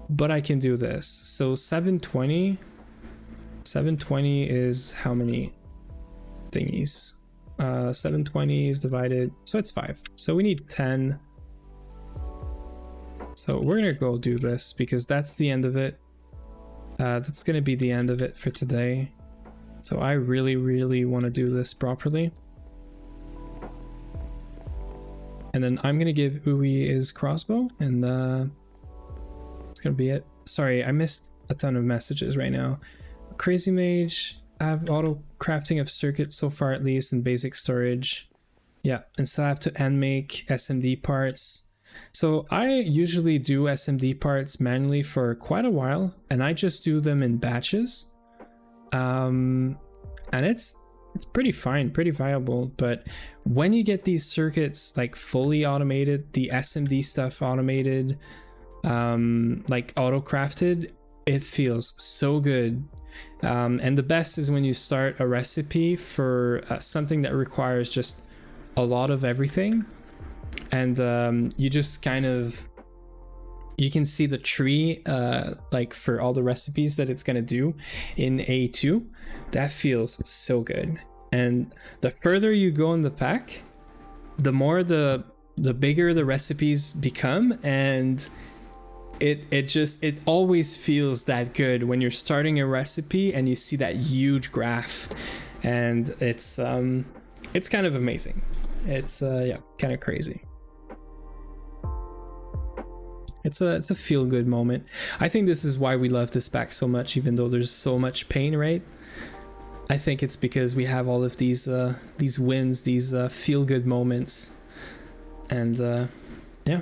but I can do this. So 720 is how many thingies? 720 is divided, so it's 5. So we need 10. So we're gonna go do this, because that's the end of it. That's gonna be the end of it for today. So I really want to do this properly. And then I'm gonna give Uwe his crossbow, and it's gonna be it. Sorry, I missed a ton of messages right now. Crazy Mage, I have auto crafting of circuits so far, at least in basic storage. Yeah, and so I have to end make SMD parts. So I usually do SMD parts manually for quite a while, and I just do them in batches. And it's pretty fine, pretty viable. But when you get these circuits like fully automated, the SMD stuff automated, like auto crafted, it feels so good. And the best is when you start a recipe for something that requires just a lot of everything, and you just kind of, you can see the tree like for all the recipes that it's gonna do in A2. That feels so good. And the further you go in the pack, the more the bigger the recipes become, and it always feels that good when you're starting a recipe and you see that huge graph, and it's kind of amazing. It's yeah, kind of crazy. It's a feel good moment. I think this is why we love this pack so much, even though there's so much pain, right? I think it's because we have all of these wins, these feel good moments, and yeah.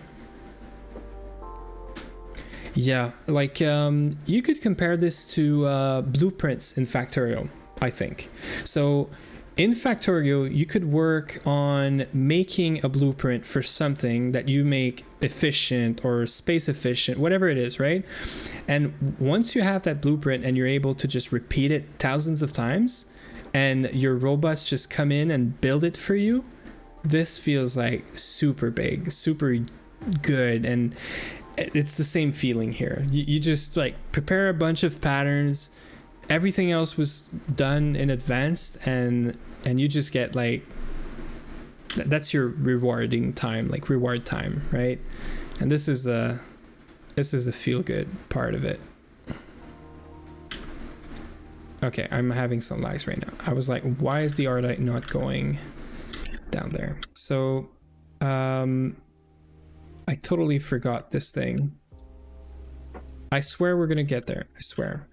Yeah, like you could compare this to blueprints in Factorio, I think. So in Factorio, you could work on making a blueprint for something that you make efficient or space efficient, whatever it is, right? And once you have that blueprint and you're able to just repeat it thousands of times, and your robots just come in and build it for you, this feels like super big, super good. And it's the same feeling here. You just like prepare a bunch of patterns, everything else was done in advance, and you just get like, that's your rewarding time, like reward time, right? And this is the feel good part of it. Okay, I'm having some lags right now. I was like, why is the Ardite not going down there? So I totally forgot this thing. I swear we're gonna get there. I swear.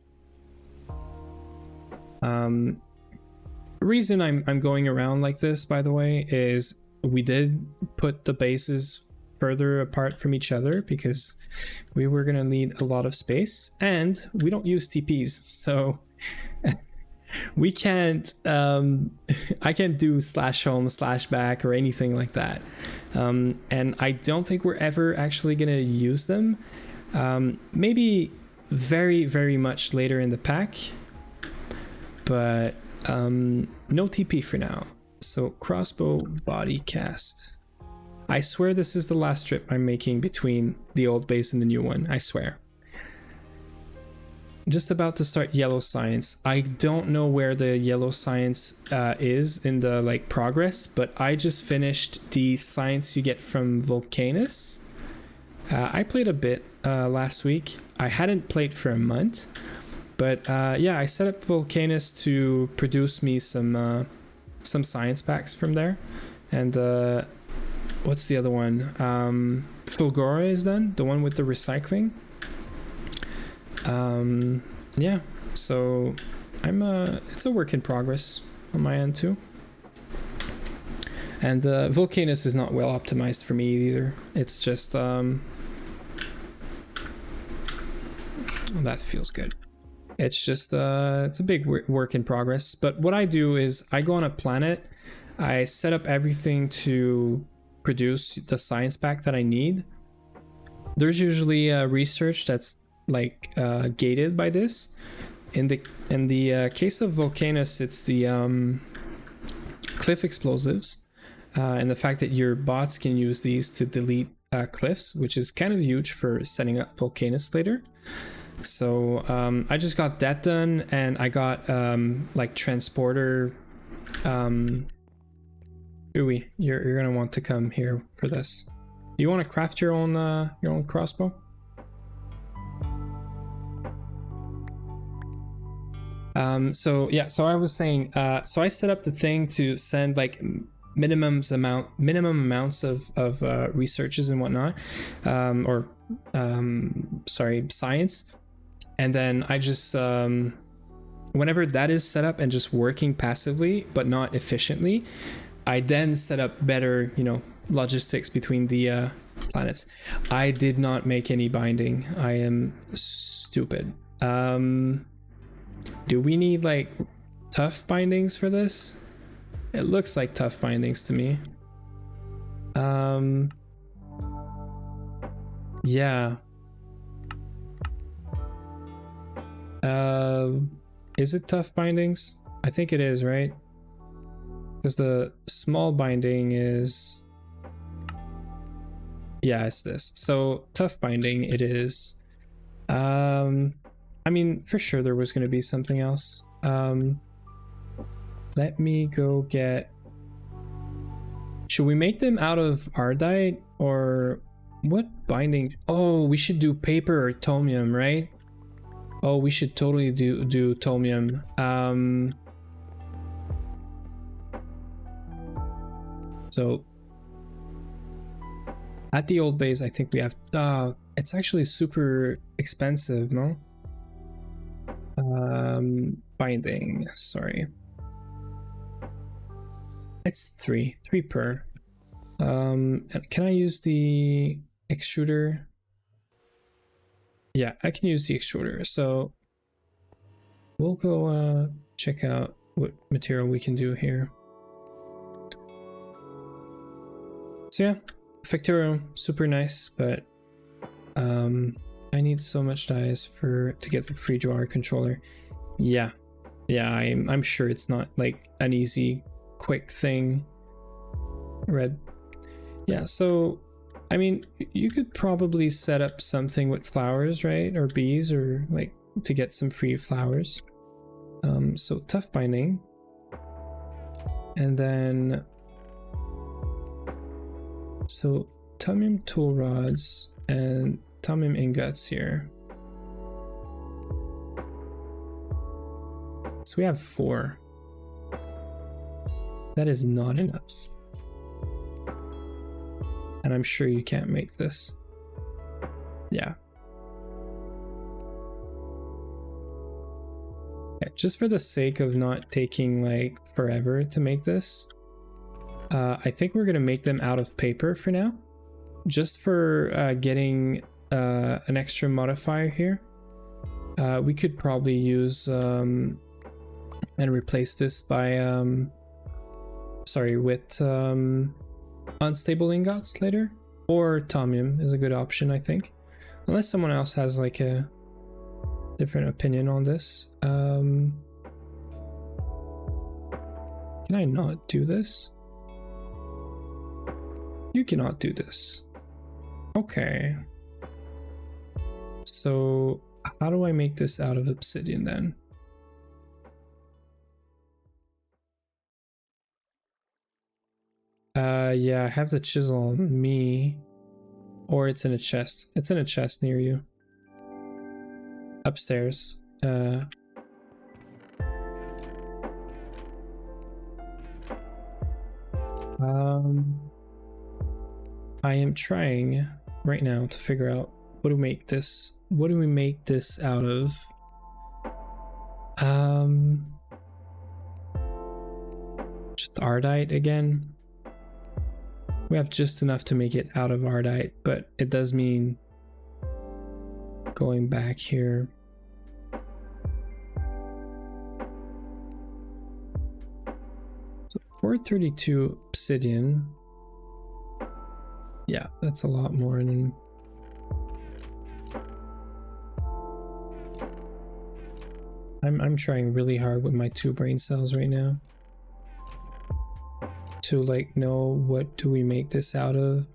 Reason I'm going around like this, by the way, is we did put the bases further apart from each other because we were gonna need a lot of space, and we don't use TPs, so we can't I can't do /home/back or anything like that, and I don't think we're ever actually gonna use them. Maybe very, very much later in the pack, but no TP for now. So crossbow body cast. I swear this is the last strip I'm making between the old base and the new one. I swear. Just about to start yellow science. I don't know where the yellow science is in the like progress, but I just finished the science you get from Volcanus. I played a bit last week. I hadn't played for a month, but yeah, I set up Volcanus to produce me some science packs from there. And what's the other one? Fulgora is done, the one with the recycling. Yeah, so it's a work in progress on my end too. And Volcanus is not well optimized for me either. It's just that feels good. It's just it's a big work in progress. But what I do is I go on a planet, I set up everything to produce the science pack that I need. There's usually research that's like gated by this. In the case of Volcanus, it's the cliff explosives, and the fact that your bots can use these to delete cliffs, which is kind of huge for setting up Volcanus later. So I just got that done, and I got like transporter. Ooey, you're gonna want to come here for this. You want to craft your own crossbow? So yeah, so I was saying, so I set up the thing to send like minimum amounts of researches and whatnot, or sorry, science. And then I just, whenever that is set up and just working passively, but not efficiently, I then set up better, logistics between the planets. I did not make any binding. I am stupid. Do we need like tough bindings for this? It looks like tough bindings to me. Yeah. Is it tough bindings? I think it is, right? Because the small binding is... Yeah, it's this. So tough binding it is. I mean, for sure there was going to be something else. Let me go get... Should we make them out of Ardite or what binding? Oh, we should do paper or tomium, right? Oh, we should totally do tomium. So at the old base, I think we have... it's actually super expensive, no? Binding, sorry. It's three per. And can I use the extruder? Yeah, I can use the extruder. So we'll go check out what material we can do here. So yeah, Factorial, super nice, but I need so much dyes to get the free drawer controller. Yeah, I'm sure it's not like an easy, quick thing. Red. Yeah, so I mean, you could probably set up something with flowers, right? Or bees, or like to get some free flowers. So tough binding. And then, so Tumium tool rods and Tumium ingots here. So we have 4. That is not enough. And I'm sure you can't make this. Yeah. Okay, just for the sake of not taking like forever to make this, I think we're gonna make them out of paper for now. Just for getting an extra modifier here. We could probably use and replace this by with unstable ingots later, or Tomium is a good option, I think, unless someone else has like a different opinion on this. Can I not do this? You cannot do this. Okay, so how do I make this out of obsidian then? Yeah, I have the chisel on me. Or it's in a chest. It's in a chest near you. Upstairs. I am trying right now to figure out what do we make this out of? Just Ardite again. We have just enough to make it out of Ardite, but it does mean going back here. So 432 obsidian. Yeah, that's a lot more than... I'm trying really hard with my 2 brain cells right now to like know what do we make this out of.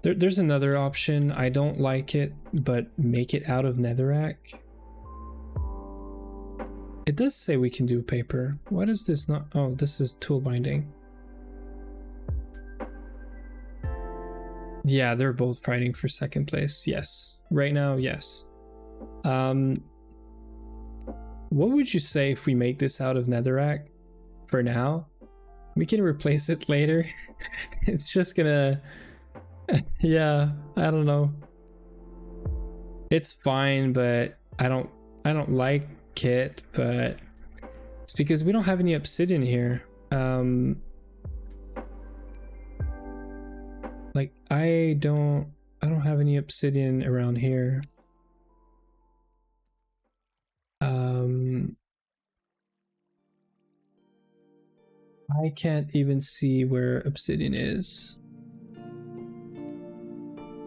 There's another option. I don't like it, but make it out of netherrack. It does say we can do paper. Why does this not? Oh, this is tool binding. Yeah, they're both fighting for second place. Yes, right now, yes. What would you say if we make this out of netherrack for now? We can replace it later. It's just gonna... yeah, I don't know. It's fine, but I don't like it, but it's because we don't have any obsidian here. Like I don't have any obsidian around here. I can't even see where obsidian is.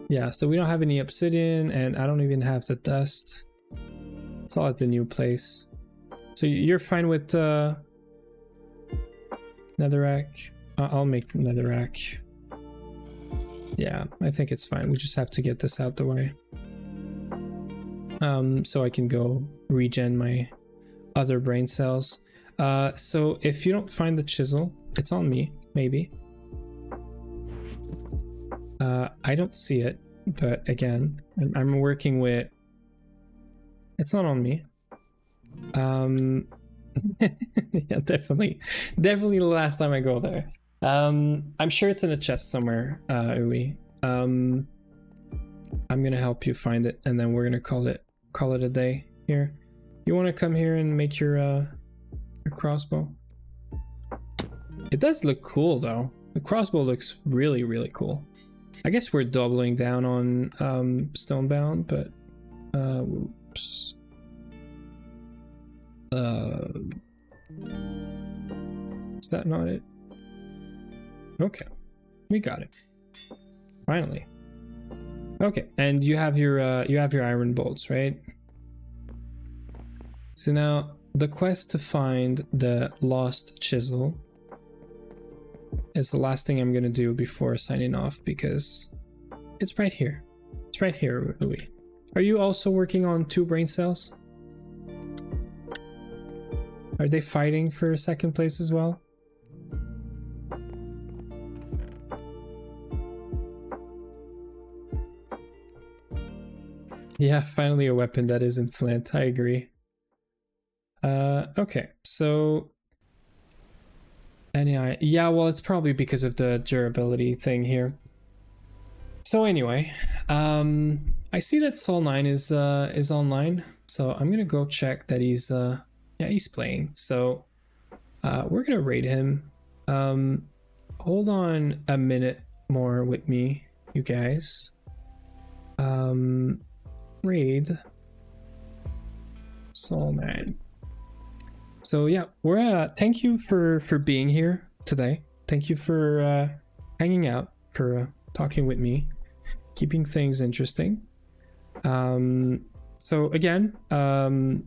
Yeah, so we don't have any obsidian, and I don't even have the dust. It's all at the new place. So you're fine with netherrack? I'll make netherrack. Yeah, I think it's fine. We just have to get this out the way. So I can go regen my other brain cells. So if you don't find the chisel, it's on me, maybe. I don't see it, but again, I'm working with... It's not on me. Yeah, definitely the last time I go there. I'm sure it's in a chest somewhere, Uwe. I'm gonna help you find it, and then we're gonna call it a day here. You want to come here and make your crossbow? It does look cool though. The crossbow looks really, really cool. I guess we're doubling down on stonebound, but whoops. Is that not it? Okay, we got it. Finally. Okay, and you have your iron bolts, right? So now the quest to find the lost chisel is the last thing I'm gonna do before signing off, because It's right here. It's right here, Louis. Are you also working on 2 brain cells? Are they fighting for second place as well? Yeah, finally a weapon that isn't flint. I agree. Okay, so NAI. Yeah, well, it's probably because of the durability thing here. So anyway, I see that Sol 9 is online, so I'm gonna go check that he's yeah, he's playing. So we're gonna raid him. Hold on a minute more with me, you guys. Raid Sol 9. So yeah, we're thank you for being here today. Thank you for hanging out, for talking with me, keeping things interesting. So again, I'm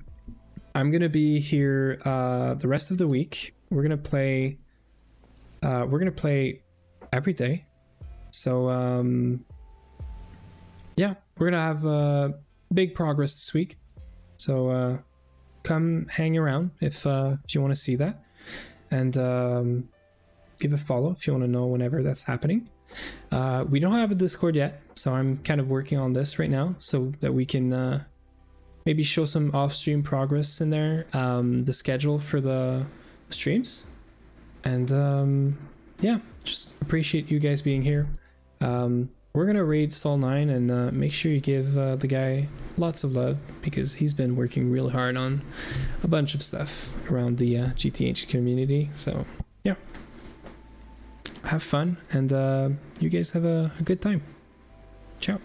gonna be here the rest of the week. We're gonna play every day. So yeah, we're gonna have big progress this week. So come hang around if you want to see that, and give a follow if you want to know whenever that's happening. We don't have a Discord yet, so I'm kind of working on this right now so that we can maybe show some off-stream progress in there, the schedule for the streams, and yeah, just appreciate you guys being here. We're gonna raid Sol 9 and make sure you give the guy lots of love, because he's been working real hard on a bunch of stuff around the GTNH community. So yeah, have fun, and you guys have a good time. Ciao.